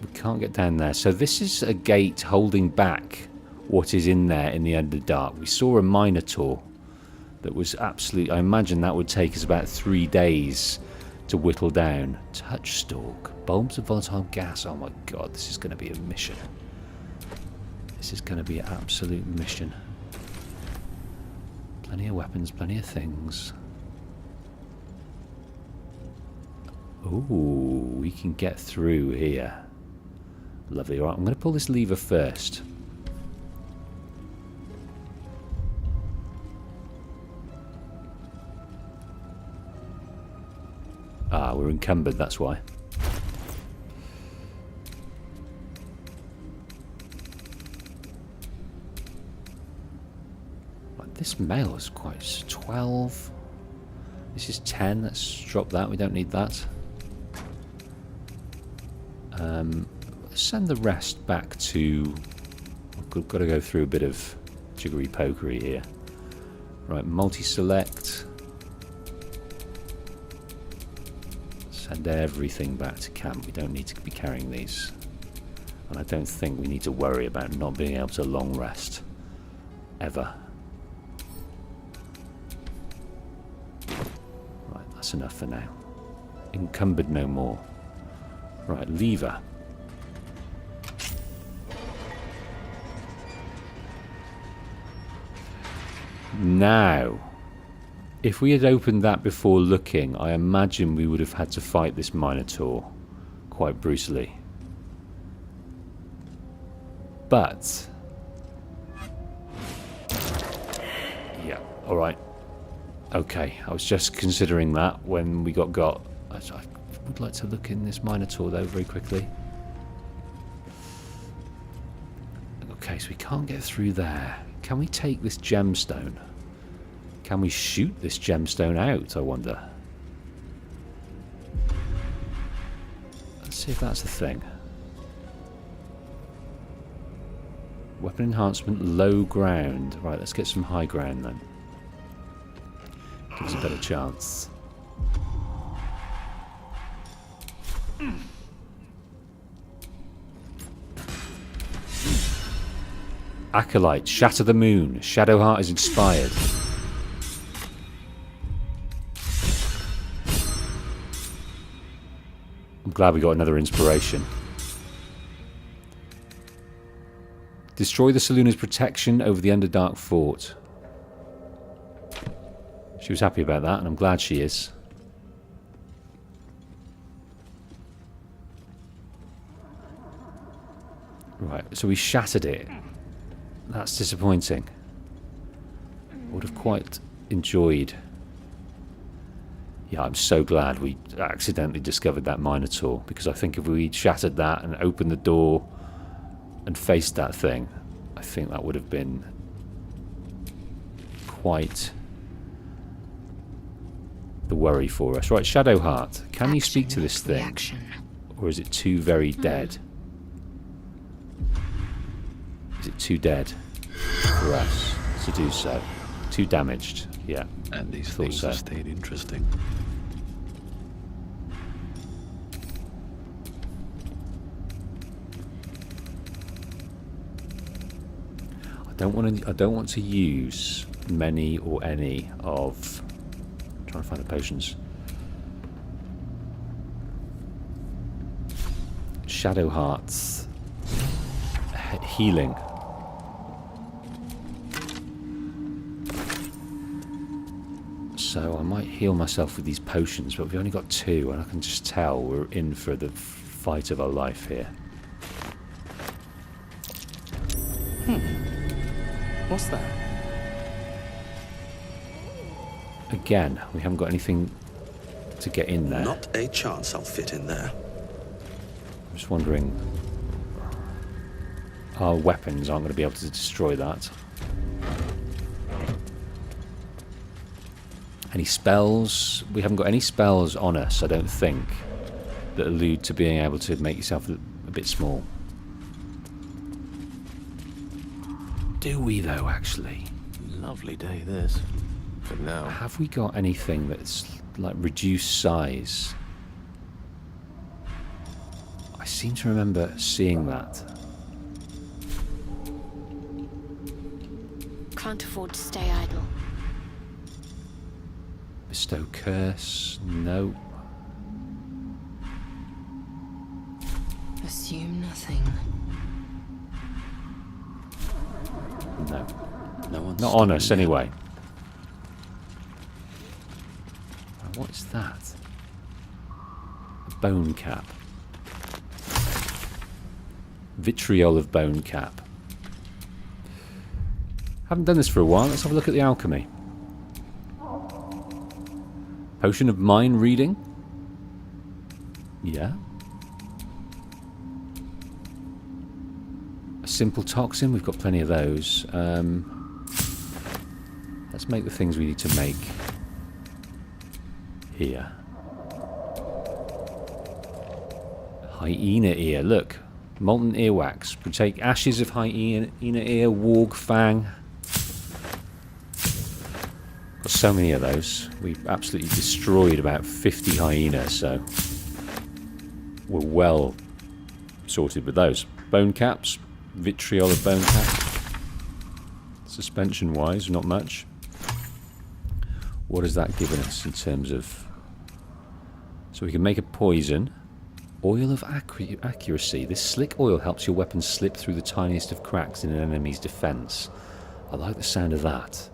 We can't get down there. So this is a gate holding back what is in there in the Underdark. We saw a Minotaur that was absolutely... I imagine that would take us about 3 days to whittle down. Touchstalk. Bulbs of volatile gas. Oh my god, this is going to be a mission. This is going to be an absolute mission. Plenty of weapons, plenty of things. Ooh, we can get through here. Lovely. Alright, I'm going to pull this lever first. Ah, we're encumbered, that's why. Right, this mail is quite... 12. This is 10. Let's drop that. We don't need that. Let's send the rest back to... I've got to go through a bit of jiggery-pokery here. Right, multi-select. Send everything back to camp. We don't need to be carrying these. And I don't think we need to worry about not being able to long rest. Ever. Right, that's enough for now. Encumbered no more. Right, lever. Now, if we had opened that before looking, I imagine we would have had to fight this Minotaur quite brutally. But Alright. Okay, I was just considering that when we got. I would like to look in this Minotaur though very quickly. Okay, so we can't get through there. Can we take this gemstone? Can we shoot this gemstone out, I wonder? Let's see if that's the thing. Weapon enhancement, low ground. Right, let's get some high ground then. Give us a better chance. Acolyte, shatter the moon. Shadowheart is inspired. I'm glad we got another inspiration. Destroy the Selûne's protection over the Underdark Fort. She was happy about that, and I'm glad she is. Right, so we shattered it. That's disappointing. I would have quite enjoyed. Yeah, I'm so glad we accidentally discovered that Minotaur, because I think if we shattered that and opened the door and faced that thing, I think that would have been quite the worry for us. Right, Shadowheart, can you speak to this thing? Or is it too very dead? Is it too dead for us to do so? Too damaged, yeah.
And these things have stayed interesting.
I don't want to use many or any of. I'm trying to find the potions. Shadowheart's healing. So I might heal myself with these potions, but we've only got 2, and I can just tell we're in for the fight of our life here.
What's that?
Again, we haven't got anything to get in there.
Not a chance I'll fit in there.
I'm just wondering. Our weapons aren't going to be able to destroy that. Any spells? We haven't got any spells on us, I don't think, that allude to being able to make yourself a bit small. Do we, though, actually?
Lovely day, this. For now.
Have we got anything that's, like, reduced size? I seem to remember seeing that.
Can't afford to stay idle.
Bestow curse? No.
Assume nothing.
No.
No one's
not on us,
stopping me.
anyway. What is that? A bone cap. Vitriol of bone cap. Haven't done this for a while. Let's have a look at the alchemy. Potion of mind reading. Yeah. A simple toxin. We've got plenty of those. Let's make the things we need to make here. Hyena ear. Look. Molten earwax. We take ashes of hyena ear, warg fang. Got so many of those. We've absolutely destroyed about 50 hyenas, so we're well sorted with those. Bone caps. Vitriol of bone caps. Suspension wise, not much. What has that given us in terms of... So we can make a poison. Oil of accuracy. This slick oil helps your weapon slip through the tiniest of cracks in an enemy's defense. I like the sound of that.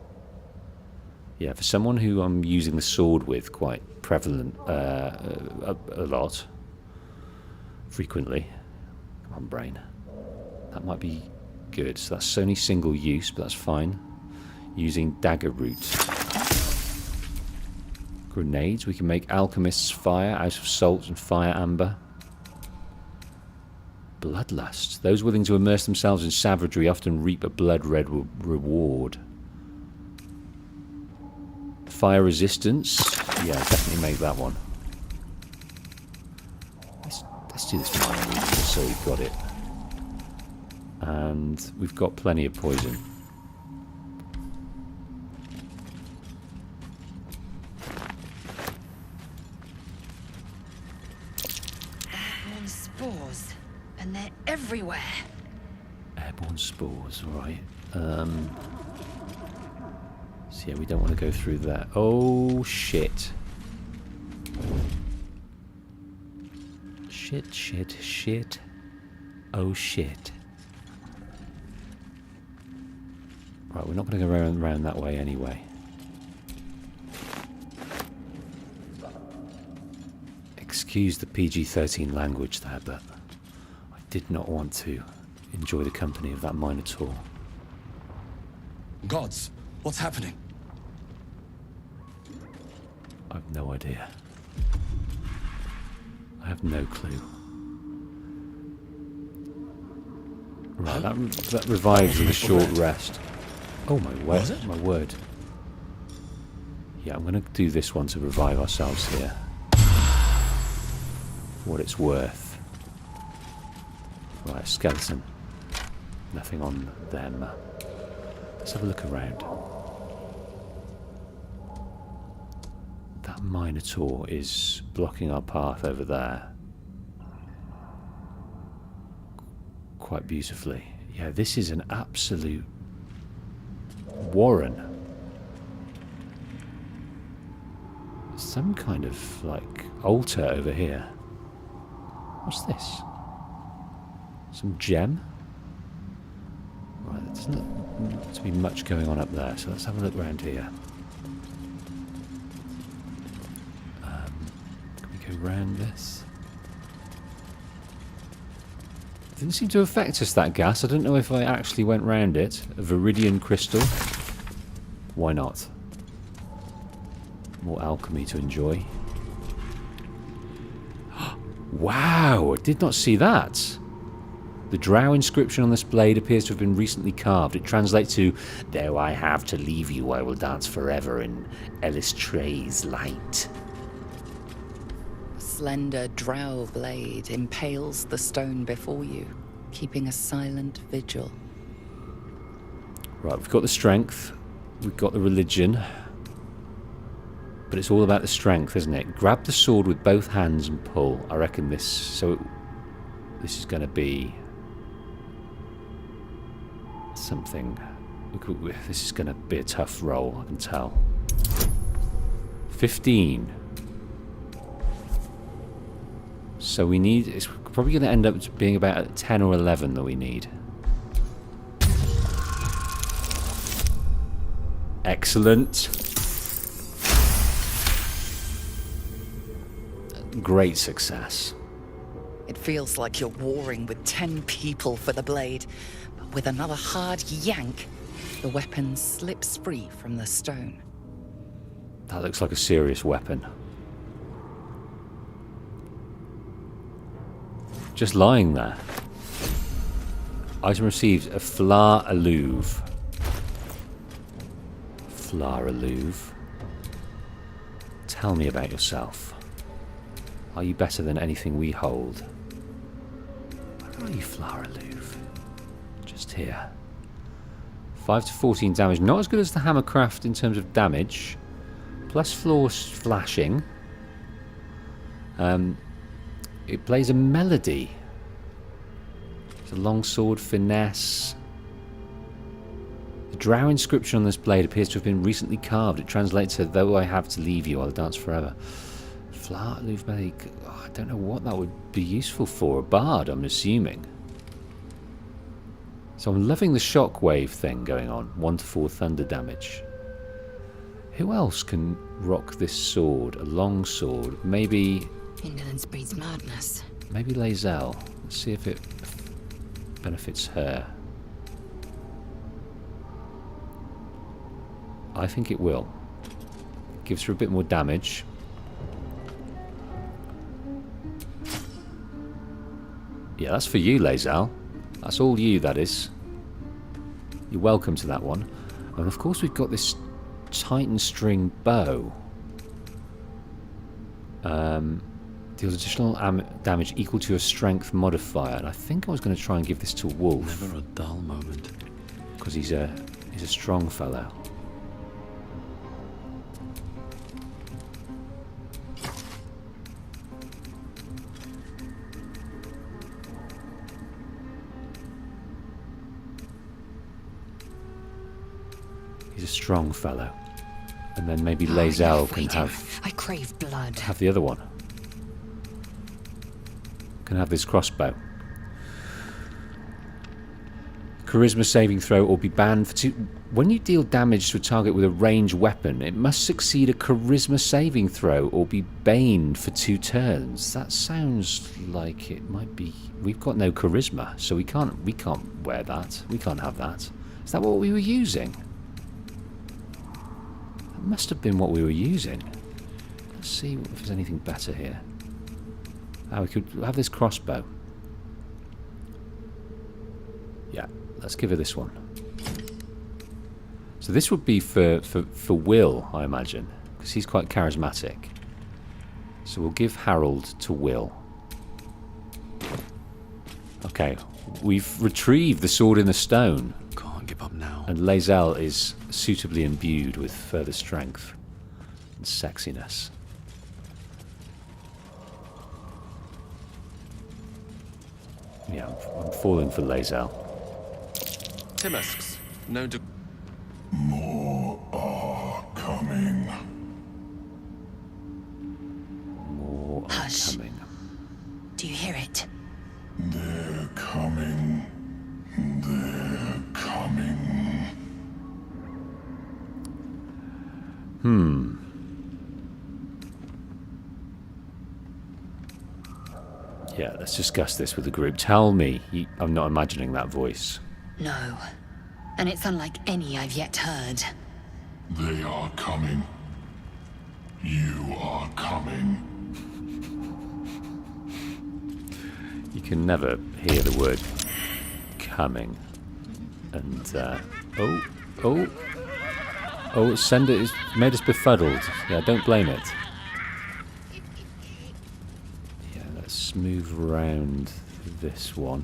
Yeah, for someone who I'm using the sword with quite prevalent, a lot, frequently. Come on, brain. That might be good. So that's only single use, but that's fine. using dagger root. Grenades. We can make alchemist's fire out of salt and fire amber. Bloodlust. Those willing to immerse themselves in savagery often reap a blood-red reward. Fire resistance. Yeah, definitely make that one. Let's do this one just so we've got it. And we've got plenty of poison.
Airborne spores, and they're everywhere.
Airborne spores, alright. So yeah, we don't want to go through that. Oh, shit. Shit. Oh, shit. Right, we're not going to go around that way anyway. Excuse the PG-13 language there, but I did not want to enjoy the company of that Minotaur.
Gods, what's happening?
I have no idea. I have no clue. Right, that revives with a short rest. Oh my word! My word. Yeah, I'm going to do this one to revive ourselves here. For what it's worth. Right, skeleton. Nothing on them. Let's have a look around. That Minotaur is blocking our path over there. Quite beautifully. Yeah, this is an absolute warren. Some kind of, like, altar over here. What's this? Some gem? Right, there doesn't look to be much going on up there, so let's have a look around here. Can we go round this? Didn't seem to affect us, that gas. I don't know if I actually went round it. A Viridian crystal. Why not? More alchemy to enjoy. Wow, I did not see that. The drow inscription on this blade appears to have been recently carved. It translates to, "Though I have to leave you, I will dance forever in Elistray's light."
A slender drow blade impales the stone before you, keeping a silent vigil.
Right, we've got the strength. We've got the religion. But it's all about the strength, isn't it? Grab the sword with both hands and pull. I reckon this... So, this is going to be... something... This is going to be a tough roll, I can tell. 15. So we need... It's probably going to end up being about 10 or 11 that we need. Excellent. Great success.
It feels like you're warring with 10 people for the blade, but with another hard yank, the weapon slips free from the stone.
That looks like a serious weapon. Just lying there. Item received, a Flar Alluve. Flar Alluve. Tell me about yourself. Are you better than anything we hold? Where are you, Flar Alluve? Just here. 5 to 14 damage. Not as good as the Hammercraft in terms of damage. Plus floor flashing. It plays a melody. It's a longsword finesse. The drow inscription on this blade appears to have been recently carved. It translates to, "Though I have to leave you, I'll dance forever." Flar Alluve blade. Oh, I don't know what that would be useful for. A bard, I'm assuming. So I'm loving the shockwave thing going on. 1 to 4 thunder damage. Who else can rock this sword? A long sword. Maybe...
Indolence breeds madness.
Maybe Lae'zel. Let's see if it benefits her. I think it will. Gives her a bit more damage. Yeah, that's for you, Lae'zel. That's all you, that is. You're welcome to that one. And of course we've got this Titan string bow. Deals additional damage equal to your strength modifier. And I think I was going to try and give this to Wolf.
Never a dull moment.
Because he's a strong fellow. He's a strong fellow. And then maybe Lae'zel can have...
I crave blood.
Have the other one. Can have this crossbow. Charisma saving throw or be banned for 2... When you deal damage to a target with a ranged weapon, it must succeed a charisma saving throw or be baned for 2 turns. That sounds like it might be... We've got no charisma, so we can't wear that. We can't have that. Is that what we were using? That must have been what we were using. Let's see if there's anything better here. Oh, we could have this crossbow. Yeah, let's give her this one. So this would be for Will, I imagine, because he's quite charismatic. So we'll give Harold to Will. Okay, we've retrieved the sword in the stone.
Can't give up now.
And Lae'zel is suitably imbued with further strength and sexiness. Yeah, I'm falling for Lae'zel.
Timasks, no de...
More are coming.
More are coming.
Do you hear it?
They're coming. They're coming.
Yeah, let's discuss this with the group. Tell me, I'm not imagining that voice.
No. And it's unlike any I've yet heard.
They are coming. You are coming.
You can never hear the word coming. And, send it. It's made us befuddled. Yeah, don't blame it. Yeah, let's move around this one.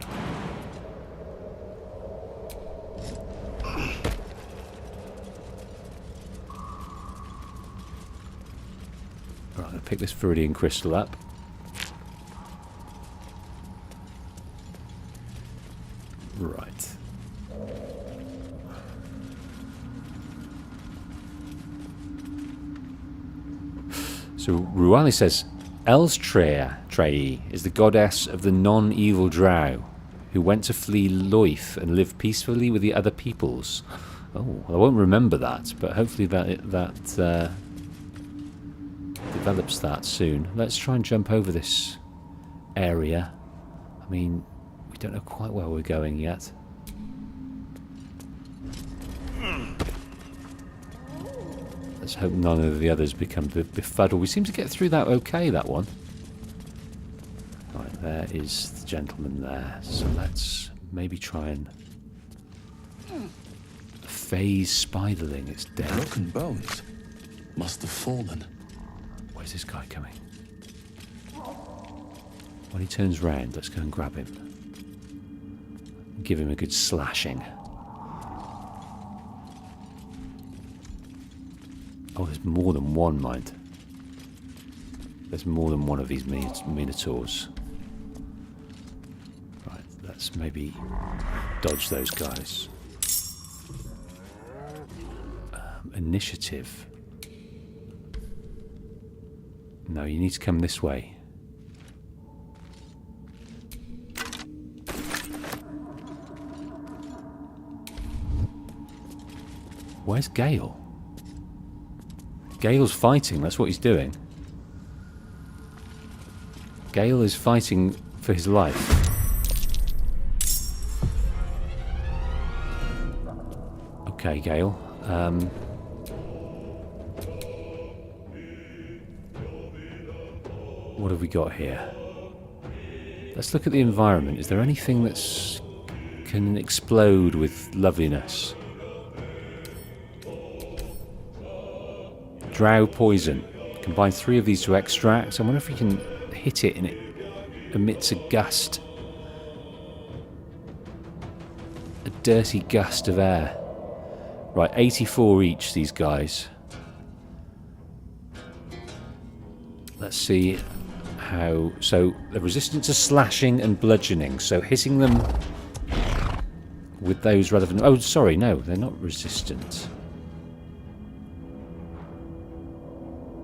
Right, I'm going to pick this Viridian crystal up. Right. So Ruali says, Elstrei is the goddess of the non-evil drow, who went to flee Loith and live peacefully with the other peoples. Oh, well, I won't remember that, but hopefully that develops that soon. Let's try and jump over this area. I mean, we don't know quite where we're going yet. Let's hope none of the others become befuddled. We seem to get through that okay, that one. Right, there is the gentleman there. So let's maybe try and... Phase Spiderling, it's dead.
Broken bones. Must have fallen.
Where's this guy coming? When he turns round, let's go and grab him. Give him a good slashing. Oh, there's more than one, mind. There's more than one of these minotaurs. Right, let's maybe dodge those guys. Initiative. No, you need to come this way. Where's Gale? Gale's fighting, that's what he's doing. Gale is fighting for his life. Okay, Gale. What have we got here? Let's look at the environment. Is there anything that's can explode with loveliness? Drow poison. Combine 3 of these to extract. I wonder if we can hit it and it emits a gust. A dirty gust of air. Right, 84 each, these guys. Let's see how... So, they're resistant to slashing and bludgeoning. So, hitting them with those relevant... Oh, sorry, no, they're not resistant.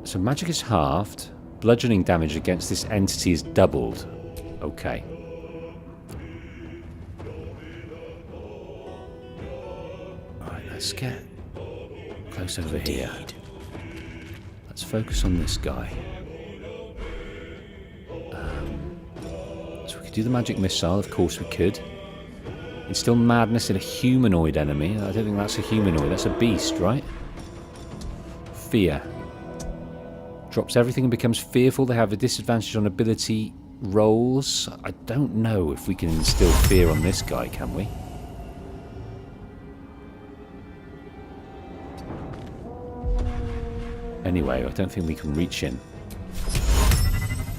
So, magic is halved. Bludgeoning damage against this entity is doubled. Okay. Alright, let's get close over here. Let's focus on this guy. So we could do the magic missile, of course we could. Instill madness in a humanoid enemy. I don't think that's a humanoid, that's a beast, right? Fear. Drops everything and becomes fearful. They have a disadvantage on ability rolls. I don't know if we can instill fear on this guy, can we? Anyway, I don't think we can reach him.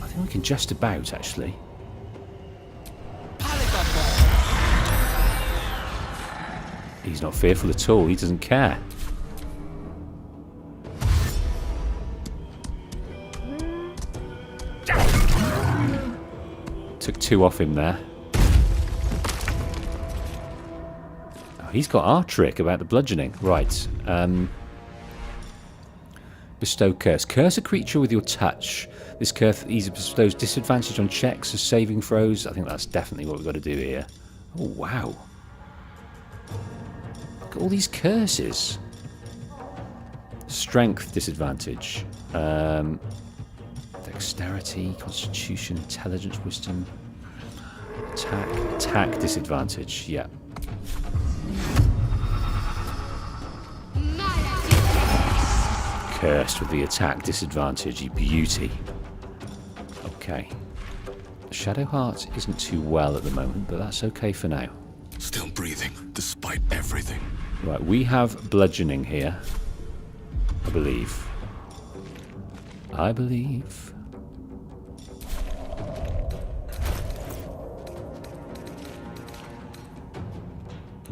I think we can just about, actually. He's not fearful at all. He doesn't care. Took 2 off him there. Oh, he's got our trick about the bludgeoning. Right. Bestow curse. Curse a creature with your touch. This curse either bestows disadvantage on checks or saving throws. I think that's definitely what we've got to do here. Oh, wow. Look at all these curses. Strength disadvantage. Dexterity, constitution, intelligence, wisdom. Attack disadvantage. Yeah. Cursed with the attack disadvantage, you beauty. Okay. Shadowheart isn't too well at the moment, but that's okay for now.
Still breathing, despite everything.
Right, we have bludgeoning here. I believe.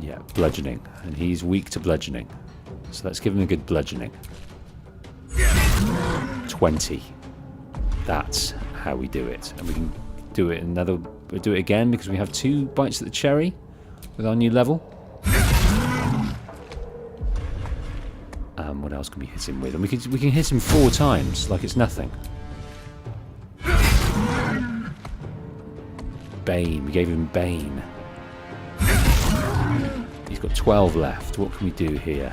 Yeah, bludgeoning. And he's weak to bludgeoning. So let's give him a good bludgeoning. 20. That's how we do it. And we can do it we'll do it again because we have 2 bites at the cherry with our new level. What else can we hit him with? And we can hit him 4 times like it's nothing. Bane. We gave him Bane. He's got 12 left. What can we do here?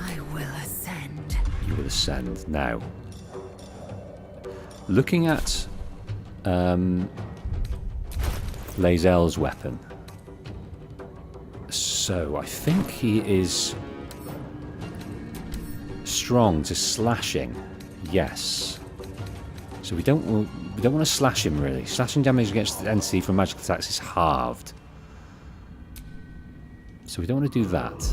I will ascend.
You will ascend. Now, looking at Lae'zel's weapon. So, I think he is strong to slashing. Yes. So we don't want to slash him really. Slashing damage against the entity from magical attacks is halved. So we don't want to do that.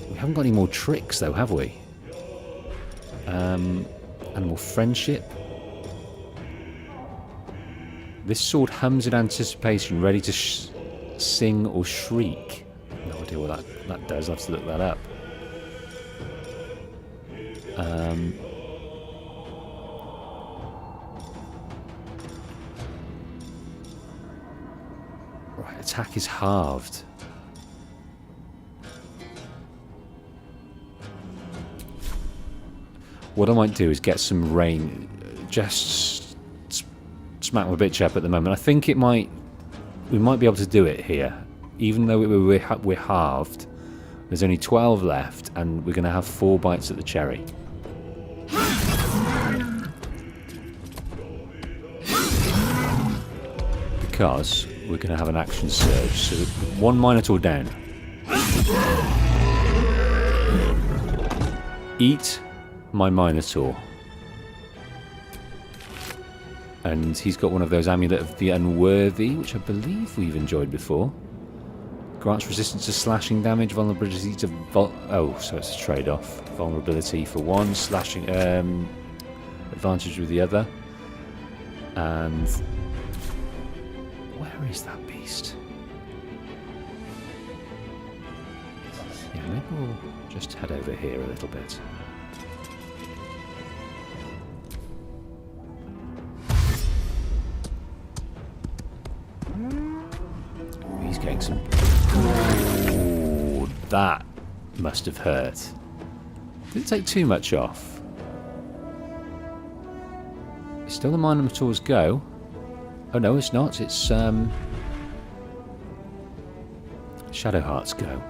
We haven't got any more tricks though, have we? Animal friendship. This sword hums in anticipation, ready to sing or shriek. No idea what that does. I'll have to look that up. Right, attack is halved. What I might do is get some rain. Just smack my bitch up at the moment. I think we might be able to do it here. Even though we're halved. There's only 12 left, and we're going to have 4 bites at the cherry. Because we're going to have an action surge. So 1 Minotaur down. Eat my Minotaur. And he's got one of those Amulet of the Unworthy, which I believe we've enjoyed before. Grants resistance to slashing damage, vulnerability to oh, so it's a trade-off. Vulnerability for one, slashing advantage with the other. And where is that beast? Yeah, maybe we'll just head over here a little bit. He's getting some... Ooh, that must have hurt. Didn't take too much off. It's still the Minotaur's go. Oh no, it's not. It's Shadowheart's go.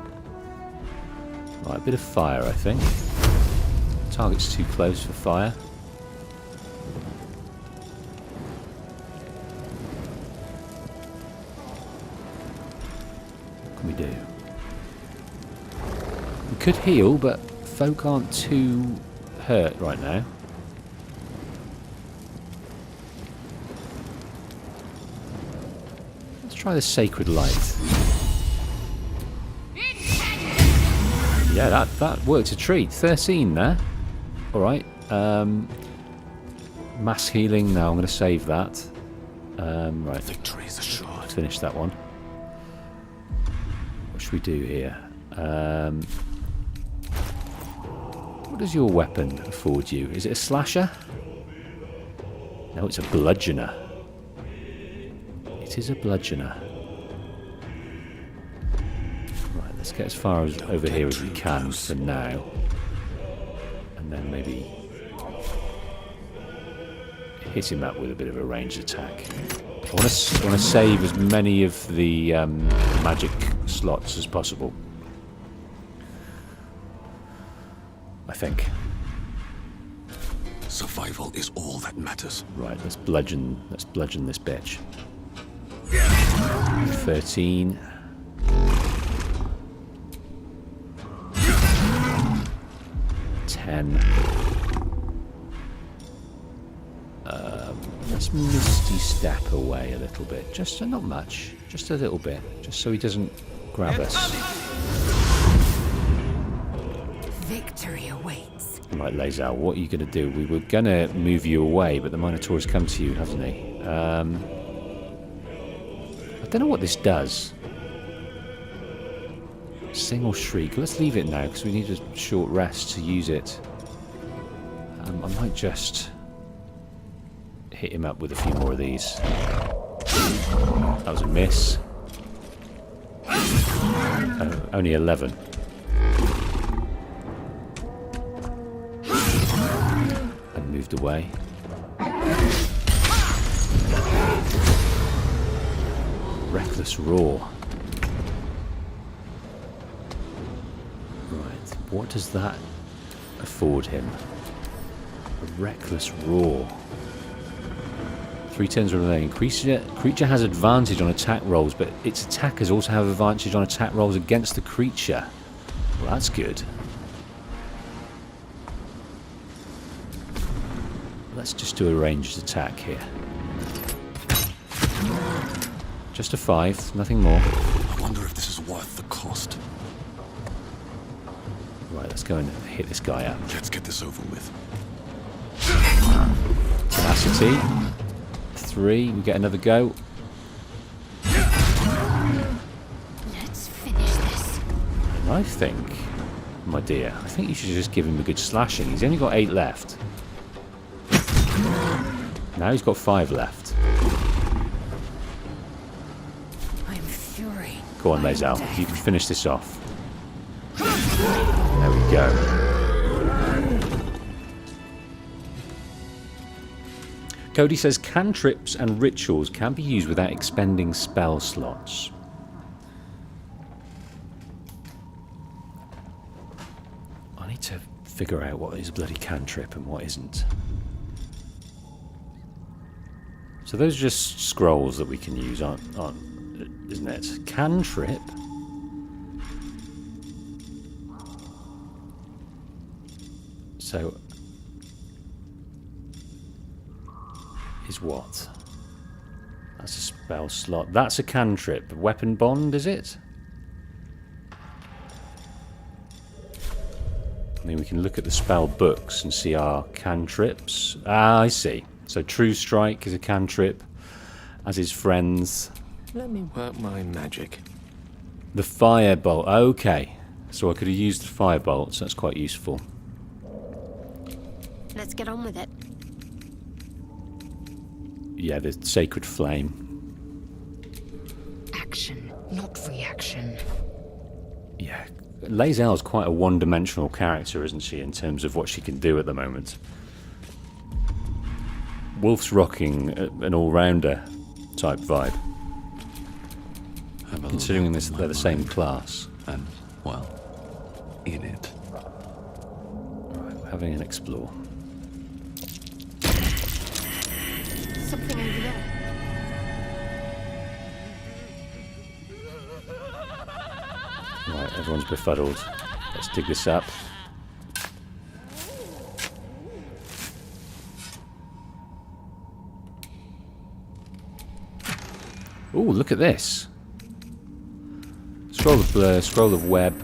Right, a bit of fire, I think. Target's too close for fire. What can we do? We could heal, but folk aren't too hurt right now. Let's try the Sacred Light. Yeah, that worked a treat. 13 there. Alright. Mass healing. No, I'm going to save that. Right.
Victory is assured.
Finish that one. What should we do here? What does your weapon afford you? Is it a slasher? No, it's a bludgeoner. It is a bludgeoner. Right, let's get as far as over here as we can for now. And then maybe hit him up with a bit of a ranged attack. I want to save as many of the magic slots as possible. I think.
Survival is all that matters.
Right, let's bludgeon this bitch. 13. Let's Misty Step away a little bit. Just not much. Just a little bit. Just so he doesn't grab us.
Victory awaits.
Right, Lae'zel, what are you going to do? We were going to move you away, but the Minotaur has come to you, hasn't he? I don't know what this does. Sing or shriek. Let's leave it now, because we need a short rest to use it. I might just hit him up with a few more of these. That was a miss. Only 11. And moved away. Reckless roar. Right, what does that afford him? A reckless roar. 3 turns remaining. Creature has advantage on attack rolls, but its attackers also have advantage on attack rolls against the creature. Well, that's good. Let's just do a ranged attack here. Just a 5, nothing more.
I wonder if this is worth the cost.
Right, let's go and hit this guy up.
Let's get this over with.
Tenacity. 3, we get another go.
Let's finish this.
I think, my dear, I think you should just give him a good slashing. He's only got 8 left. Now he's got 5 left.
I'm fury.
Go on, Lae'zel. You can finish this off. There we go. Cody says cantrips and rituals can be used without expending spell slots. I need to figure out what is a bloody cantrip and what isn't. So those are just scrolls that we can use, isn't it? Cantrip. So, is what? That's a spell slot. That's a cantrip. Weapon bond, is it? I mean, we can look at the spell books and see our cantrips. Ah, I see. So True Strike is a cantrip, as is Friends.
Let me work my magic.
The Firebolt. Okay. So I could have used the Firebolt, so that's quite useful.
Let's get on with it.
Yeah, the Sacred Flame.
Action, not reaction.
Yeah. Lae'zel's quite a one-dimensional character, isn't she, in terms of what she can do at the moment. Wolf's rocking an all-rounder type vibe. Considering this, they're the same class.
And, well, in it.
Right, we're having an explore.
Something over there.
Right, everyone's befuddled. Let's dig this up. Ooh, look at this. Scroll of blur, scroll of web,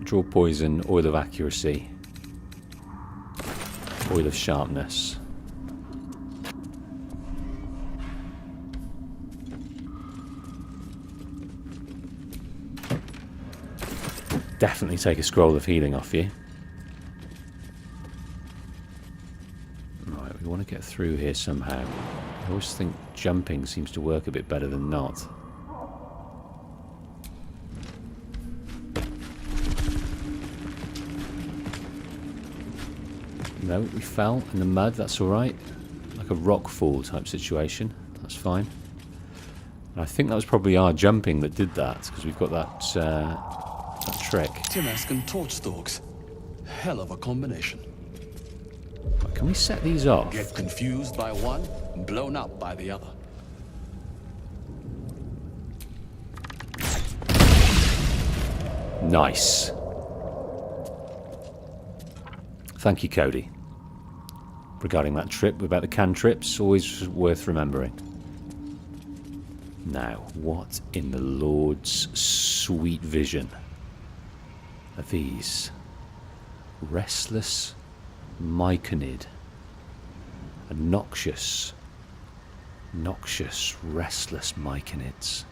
draw poison, oil of accuracy, oil of sharpness. Definitely take a scroll of healing off you. Right, we want to get through here somehow. I always think jumping seems to work a bit better than not. No, we fell in the mud, that's alright. Like a rock fall type situation, that's fine. And I think that was probably our jumping that did that, because we've got that trick.
Timask and torch stalks. Hell of a combination.
Can we set these off?
Get confused by one, blown up by the other.
Nice. Thank you, Cody. Regarding that trip, about the cantrips, always worth remembering. Now, what in the Lord's sweet vision are these? Restless Myconid. A noxious, restless Myconids.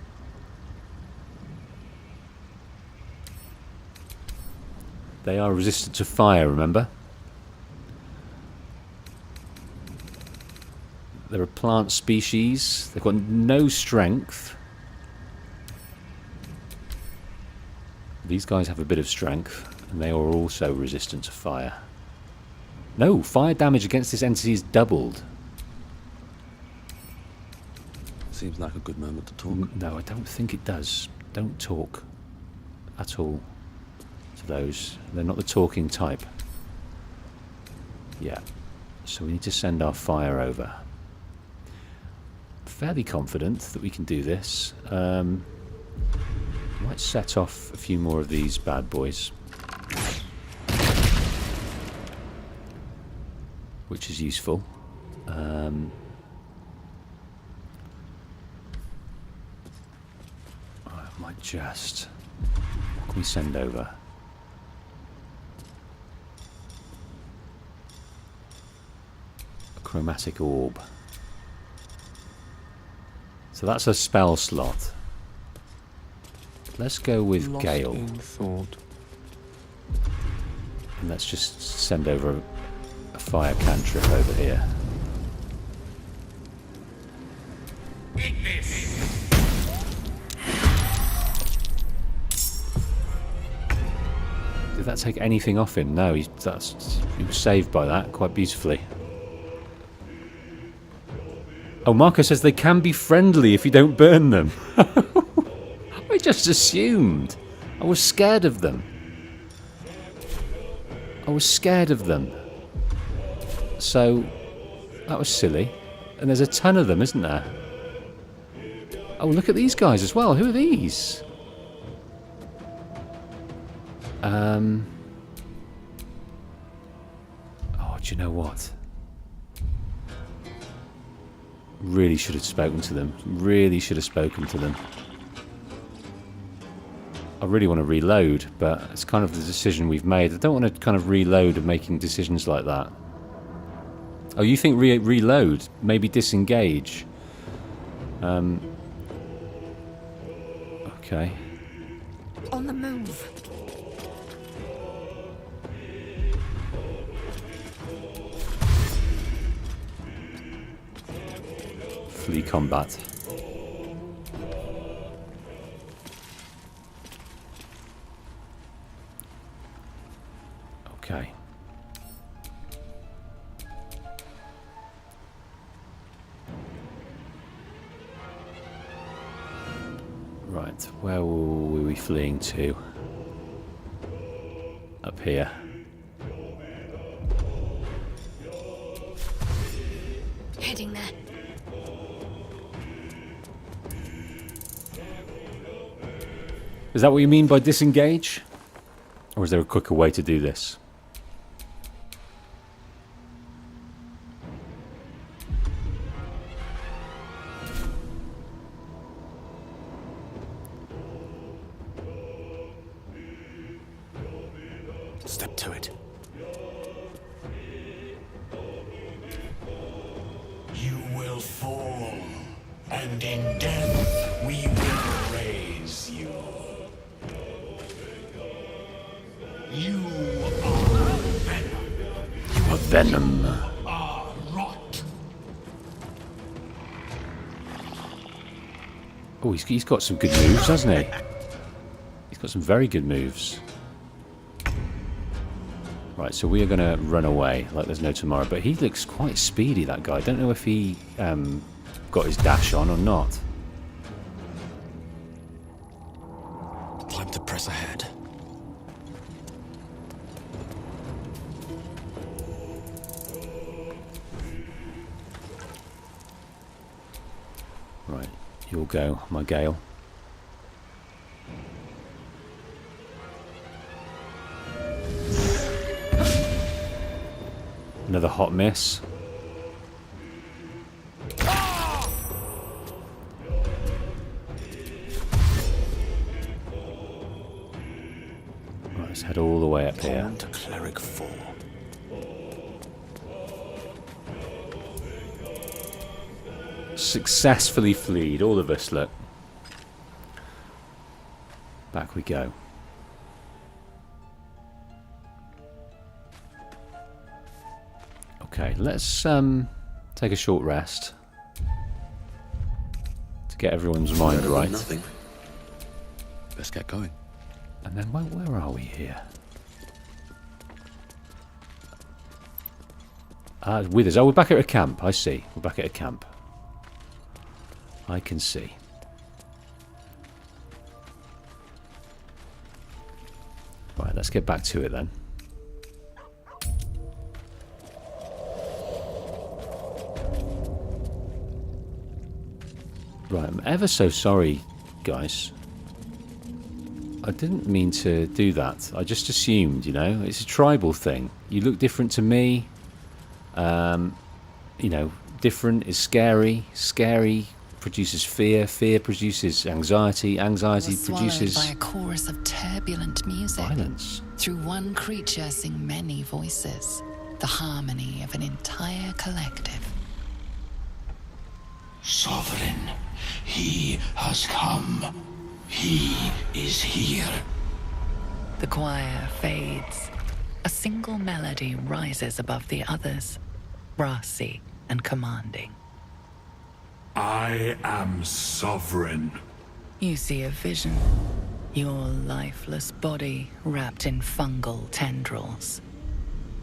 They are resistant to fire, remember? They're a plant species. They've got no strength. These guys have a bit of strength, and they are also resistant to fire. No, fire damage against this entity is doubled.
Seems like a good moment to talk.
No, I don't think it does. Don't talk at all to those. They're not the talking type. Yeah. So we need to send our fire over. Fairly confident that we can do this. Might set off a few more of these bad boys. Which is useful. I might just... What can we send over? A chromatic orb. So that's a spell slot. Let's go with Gale.
Thought.
And let's just send over a fire cantrip over here. Did that take anything off him? No, he was saved by that quite beautifully. Oh, Marco says they can be friendly if you don't burn them. I just assumed. I was scared of them. So, that was silly. And there's a ton of them, isn't there? Oh, look at these guys as well. Who are these? do you know what? Really should have spoken to them. Really should have spoken to them. I really want to reload, but it's kind of the decision we've made. I don't want to kind of reload and making decisions like that. Oh, you think reload? Maybe disengage? Okay.
On the move.
Flee combat. Okay. Right, where were we fleeing to? Up here.
Heading there.
Is that what you mean by disengage? Or is there a quicker way to do this?
Step to it.
You will fall, and in death we will raise you. You are venom.
You are venom.
Are rot.
Oh, he's got some good moves, hasn't he? He's got some very good moves. Right, so we are going to run away like there's no tomorrow. But he looks quite speedy, that guy. I don't know if he got his dash on or not.
Time to press ahead.
Right, you'll go, my Gale. Another hot miss. Right, let's head all the way up here.
To Cleric 4.
Successfully fleed, all of us, look. Back we go. Okay, let's take a short rest to get everyone's mind right.
Nothing. Let's get going.
And then where are we here? With us. Oh, we're back at a camp. I see. We're back at a camp. I can see. Right, let's get back to it then. Right, I'm ever so sorry, guys. I didn't mean to do that. I just assumed, you know, it's a tribal thing. You look different to me. You know, different is scary. Scary produces fear. Fear produces anxiety. Anxiety produces
by a chorus of turbulent music.
Violence.
Through one creature sing many voices. The harmony of an entire collective.
Sovereign, he has come. He is here.
The choir fades. A single melody rises above the others, brassy and commanding.
I am sovereign.
You see a vision. Your lifeless body wrapped in fungal tendrils.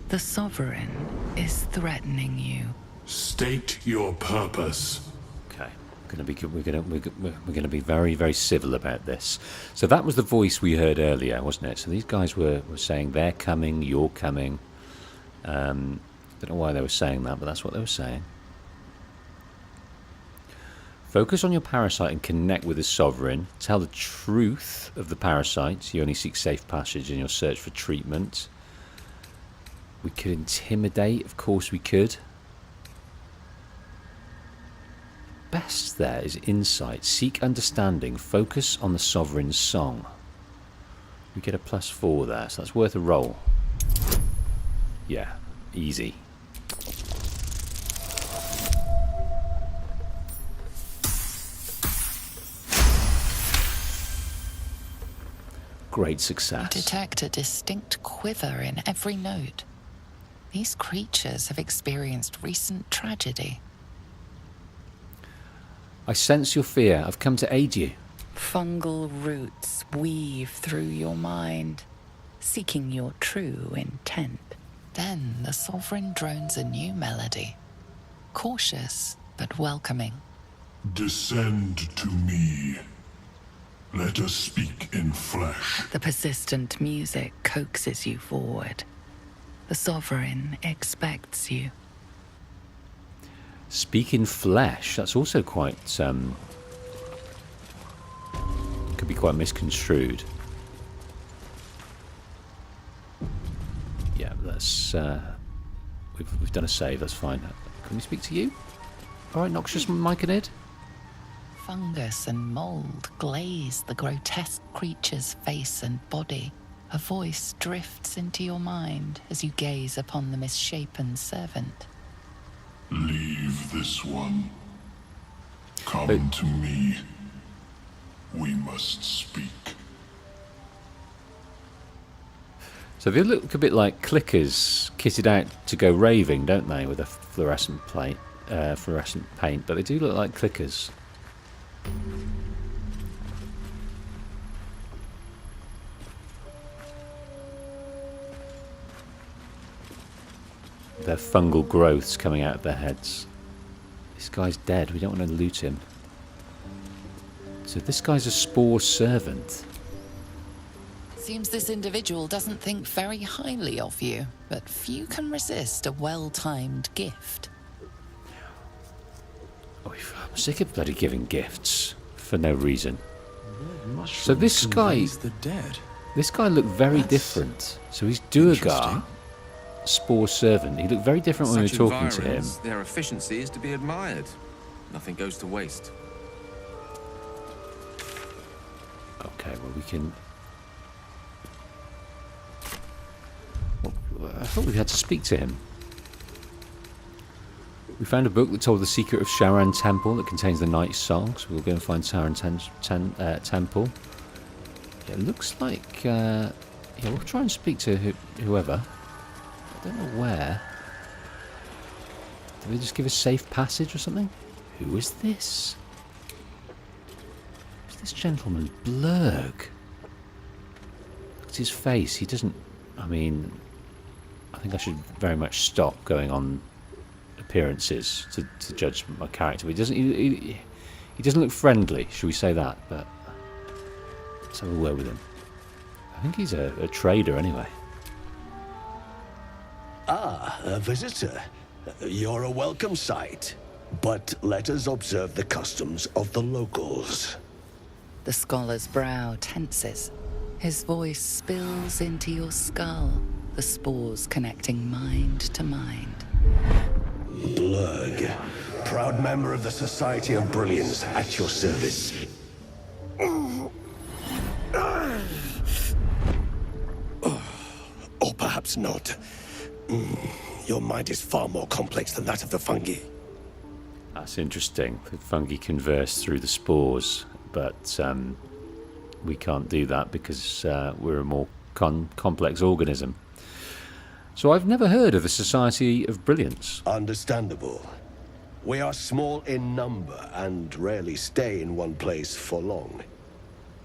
The sovereign is threatening you.
State your purpose.
Okay, we're gonna be very, very civil about this. So that was the voice we heard earlier, wasn't it? So these guys were saying they're coming, you're coming. Don't know why they were saying that, but that's what they were saying. Focus on your parasite and connect with the sovereign. Tell the truth of the parasite. You only seek safe passage in your search for treatment. We could intimidate, of course we could. Best there is insight, seek understanding, focus on the sovereign's song. We get a +4 there, so that's worth a roll. Yeah, easy. Great success.
You detect a distinct quiver in every note. These creatures have experienced recent tragedy.
I sense your fear. I've come to aid you.
Fungal roots weave through your mind, seeking your true intent. Then the sovereign drones a new melody, cautious but welcoming.
Descend to me. Let us speak in flesh.
The persistent music coaxes you forward. The sovereign expects you.
Speak in flesh. That's also quite could be quite misconstrued. Yeah, that's we've done a save. That's fine. Can we speak to you? All right, Noxious Myconid.
Fungus and mold glaze the grotesque creature's face and body. A voice drifts into your mind as you gaze upon the misshapen servant.
Leave this one. Come to me. We must speak.
So they look a bit like clickers kitted out to go raving, don't they, with a fluorescent paint, but they do look like clickers. Their fungal growths coming out of their heads. This guy's dead. We don't want to loot him. So this guy's a spore servant.
Seems this individual doesn't think very highly of you, but few can resist a well-timed gift.
Oh, I'm sick of bloody giving gifts for no reason. So this guy, this guy looked very different. So he's Duergar, spore servant. He looked very different when we were talking to him.
Their efficiency is to be admired. Nothing goes to waste.
Okay, well we can. Well, I thought we had to speak to him. We found a book that told the secret of Sharan Temple that contains the Night Song, so we'll go and find Sharan Temple. Yeah, it looks like... yeah, we'll try and speak to whoever. I don't know where. Did they just give us safe passage or something? Who is this? Who's this gentleman? Blurg. Look at his face. He doesn't... I mean... I think I should very much stop going on appearances to judge my character. But he doesn't look friendly, shall we say that? But let's have a word with him. I think he's a trader anyway.
Ah, a visitor. You're a welcome sight. But let us observe the customs of the locals.
The scholar's brow tenses. His voice spills into your skull, the spores connecting mind to mind.
Blurg, proud member of the Society of Brilliance, at your service. Or perhaps not. Your mind is far more complex than that of the fungi.
That's interesting. The fungi converse through the spores, but we can't do that because we're a more complex organism. So I've never heard of the Society of Brilliance.
Understandable. We are small in number and rarely stay in one place for long.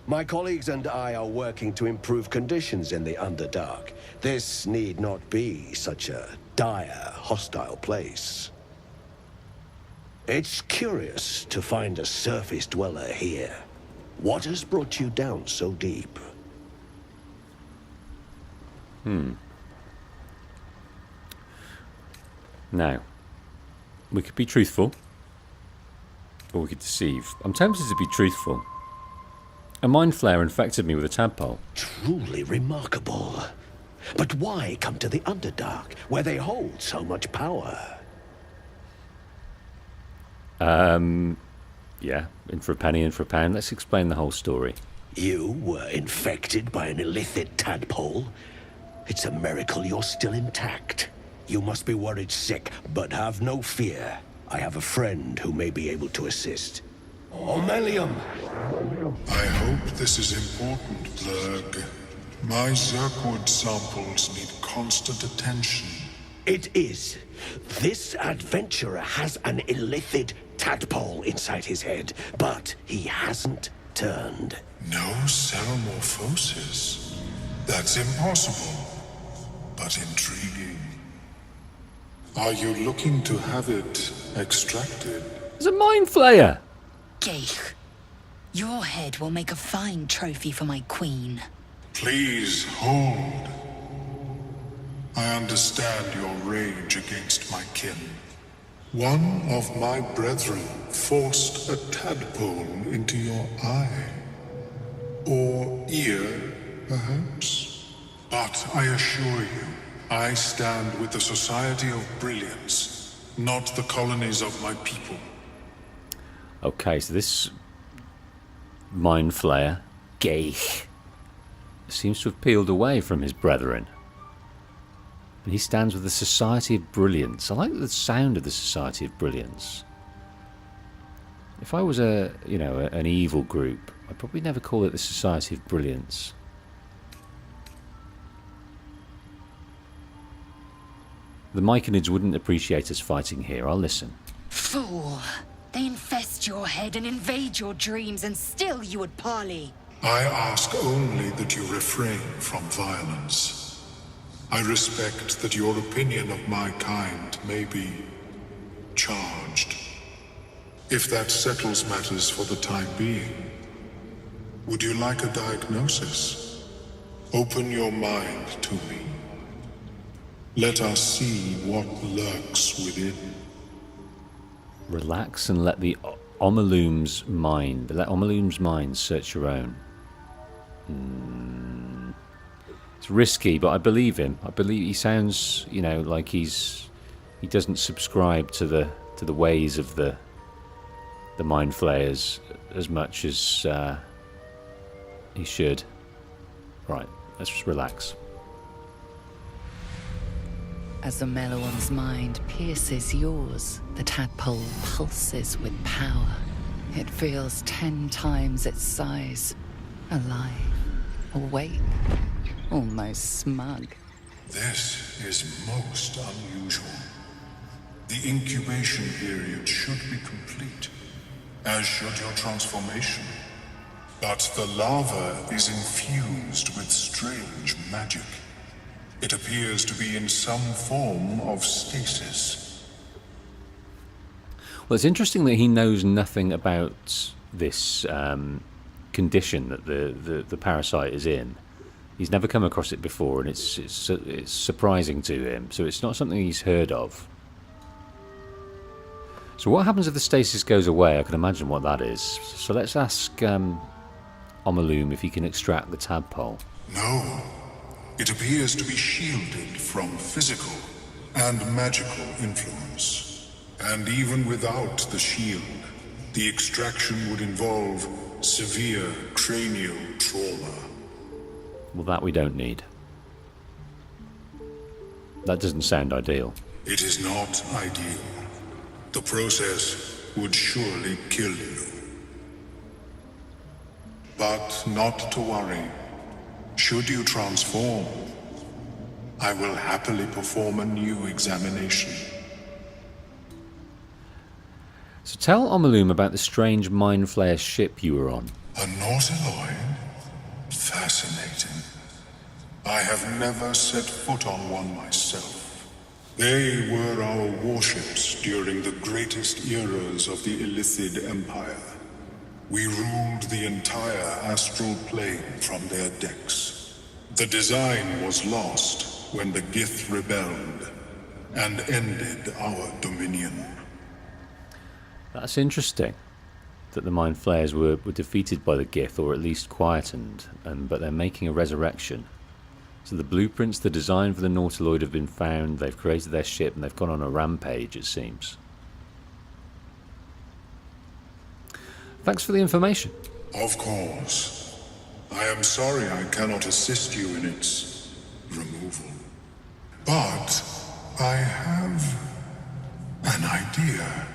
My colleagues and I are working to improve conditions in the Underdark. This need not be such a dire, hostile place. It's curious to find a surface dweller here. What has brought you down so deep?
Now, we could be truthful, or we could deceive. I'm tempted to be truthful. A mind flare infected me with a tadpole.
Truly remarkable. But why come to the Underdark, where they hold so much power?
Yeah, in for a penny, in for a pound. Let's explain the whole story.
You were infected by an illithid tadpole? It's a miracle you're still intact. You must be worried sick, but have no fear. I have a friend who may be able to assist. Omelium!
I hope this is important, Blurg. My Zirkwood samples need constant attention.
It is. This adventurer has an illithid tadpole inside his head, but he hasn't turned.
No ceremorphosis. That's impossible, but intriguing. Are you looking to have it extracted?
It's a mind flayer!
Geich, your head will make a fine trophy for my queen.
Please hold. I understand your rage against my kin. One of my brethren forced a tadpole into your eye. Or ear, perhaps. But I assure you, I stand with the Society of Brilliance, not the colonies of my people.
Okay, so this mind flayer, Geich, seems to have peeled away from his brethren. And he stands with the Society of Brilliance. I like the sound of the Society of Brilliance. If I was an evil group, I'd probably never call it the Society of Brilliance. The Myconids wouldn't appreciate us fighting here. I'll listen.
Fool! They infest your head and invade your dreams, and still you would parley.
I ask only that you refrain from violence. I respect that your opinion of my kind may be charged. If that settles matters for the time being, would you like a diagnosis? Open your mind to me. Let us see what lurks within.
Relax and let the Omalum's mind search your own. It's risky, but I believe him. I believe he sounds, like he doesn't subscribe to the ways of the mind flayers as much as he should. Right, let's just relax.
As the Meloam's mind pierces yours, the tadpole pulses with power. It feels 10 times its size. Alive, awake, almost smug.
This is most unusual. The incubation period should be complete, as should your transformation. But the larva is infused with strange magic. It appears to be in some form of stasis.
Well, it's interesting that he knows nothing about this condition that the parasite is in. He's never come across it before, and it's surprising to him. So it's not something he's heard of. So what happens if the stasis goes away? I can imagine what that is. So let's ask Omalum if he can extract the tadpole.
No. It appears to be shielded from physical and magical influence. And even without the shield, the extraction would involve severe cranial trauma.
Well, that we don't need. That doesn't sound ideal.
It is not ideal. The process would surely kill you. But not to worry. Should you transform, I will happily perform a new examination.
So tell Omalum about the strange mind flayer ship you were on.
A Nautiloid? Fascinating. I have never set foot on one myself. They were our warships during the greatest eras of the Illithid Empire. We ruled the entire astral plane from their decks. The design was lost when the Gith rebelled and ended our dominion.
That's interesting. That the mind flayers were defeated by the Gith, or at least quietened, but they're making a resurrection. So the blueprints, the design for the Nautiloid have been found. They've created their ship and they've gone on a rampage, it seems. Thanks for the information.
Of course. I am sorry I cannot assist you in its removal. But I have an idea.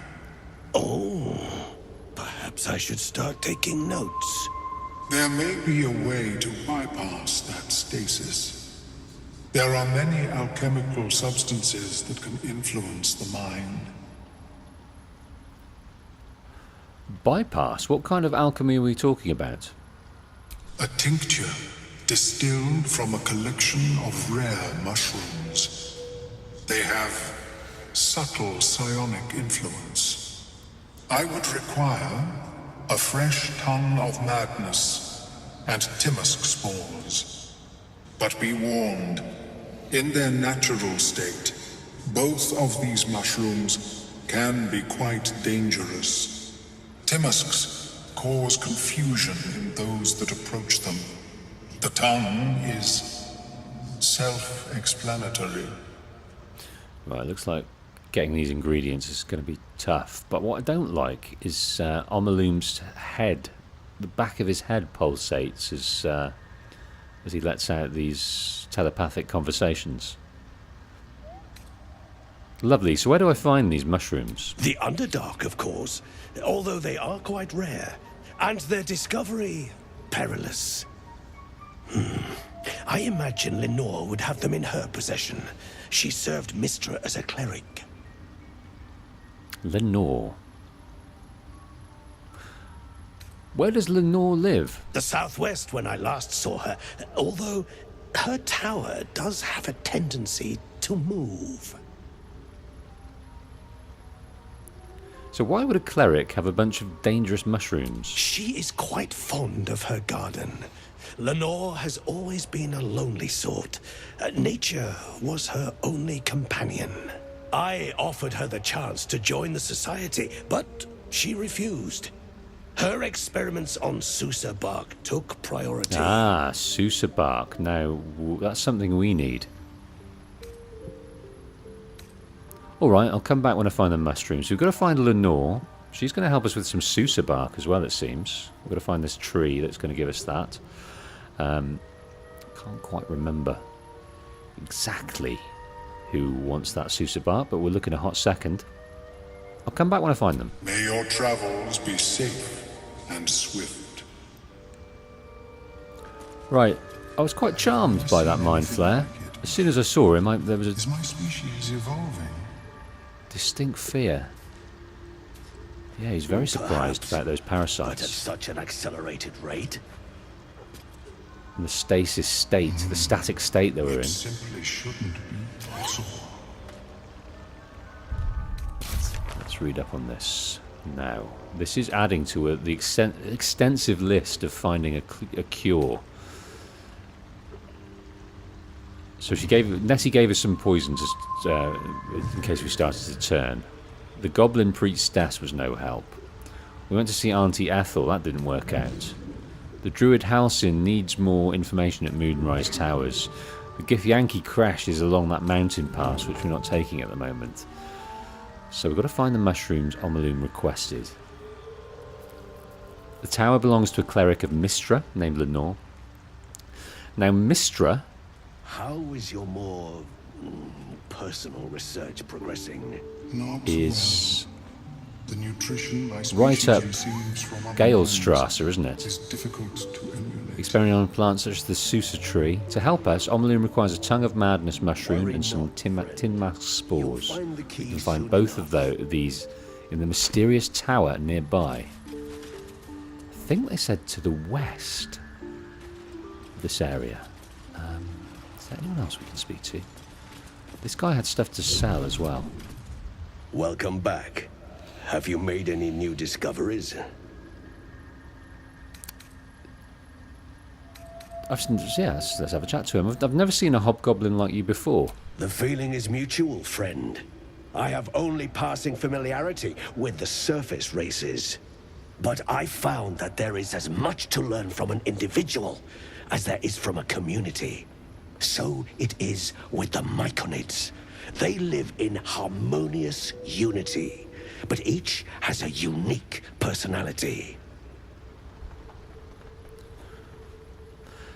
Oh, perhaps I should start taking notes.
There may be a way to bypass that stasis. There are many alchemical substances that can influence the mind.
Bypass? What kind of alchemy are we talking about?
A tincture distilled from a collection of rare mushrooms. They have subtle psionic influence. I would require a fresh ton of madness and Timusk spores. But be warned, in their natural state, both of these mushrooms can be quite dangerous. Timusks cause confusion in those that approach them. The tongue is self-explanatory.
Right, looks like getting these ingredients is going to be tough. But what I don't like is Omalum's head. The back of his head pulsates as he lets out these telepathic conversations. Lovely. So where do I find these mushrooms?
The Underdark, of course, although they are quite rare, and their discovery perilous. I imagine Lenore would have them in her possession. She served Mystra as a cleric.
Lenore. Where does Lenore live?
The southwest when I last saw her, although her tower does have a tendency to move.
So why would a cleric have a bunch of dangerous mushrooms?
She is quite fond of her garden. Lenore has always been a lonely sort. Nature was her only companion. I offered her the chance to join the society, but she refused. Her experiments on Susa bark took priority.
Ah, Susa bark. Now, that's something we need. Alright, I'll come back when I find the mushrooms. We've got to find Lenore. She's going to help us with some Susa bark as well, it seems. We've got to find this tree that's going to give us that. Can't quite remember exactly who wants that Susa bark, but we'll look in a hot second. I'll come back when I find them.
May your travels be safe and swift.
Right, I was quite charmed by that mind flare. As soon as I saw him, there was
Is my species evolving?
distinct fear. Yeah, he's very surprised about those parasites.
But at such an accelerated rate?
And the stasis state, the static state they were in.
Simply shouldn't be possible.
Let's read up on this now. This is adding to the extensive list of finding a cure. So Nessie gave us some poison in case we started to turn. The Goblin Priestess was no help. We went to see Auntie Ethel, that didn't work out. The Druid Halcyon needs more information at Moonrise Towers. The Githyanki crash is along that mountain pass, which we're not taking at the moment. So we've got to find the mushrooms Omalum requested. The tower belongs to a cleric of Mystra, named Lenore. Now Mystra...
How is your more personal research progressing?
Is
the nutrition my
right up
receives from other
Galestrasse, isn't it?
is difficult to emulate.
Experimenting on plants such as the Susa tree. To help us, Omalum requires a tongue of madness mushroom and some tinmask spores. We can find both of these in the mysterious tower nearby. I think they said to the west of this area. Is there anyone else we can speak to? This guy had stuff to sell as well.
Welcome back. Have you made any new discoveries?
Let's have a chat to him. I've never seen a hobgoblin like you before.
The feeling is mutual, friend. I have only passing familiarity with the surface races. But I found that there is as much to learn from an individual as there is from a community. So it is with the Myconids. They live in harmonious unity, but each has a unique personality.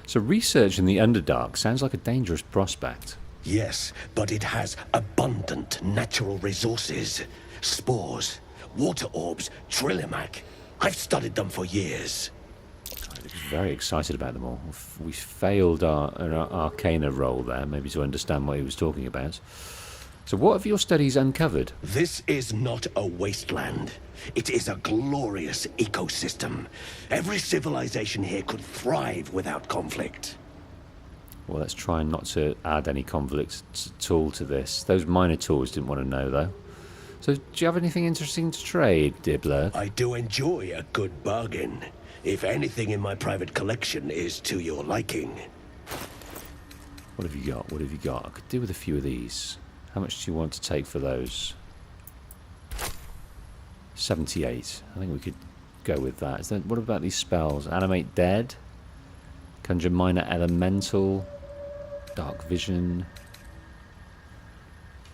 So research in the Underdark sounds like a dangerous prospect.
Yes, but it has abundant natural resources. Spores, water orbs, Trillimac. I've studied them for years.
I was very excited about them all. We failed our Arcana roll there, maybe to understand what he was talking about. So what have your studies uncovered?
This is not a wasteland. It is a glorious ecosystem. Every civilization here could thrive without conflict.
Well, let's try not to add any conflict at all to this. Those Minotaurs didn't want to know, though. So, do you have anything interesting to trade, dear Blurg?
I do enjoy a good bargain. If anything in my private collection is to your liking.
What have you got? What have you got? I could do with a few of these. How much do you want to take for those? 78. I think we could go with that. What about these spells? Animate Dead? Conjure Minor Elemental? Dark Vision?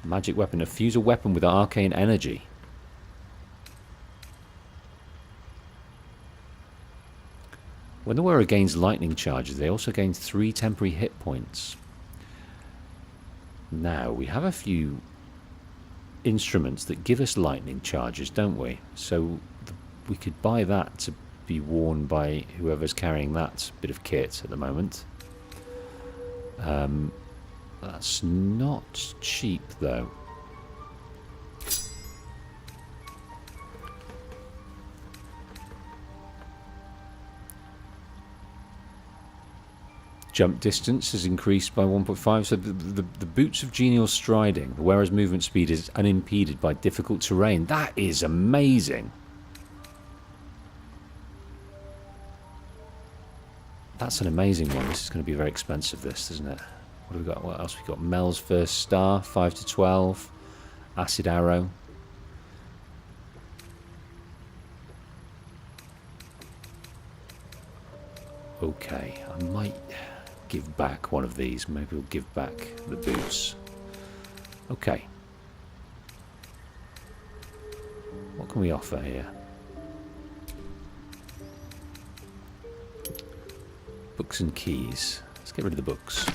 Magic Weapon. Fuse a weapon with arcane energy. When the wearer gains lightning charges, they also gain 3 temporary hit points. Now, we have a few instruments that give us lightning charges, don't we? So we could buy that to be worn by whoever's carrying that bit of kit at the moment. That's not cheap, though. Jump distance is increased by 1.5, so the boots of genial striding. The wearer's movement speed is unimpeded by difficult terrain. That is amazing. That's an amazing one. This is going to be very expensive, this, isn't it? What have we got? What else we got? Mel's First Star, 5 to 12. Acid Arrow. Okay, I might give back one of these. Maybe we'll give back the boots. Okay. What can we offer here? Books and keys. Let's get rid of the books.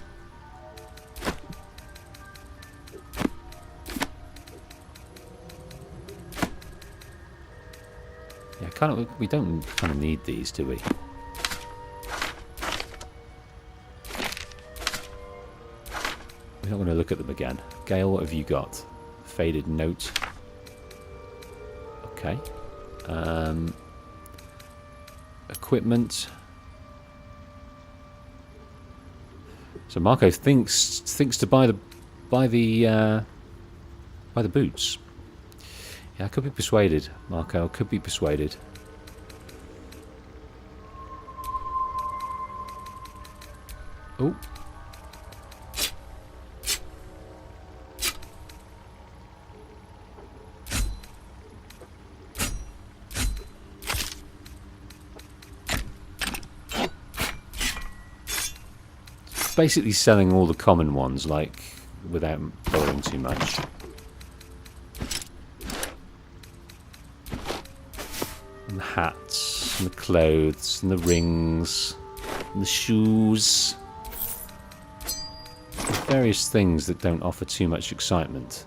Yeah, we don't kind of need these, do we? We're not going to look at them again. Gale, what have you got? Faded note. Okay. Equipment. So Marco thinks to buy the boots. Yeah, I could be persuaded, Marco. I could be persuaded. Oh. Basically selling all the common ones, like, without bothering too much. And the hats, and the clothes, and the rings, and the shoes. Various things that don't offer too much excitement.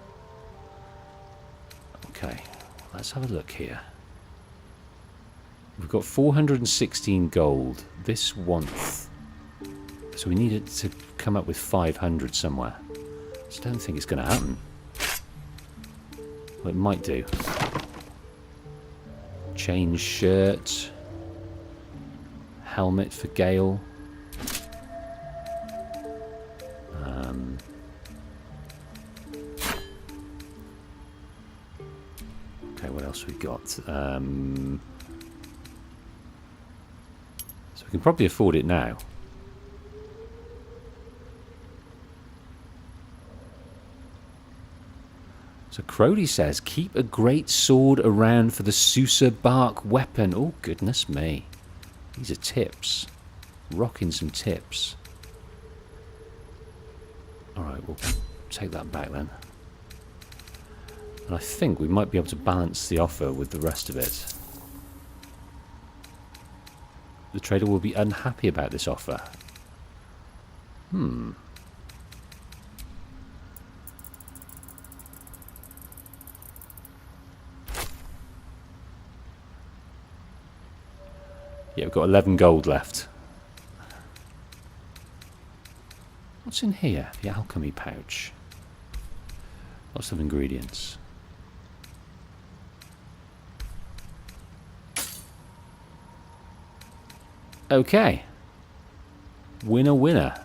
Okay, let's have a look here. We've got 416 gold. This month. So we needed to come up with 500 somewhere. So I don't think it's going to happen. Well, it might do. Change shirt. Helmet for Gale. Okay, what else we got? So we can probably afford it now. So Crowley says, keep a great sword around for the Sousa bark weapon. Oh, goodness me. These are tips. Rocking some tips. Alright, we'll take that back then. And I think we might be able to balance the offer with the rest of it. The trader will be unhappy about this offer. Yeah, we've got 11 gold left. What's in here? The alchemy pouch. Lots of ingredients. Okay. Winner, winner.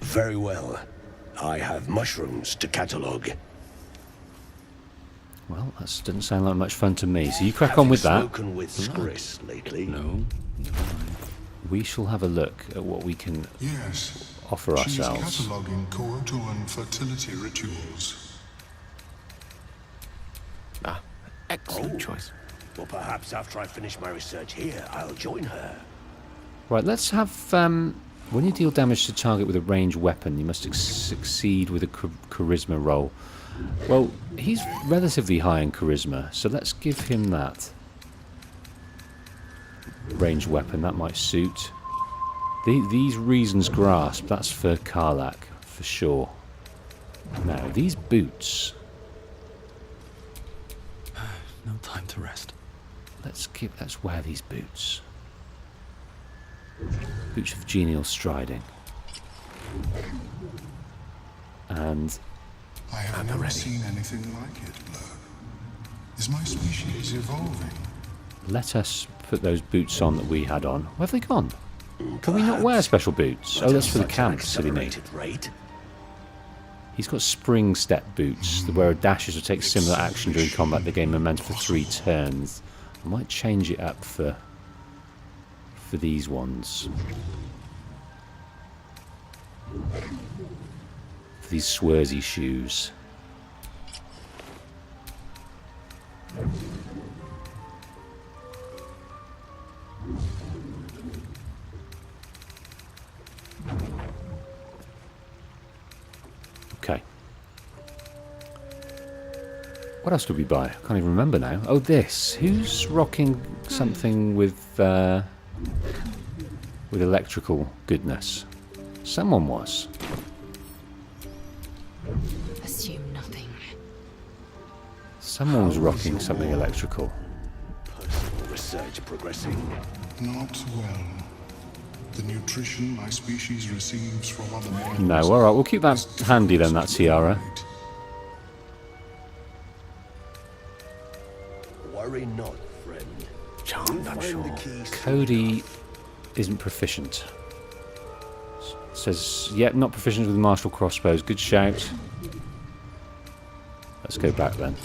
Very well. I have mushrooms to catalogue.
Well, that doesn't sound like much fun to me. So you crack on with that.
Have you spoken with Skris lately?
No.
We shall have a look at what we can offer ourselves.
She's cataloguing Koatoan fertility rituals.
Excellent choice.
Well, perhaps after I finish my research here, I'll join her.
Right, let's have... when you deal damage to target with a ranged weapon, you must succeed with a charisma roll. Well, he's relatively high in charisma, so let's give him that. Ranged weapon, that might suit. These reasons grasp, that's for Karlach, for sure. Now, these boots...
No time to rest.
Let's wear these boots. Boots of genial striding. And...
I have never seen anything like it, Blur. Is my species evolving?
Let us put those boots on that we had on. Where have they gone? Can we not wear special boots? Oh, that's for the camp, silly me. He's got spring step boots. The wearer dashes or takes similar action during combat. They gain momentum for 3 turns. I might change it up for these ones. For these swersy shoes. Okay. What else did we buy? I can't even remember now. Oh, this. Who's rocking something with electrical goodness? Someone was.
Assume nothing.
Someone was rocking something electrical.
Personal research progressing.
Not well. The nutrition my species receives from other mortals...
No, alright, we'll keep that handy then, that tiara.
Worry not, friend.
I'm sure.
Cody isn't proficient. Says, yep, not proficient with martial crossbows. Good shout. Let's go back then.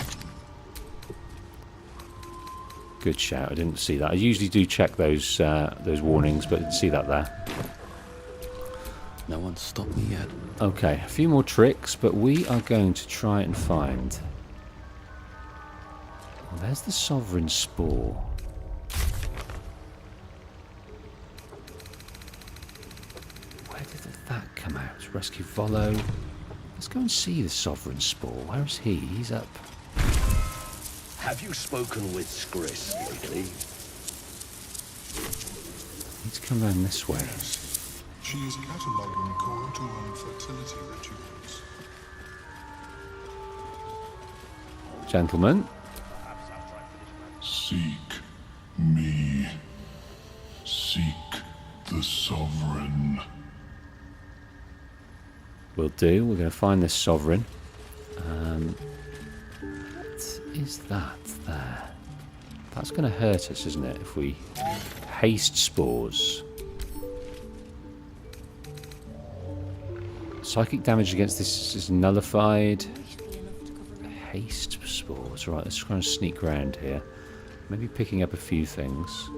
Good shout. I didn't see that. I usually do check those warnings, but I didn't see that there.
No one's stopped me yet.
Okay, a few more tricks, but we are going to try and find... Well, there's the Sovereign Spore. Where did that come out? Rescue Volo. Let's go and see the Sovereign Spore. Where is he? He's up.
Have you spoken with Skris lately?
Need to come around this way.
Yes. She is cataloguing Koatoan fertility rituals.
Gentlemen.
Seek me. Seek the Sovereign.
Will do. We're going to find this Sovereign. What is that there? That's going to hurt us, isn't it? If we haste spores. Psychic damage against this is nullified. Haste spores. Right, let's try and sneak around here. Maybe picking up a few things.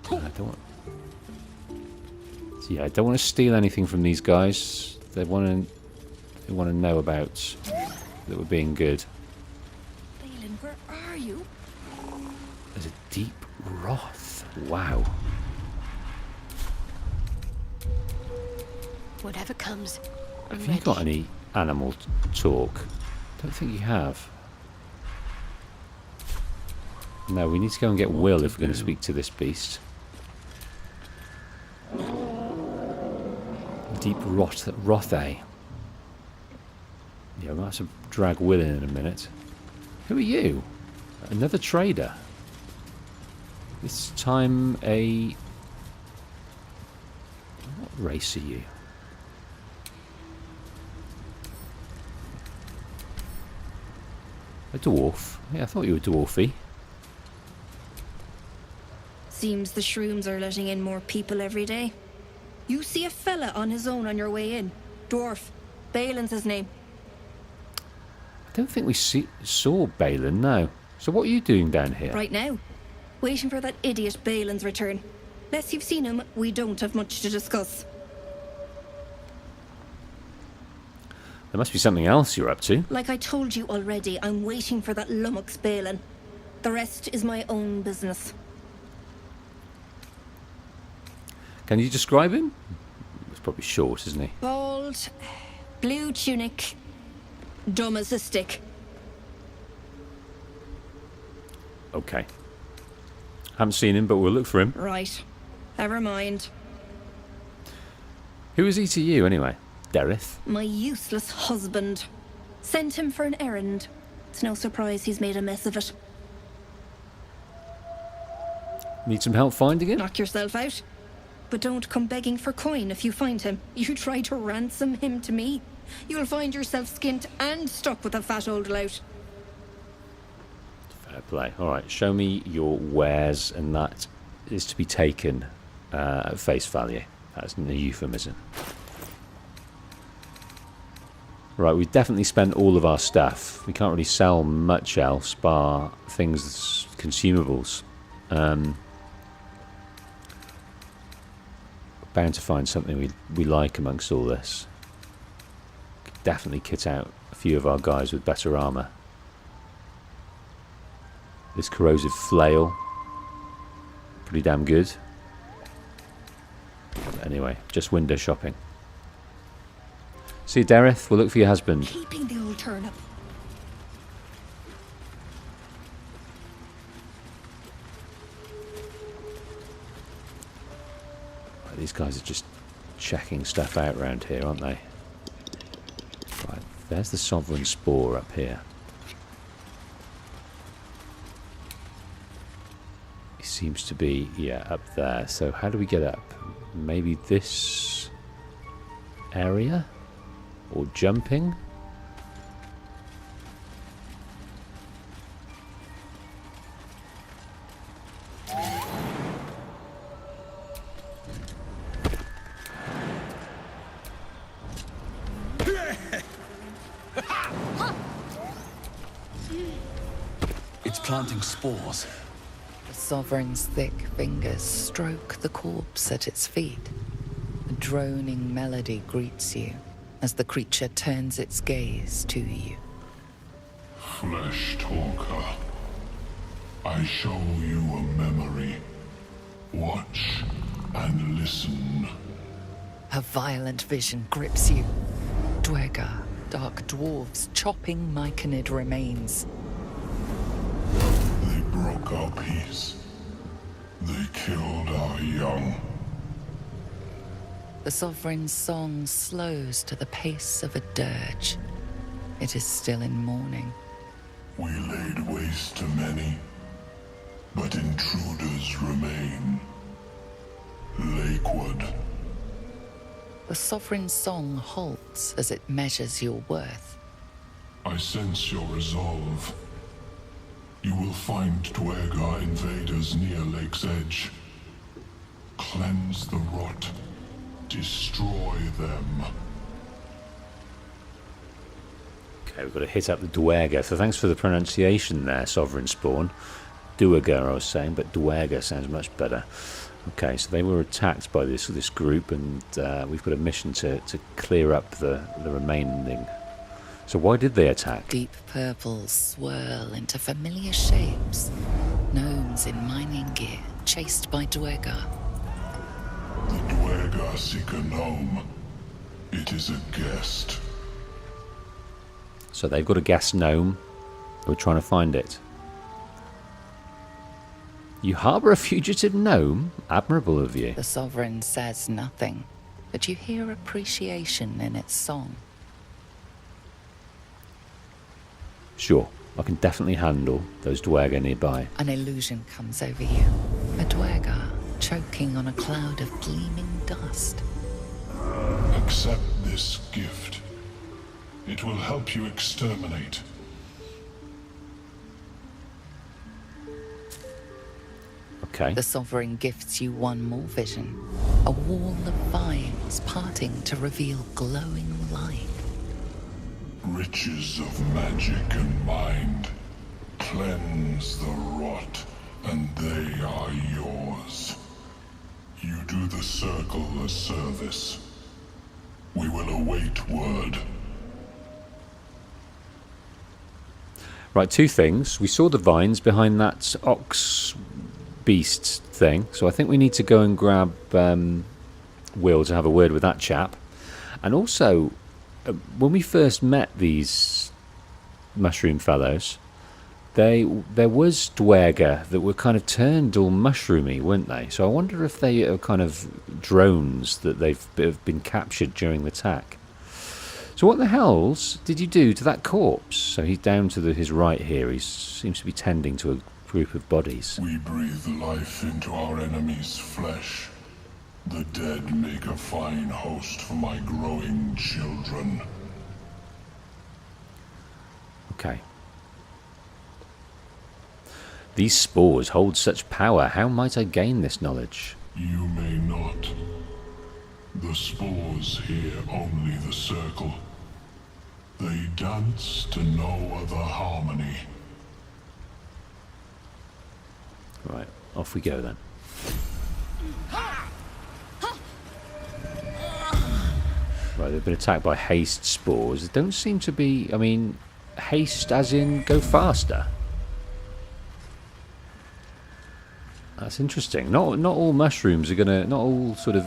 I don't want... Yeah, I don't want to steal anything from these guys. They want to know about that we're being good.
Balin, where are you?
There's a deep wrath. Wow.
Whatever comes, I'm
Have you got any animal talk? Don't think you have. No, we need to go and get Will if we're going to speak to this beast. Deep Rothay. Yeah, we're going to have to drag Will in a minute. Who are you? Another trader. This time a... What race are you? A dwarf? Yeah, I thought you were dwarfy.
Seems the shrooms are letting in more people every day. You see a fella on his own on your way in. Dwarf. Balin's his name.
I don't think we saw Balin, no. So what are you doing down here?
Right now. Waiting for that idiot Balin's return. Unless you've seen him, we don't have much to discuss.
There must be something else you're up to.
Like I told you already, I'm waiting for that lummox Balin. The rest is my own business.
Can you describe him? He's probably short, isn't he?
Bald, blue tunic, dumb as a stick.
Okay. Haven't seen him, but we'll look for him.
Right. Never mind.
Who is he to you, anyway? Dereth?
My useless husband. Sent him for an errand. It's no surprise he's made a mess of it.
Need some help finding him?
Knock yourself out. But don't come begging for coin if you find him. You try to ransom him to me, you'll find yourself skint and stuck with a fat old lout.
Fair play. Alright, show me your wares, and that is to be taken at face value. That's a euphemism. Right, we've definitely spent all of our stuff. We can't really sell much else, bar things, consumables. Bound to find something we like amongst all this. Could definitely kit out a few of our guys with better armour. This corrosive flail, pretty damn good. But anyway, just window shopping. See you, Dereth. We'll look for your husband.
Keeping the old turnip.
These guys are just checking stuff out around here, aren't they? Right, there's the Sovereign Spore up here. It seems to be, yeah, up there. So how do we get up? Maybe this area? Or jumping?
It's planting spores.
The Sovereign's thick fingers stroke the corpse at its feet. A droning melody greets you as the creature turns its gaze to you.
Flesh talker, I show you a memory. Watch and listen.
Her violent vision grips you. Dwergar, dark dwarves chopping myconid remains.
They broke our peace. They killed our young.
The Sovereign's song slows to the pace of a dirge. It is still in mourning.
We laid waste to many, but intruders remain. Lakewood.
The Sovereign's song halts as it measures your worth.
I sense your resolve. You will find Dwergar invaders near Lake's Edge. Cleanse the rot. Destroy them.
Okay, we've got to hit up the Dwergar. So thanks for the pronunciation there, Sovereign Spawn. Dwergar, I was saying, but Dwergar sounds much better. Okay, so they were attacked by this group, and we've got a mission to clear up the remaining. So why did they attack?
Deep purples swirl into familiar shapes. Gnomes in mining gear, chased by Dwergar.
The Dwergar seek a gnome. It is a guest.
So they've got a gas gnome. We're trying to find it. You harbour a fugitive gnome? Admirable of you.
The Sovereign says nothing, but you hear appreciation in its song.
Sure, I can definitely handle those Dwerger nearby.
An illusion comes over you. A Dwerger choking on a cloud of gleaming dust.
Accept this gift. It will help you exterminate.
Okay.
The Sovereign gifts you one more vision. A wall of vines parting to reveal glowing light.
Riches of magic and mind. Cleanse the rot, and they are yours. You do the Circle a service. We will await word.
Right, two things. We saw the vines behind that ox beast thing, so I think we need to go and grab Will to have a word with that chap. And also, when we first met these mushroom fellows, there was Dwerger that were kind of turned all mushroomy, weren't they? So I wonder if they are kind of drones that have been captured during the attack. So what the hells did you do to that corpse? So he's down to his right here. He seems to be tending to a group of bodies.
We breathe life into our enemy's flesh. The dead make a fine host for my growing children.
Okay. These spores hold such power. How might I gain this knowledge?
You may not. The spores hear only the Circle. They dance to no other harmony.
Right, off we go then. Right, they've been attacked by haste spores. They don't seem to be, I mean, haste as in go faster. That's interesting. Not all mushrooms are gonna, not all sort of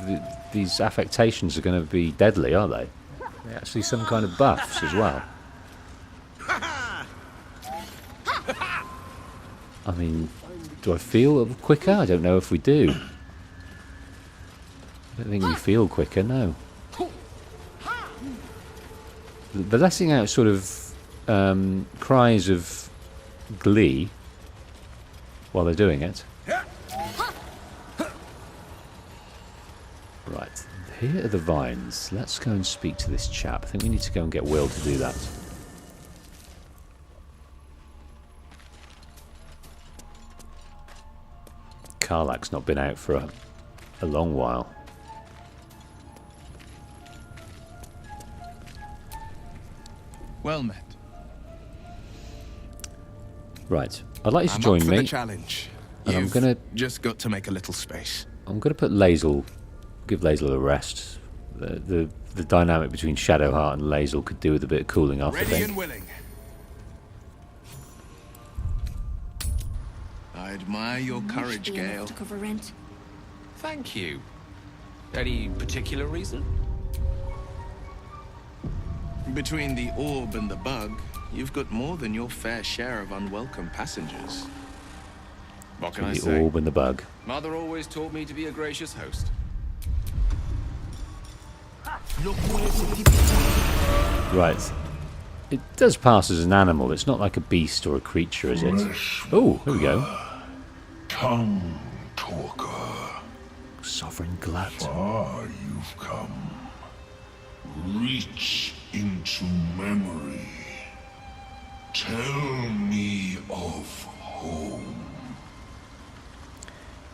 these affectations are gonna be deadly, are they? They're actually some kind of buffs as well. I mean, do I feel quicker? I don't know if we do. I don't think we feel quicker, no. They're letting out sort of cries of glee while they're doing it. Right, here are the vines. Let's go and speak to this chap. I think we need to go and get Will to do that. Karlach's not been out for a long while.
Well met.
Right, I'd like you to
I'm
join
up for
me.
the challenge.
And
You've
I'm gonna
just got to make a little space.
I'm gonna put Lae'zel, give Lae'zel a rest. The dynamic between Shadowheart and Lae'zel could do with a bit of cooling off, I
Ready
think.
and willing. I admire your courage, Gale.
To cover rent.
Thank you. Any particular reason?
Between the orb and the bug, you've got more than your fair share of unwelcome passengers. What can I
The
say?
orb and the bug.
Mother always taught me to be a gracious host.
Right. It does pass as an animal. It's not like a beast or a creature, is it? Oh, here we go.
Tongue talker.
Sovereign glut.
Far you've come. Reach into memory. Tell me of home.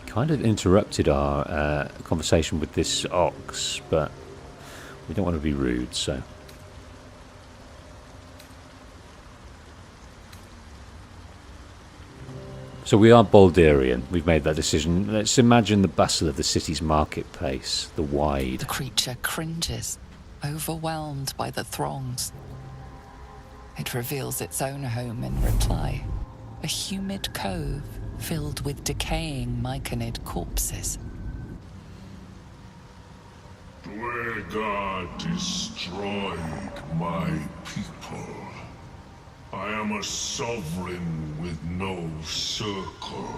Kind of interrupted our conversation with this ox, but we don't want to be rude, so. So we are Baldurian. We've made that decision. Let's imagine the bustle of the city's marketplace, the wide.
The creature cringes, overwhelmed by the throngs. It reveals its own home in reply. A humid cove filled with decaying myconid corpses.
Dwegar destroyed my people. I am a sovereign with no circle.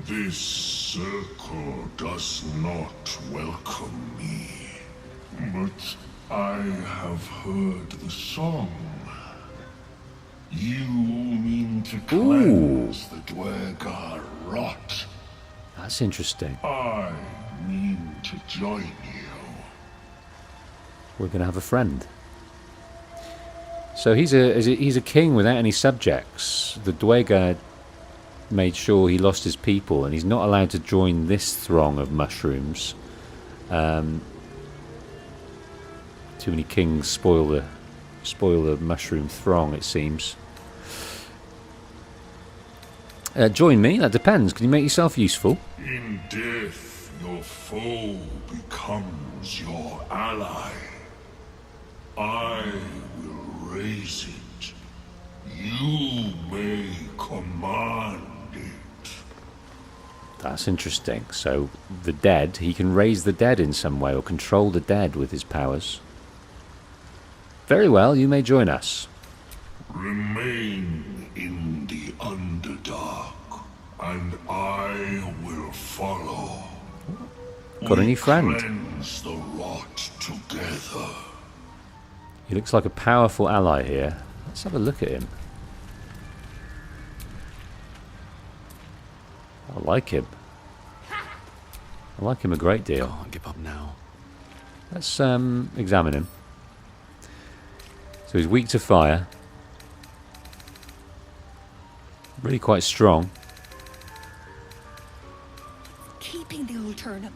This circle does not welcome me. But I have heard the song. You mean to cleanse the Dwegar rot.
That's interesting.
I mean to join you.
We're going to have a friend. So he's a king without any subjects. The Dwegar made sure he lost his people, and he's not allowed to join this throng of mushrooms. Too many kings spoil the mushroom throng, it seems. Join me? That depends. Can you make yourself useful?
In death, your foe becomes your ally. I will raise it. You may command it.
That's interesting. So the dead, he can raise the dead in some way or control the dead with his powers. Very well, you may join us.
Remain in the Underdark, and I will follow.
Got a new friend.
Cleanse the rot together.
He looks like a powerful ally here. Let's have a look at him. I like him. I like him a great deal.
Can't give up now.
Let's examine him. So he's weak to fire. Really quite strong.
Keeping the old turnip.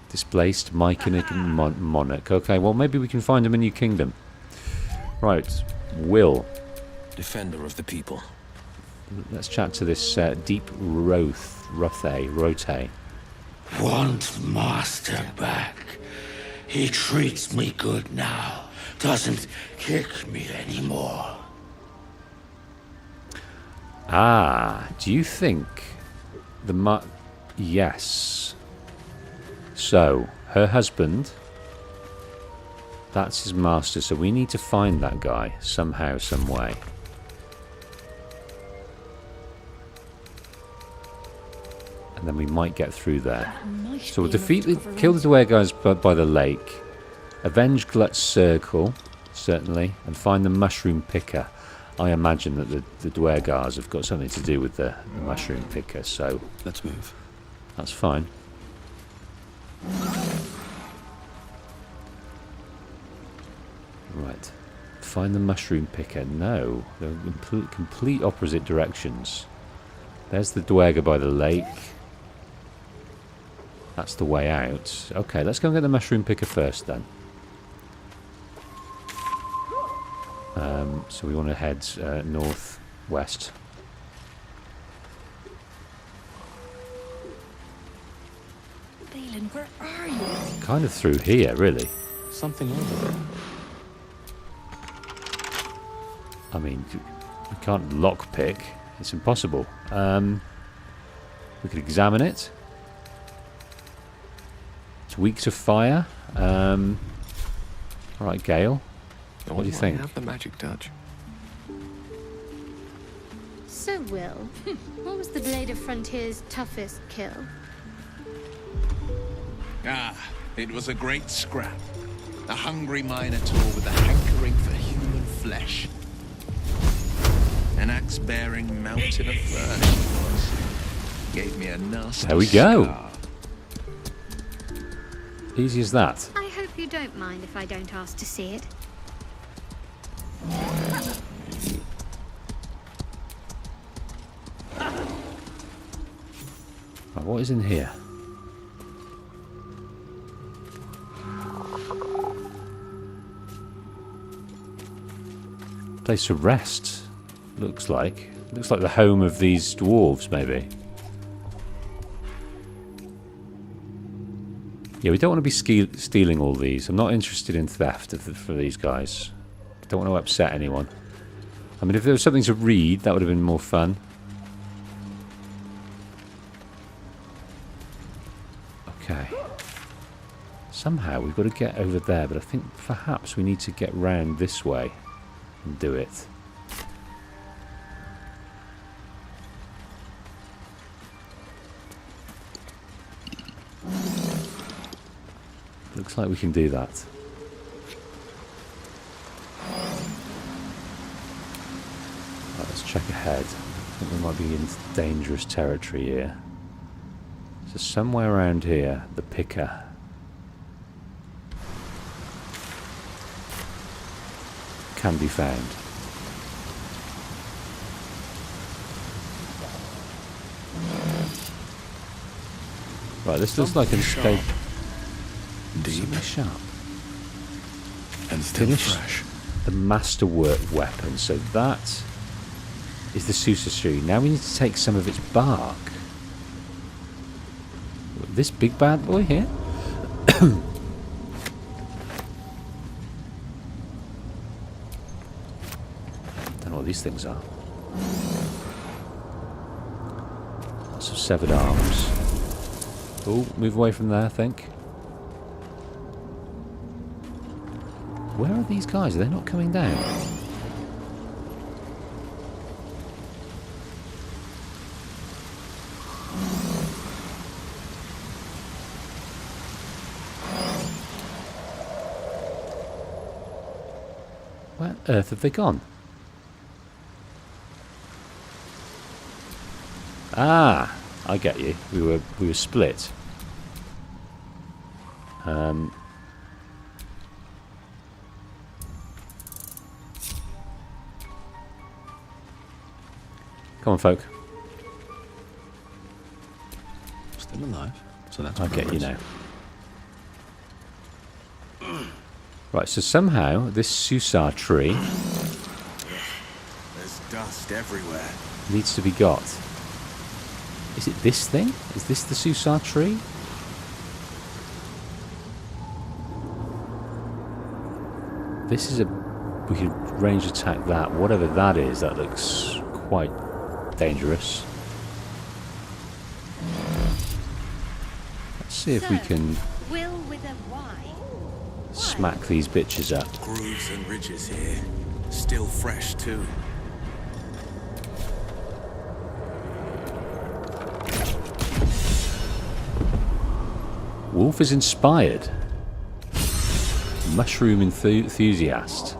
Displaced Myconic monarch. Okay, well maybe we can find him a new kingdom. Right, Will.
Defender of the people.
Let's chat to this deep Rothe.
Want master back. He treats me good now. Doesn't kick me anymore.
Ah, do you think the yes. So, her husband, that's his master, so we need to find that guy somehow, some way. And then we might get through there. So we'll kill the Dwegar by the lake, avenge Glut's circle, certainly, and find the mushroom picker. I imagine that the Dwergars have got something to do with the mushroom picker, so
let's move.
That's fine. Right. Find the mushroom picker. No, they're in complete opposite directions. There's the Dwegar by the lake. That's the way out. Okay, let's go and get the mushroom picker first then. So we want to head northwest.
Balin, where are you?
Kind of through here, really.
Something over there.
I mean, we can't lockpick. It's impossible. We could examine it. It's weak to fire. Alright, Gale. What do you think?
Have the magic touch.
So, Will, what was the Blade of Frontier's toughest kill?
Ah, it was a great scrap. A hungry minotaur with a hankering for human flesh. An axe-bearing mountain of fur she was. Gave me a nasty
There we go.
scar.
Easy as that.
I hope you don't mind if I don't ask to see it.
Right, what is in here? Place to rest. Looks like the home of these dwarves, maybe. Yeah, we don't want to be stealing all these. I'm not interested in theft for these guys. I don't want to upset anyone. I mean, if there was something to read, that would have been more fun. Okay. Somehow we've got to get over there, but I think perhaps we need to get round this way and do it. Looks like we can do that. Right, let's check ahead. I think we might be into dangerous territory here. So somewhere around here, the picker. Can be found. Right, this looks like an escape.
Deep,
sharp,
and still
finished
fresh.
The masterwork weapon. So that is the Susa tree. Now we need to take some of its bark. This big bad boy here. Don't know what these things are. Lots of severed arms. Oh, move away from there, I think. Where are these guys? Are they not coming down? Where on earth have they gone? Ah, I get you. We were split. Come on, folk.
Still alive, so that's
I get you
progress.
now. Right, so somehow this Susar tree
There's dust everywhere.
needs to be got. Is it this thing? Is this the Susar tree? This is a... We could range attack that. Whatever that is, that looks quite dangerous. Let's see if we can
Will with a Y.
smack these bitches up.
Grooves and ridges here. Still fresh, too.
Wolf is inspired. Mushroom enthusiast.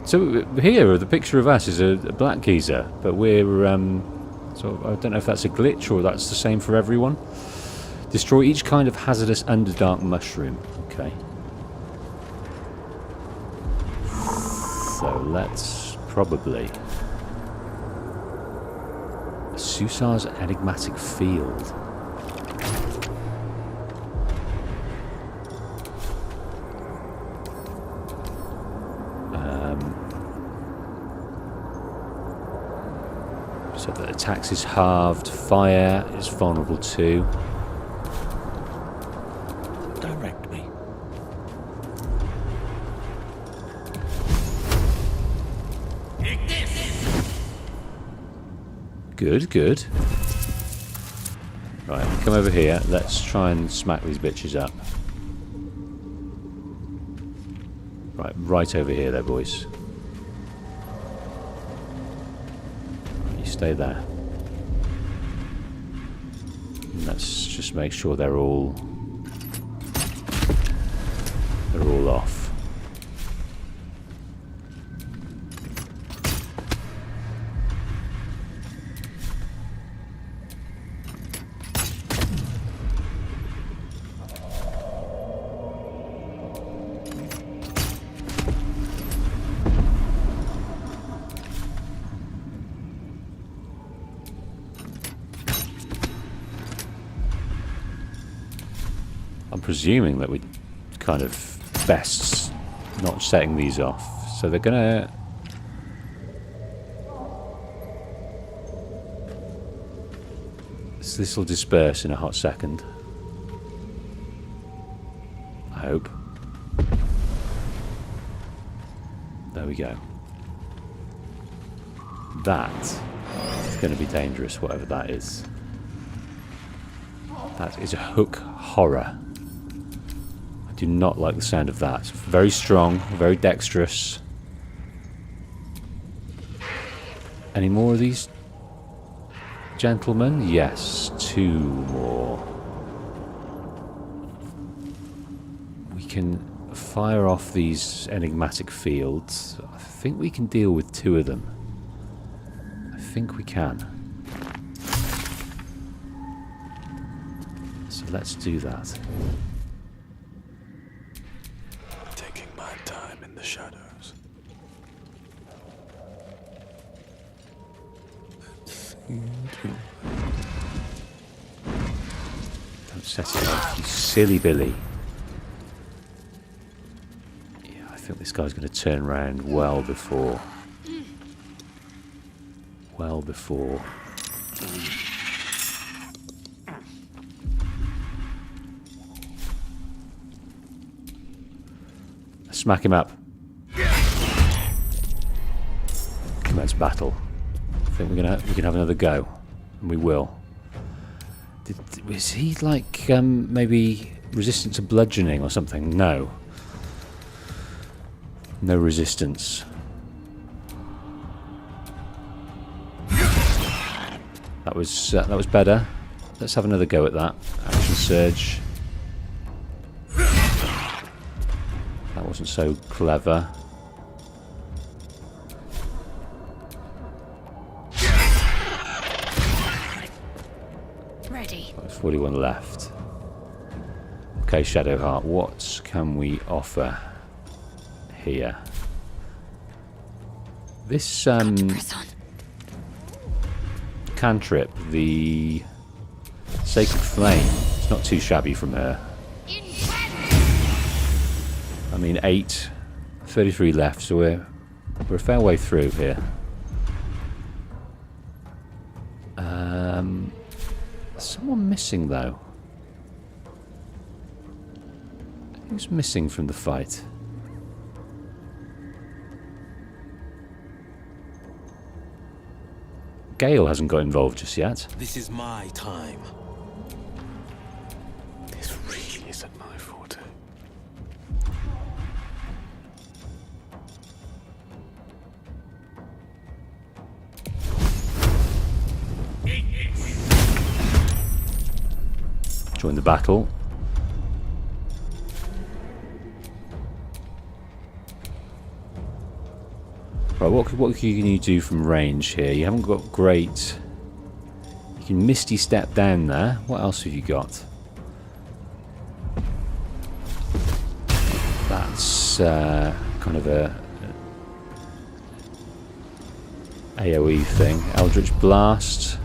So here, the picture of us is a black geezer, but we're so I don't know if that's a glitch or that's the same for everyone. Destroy each kind of hazardous underdark mushroom. Okay. So let's probably... Susar's enigmatic field. So the attacks is halved, fire is vulnerable too.
Direct me.
Good, good. Right, come over here. Let's try and smack these bitches up. Right over here, there, boys. You stay there. And let's just make sure they're all off. I'm presuming that we kind of best not setting these off. So they're gonna... So this will disperse in a hot second. I hope. There we go. That It's going to be dangerous, whatever that is. That is a hook horror. I do not like the sound of that. It's very strong, very dexterous. Any more of these gentlemen? Yes, 2 more. We can fire off these enigmatic fields. I think we can deal with 2 of them. I think we can. So let's do that.
Taking my time in the shadows.
Don't set it off, you silly Billy. Yeah, I think this guy's going to turn around well before. Well before. Smack him up. Commence battle. I think we can have another go, and we will. Was he like maybe resistant to bludgeoning or something? No. No resistance. That was better. Let's have another go at that. Action surge. That wasn't so clever.
Ready.
There's 41 left. Okay, Shadowheart, what can we offer here? This cantrip, the Sacred Flame, it's not too shabby from her. I mean, 8, 33 left, so we're a fair way through here. Someone missing though. Who's missing from the fight? Gale hasn't got involved just yet.
This is my time. This really isn't my forte.
Join the battle. Right, what can you do from range here? You haven't got great... You can Misty Step down there. What else have you got? That's kind of a AoE thing. Eldritch Blast.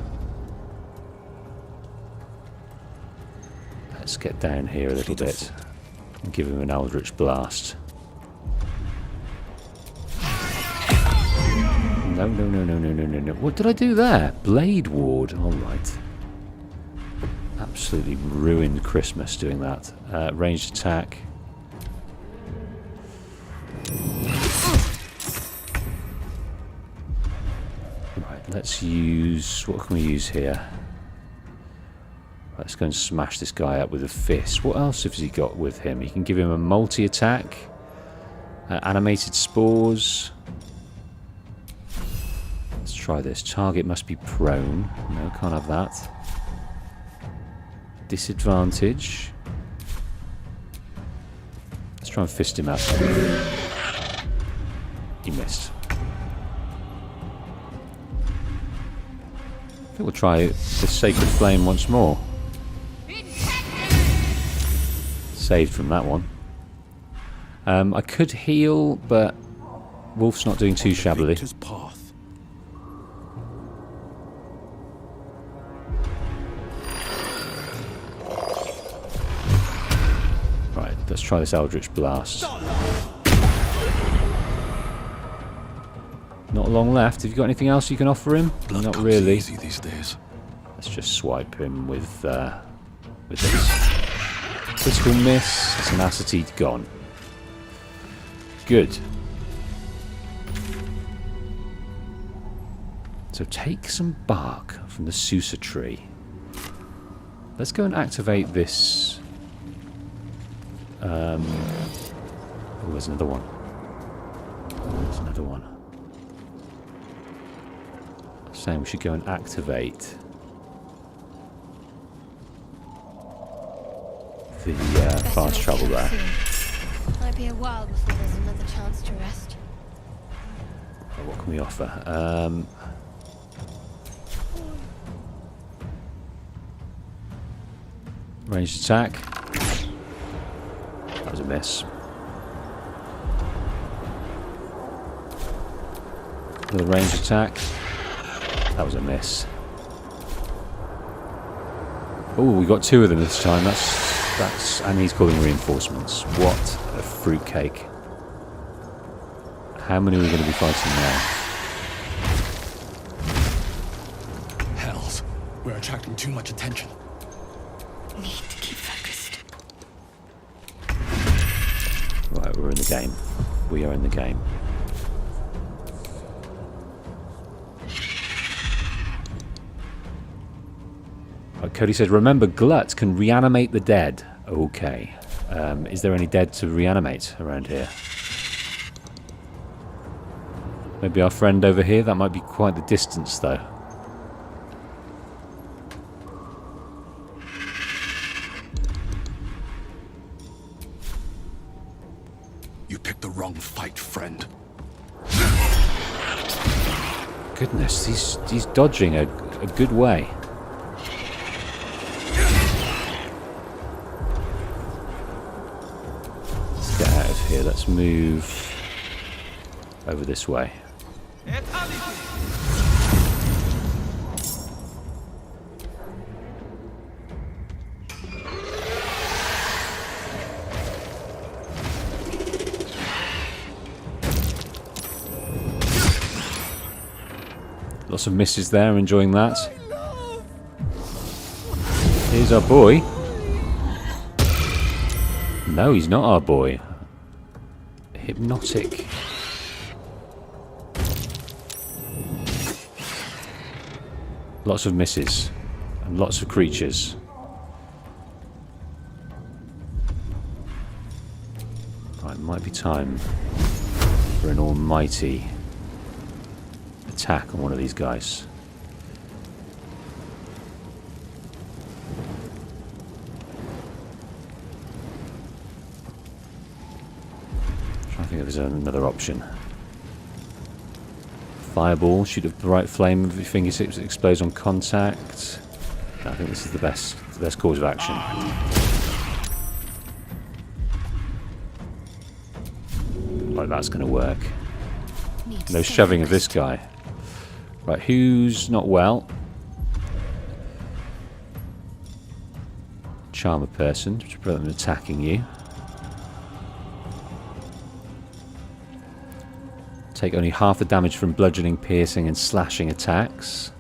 Let's get down here a little bit and give him an Eldritch Blast. No. What did I do there? Blade Ward. Alright. Absolutely ruined Christmas doing that. Ranged attack. Right, let's use... What can we use here? Let's go and smash this guy up with a fist. What else has he got with him? He can give him a multi-attack. Animated spores. Let's try this. Target must be prone. No, can't have that. Disadvantage. Let's try and fist him up. He missed. I think we'll try the Sacred Flame once more. Saved from that one. I could heal, but Wolf's not doing too shabbily. Right, let's try this Eldritch Blast. Not long left. Have you got anything else you can offer him? Not really.
Easy these days.
Let's just swipe him with this. Critical miss. Tenacity gone. Good. So take some bark from the Susa tree. Let's go and activate this. Oh, there's another one. There's another one. Saying we should go and activate the fast travel there.
Might be a while before there's another chance to rest.
What can we offer? Ranged attack. That was a miss. Another ranged attack. That was a miss. Oh, we got 2 of them this time. That's and he's calling reinforcements. What a fruitcake. How many are we going to be fighting now?
Hells, we're attracting too much attention.
Need to keep focused.
Right, we're in the game. We are in the game. Cody said, remember, Glut can reanimate the dead. Okay. Is there any dead to reanimate around here? Maybe our friend over here? That might be quite the distance, though.
You picked the wrong fight, friend.
Goodness, he's dodging a good way. Here, let's move over this way. Lots of misses there, enjoying that. Here's our boy. No, he's not our boy. Hypnotic. Lots of misses and lots of creatures. Right, it might be time for an almighty attack on one of these guys. I think there's another option. Fireball, shoot a bright flame of your fingertips that explodes on contact. I think this is the best course of action. Like that's going to work. No shoving of this guy. Right, who's not well? Charm a person to prevent them attacking you. Take only half the damage from bludgeoning, piercing, and slashing attacks.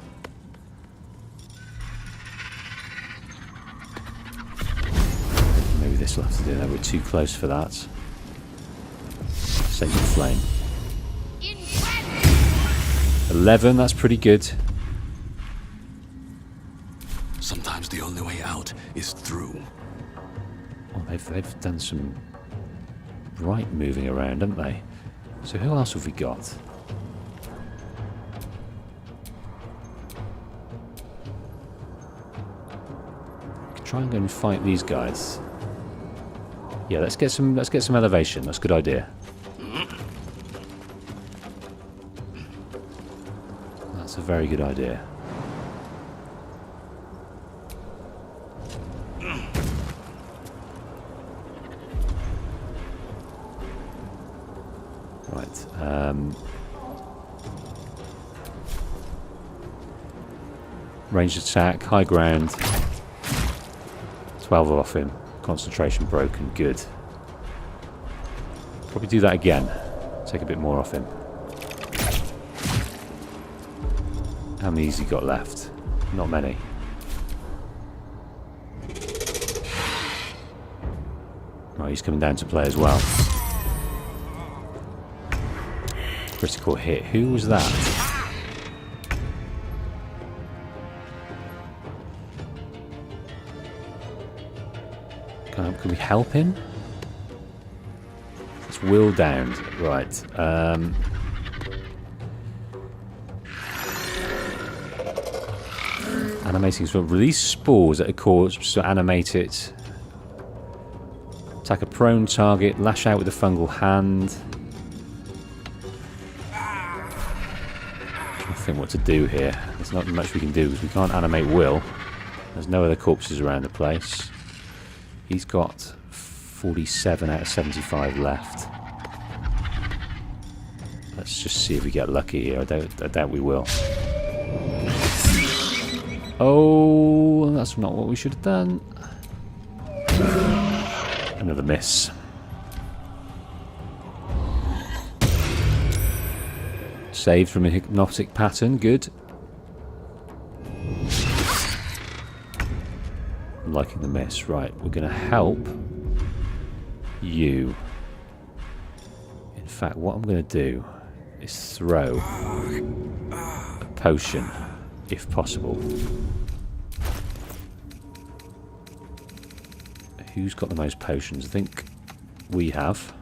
Maybe this will have to do that. We're too close for that. Sacred Flame. 11, that's pretty good.
Sometimes the only way out is through.
Oh, they've done some right moving around, haven't they? So who else have we got? We can try and go and fight these guys. Yeah, let's get some elevation. That's a good idea. That's a very good idea. Right. Ranged attack, high ground. 12 off him. Concentration broken. Good. Probably do that again. Take a bit more off him. How many has he got left? Not many. Right, he's coming down to play as well. Critical hit. Who was that? Can we help him? It's Will down. Right. Animating spell. Release spores at a corpse to animate it. Attack a prone target. Lash out with a fungal hand. I think what to do here. There's not much we can do because we can't animate Will. There's no other corpses around the place. He's got 47 out of 75 left. Let's just see if we get lucky here. I doubt we will. Oh, that's not what we should have done. Another miss. Saved from a hypnotic pattern. Good. I'm liking the miss. Right, we're going to help you. In fact, what I'm going to do is throw a potion, if possible. Who's got the most potions? I think we have.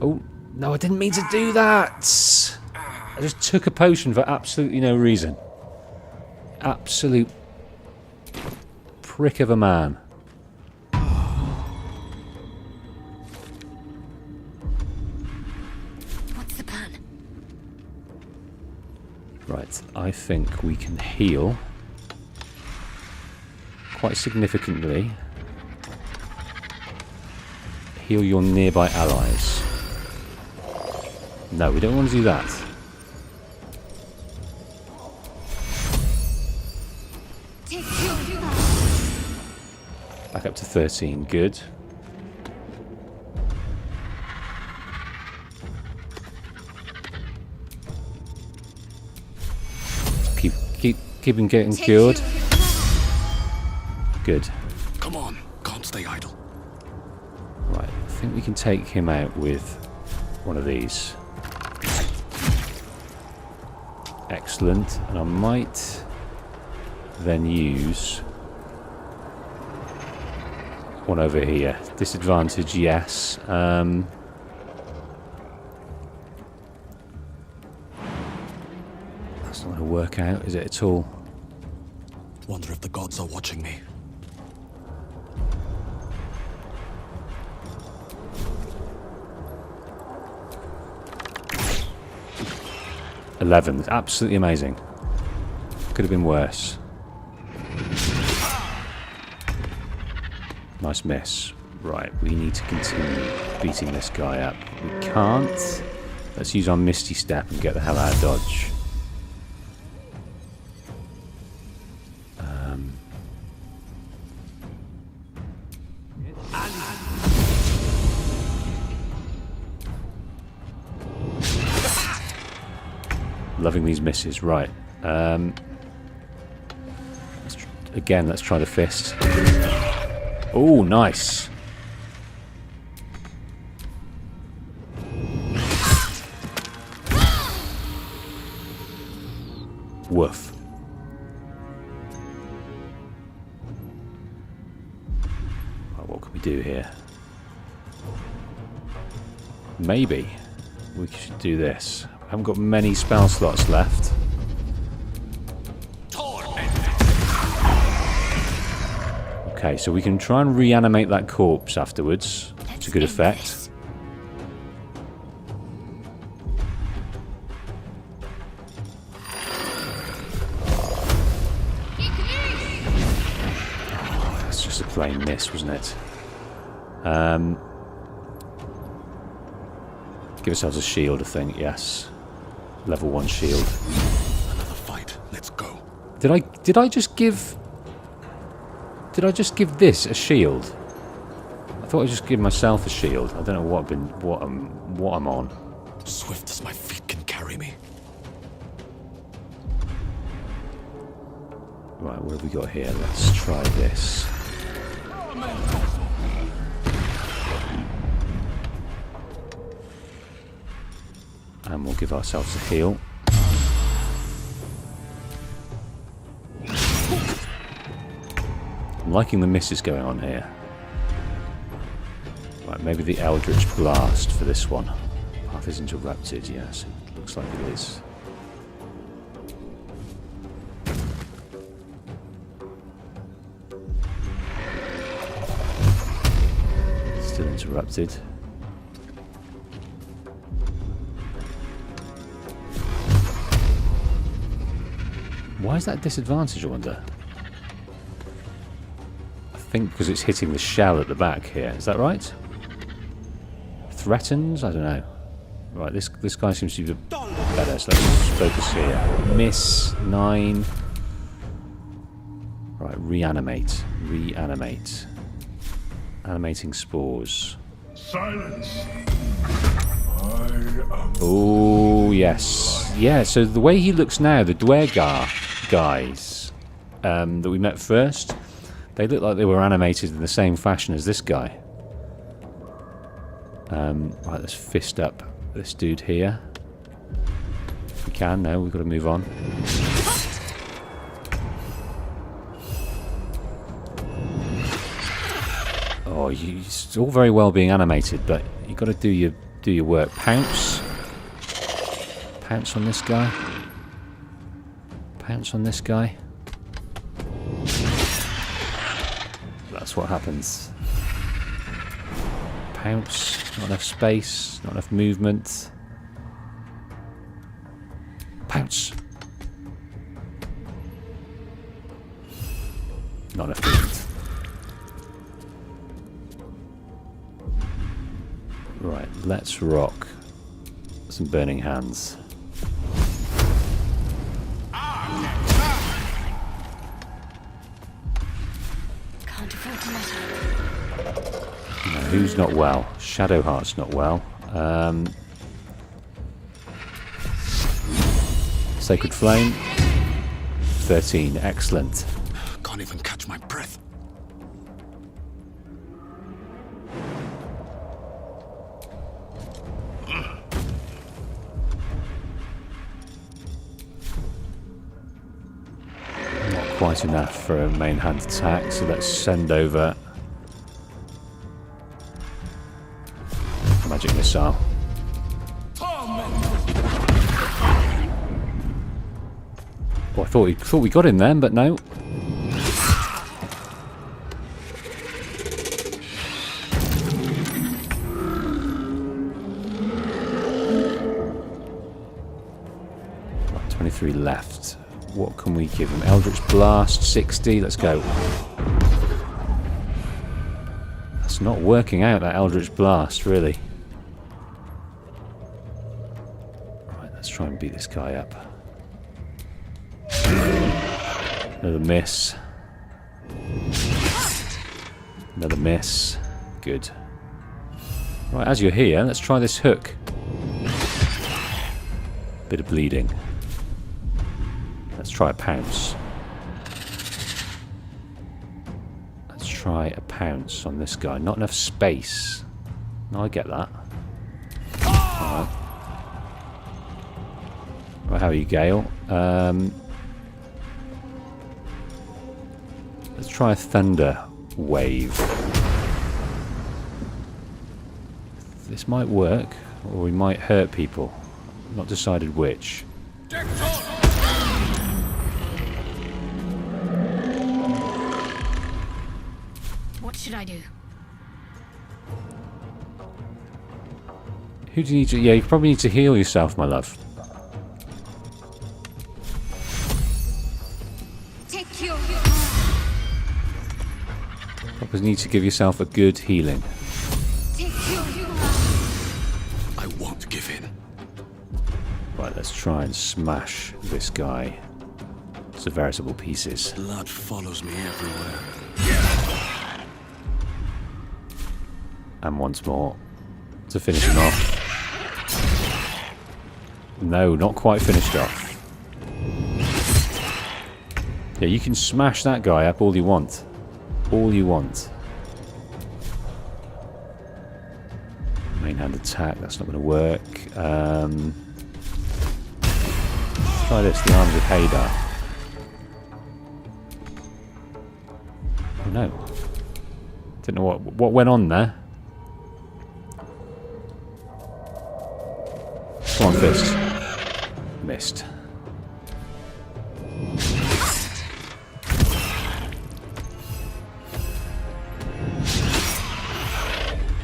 Oh, no, I didn't mean to do that. I just took a potion for absolutely no reason. Absolute prick of a man.
What's the plan?
Right, I think we can heal quite significantly. Heal your nearby allies. No, we don't want to do that. Back up to 13, good. Keep him getting cured. Good.
Come on, can't stay idle.
Right, I think we can take him out with one of these. Excellent, and I might then use one over here. Disadvantage, yes. That's not going to work out, is it at all?
Wonder if the gods are watching me.
$11, absolutely amazing. Could have been worse. Nice miss. Right, we need to continue beating this guy up. We can't. Let's use our Misty Step and get the hell out of Dodge. Loving these misses. Right. Let's try the fist. Oh, nice. Woof. Right, what can we do here? Maybe we should do this. I haven't got many spell slots left. Okay, so we can try and reanimate that corpse afterwards. It's a good effect. Oh, that's just a plain miss, wasn't it? Give ourselves a shield, I think, yes. Level 1 shield.
Another fight. Let's go.
Did I just give this a shield? I thought I just give myself a shield. I don't know what I'm on.
Swift as my feet can carry me.
Right, what have we got here? Let's try this. And we'll give ourselves a heal. I'm liking the misses going on here. Right, maybe the Eldritch Blast for this one. Path is interrupted, yes. It looks like it is. Still interrupted. Why is that a disadvantage, I wonder? I think because it's hitting the shell at the back here. Is that right? Threatens? I don't know. Right, this guy seems to be better, so let's focus here. Miss 9. Right, reanimate. Reanimate. Animating spores.
Silence.
Oh, yes. Yeah, so the way he looks now, the Dwergar guys that we met first, they look like they were animated in the same fashion as this guy. Right, let's fist up this dude here. If we can, no, we've got to move on. Oh, it's all very well being animated, but you've got to do your work. Pounce. Pounce on this guy. Pounce on this guy. That's what happens. Pounce. Not enough space. Not enough movement. Pounce. Not enough movement. Right, let's rock some burning hands.
Can't afford to let her.
Now, who's not well? Shadowheart's not well. Sacred Flame. 13, excellent.
Can't even catch my breath.
Quite enough for a main hand attack, so let's send over magic missile. Oh, I thought we got him then, but no. Right, 23 left. What can we give him? Eldritch Blast, 60. Let's go. That's not working out, that Eldritch Blast, really. Right, let's try and beat this guy up. Another miss. Another miss. Good. Right, as you're here, let's try this hook. Bit of bleeding. Let's try a pounce. Let's try a pounce on this guy. Not enough space. No, I get that. Alright. Well, how are you, Gale? Let's try a thunder wave. This might work, or we might hurt people. Not decided which.
What should I do?
Who do you need to... Yeah, you probably need to heal yourself, my love. Probably need to give yourself a good healing.
I won't give in.
Right, let's try and smash this guy to veritable pieces.
Blood follows me everywhere.
And once more to finish him off. No, not quite finished off. Yeah, you can smash that guy up all you want. All you want. Main hand attack, that's not going to work. try this, the Arms of Hadar. Oh no. Didn't know what went on there. Come on, fist. Missed.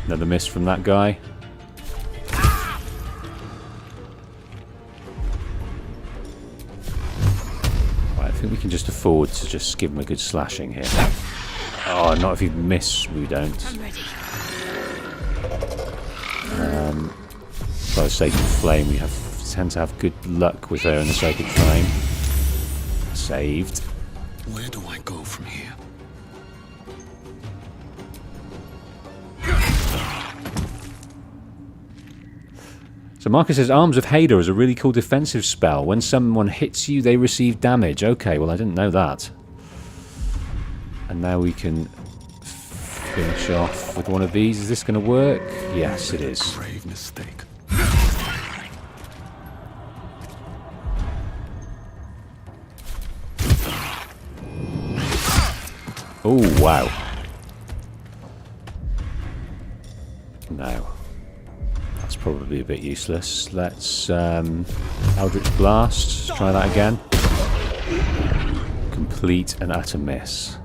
Another miss from that guy. Right, I think we can just afford to just give him a good slashing here. Oh, not if you miss, we don't. By the Sacred Flame, we tend to have good luck with her in the Sacred Flame. Saved.
Where do I go from here?
So Marcus says, Arms of Hadar is a really cool defensive spell. When someone hits you, they receive damage. Okay, well I didn't know that. And now we can finish off with one of these. Is this going to work? Yes, it is.
Grave mistake.
Oh, wow. No. That's probably a bit useless. Let's Eldritch Blast. Try that again. Complete and utter miss.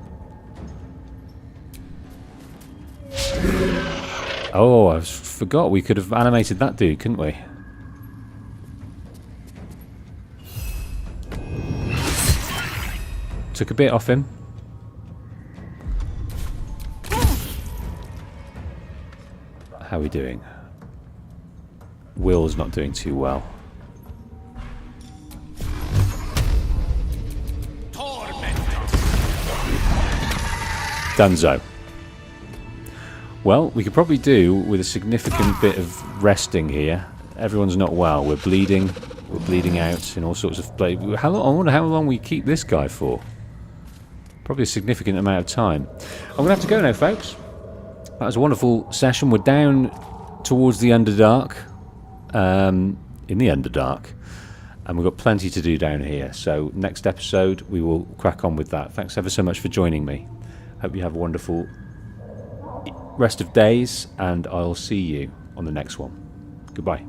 Oh, I forgot we could have animated that dude, couldn't we? Took a bit off him. How are we doing? Will's not doing too well. Dunzo. Well, we could probably do with a significant bit of resting here. Everyone's not well. We're bleeding. We're bleeding out in all sorts of places. I wonder how long we keep this guy for. Probably a significant amount of time. I'm going to have to go now, folks. That was a wonderful session. We're down towards the Underdark. In the Underdark. And we've got plenty to do down here. So next episode, we will crack on with that. Thanks ever so much for joining me. Hope you have a wonderful rest of days, and I'll see you on the next one. Goodbye.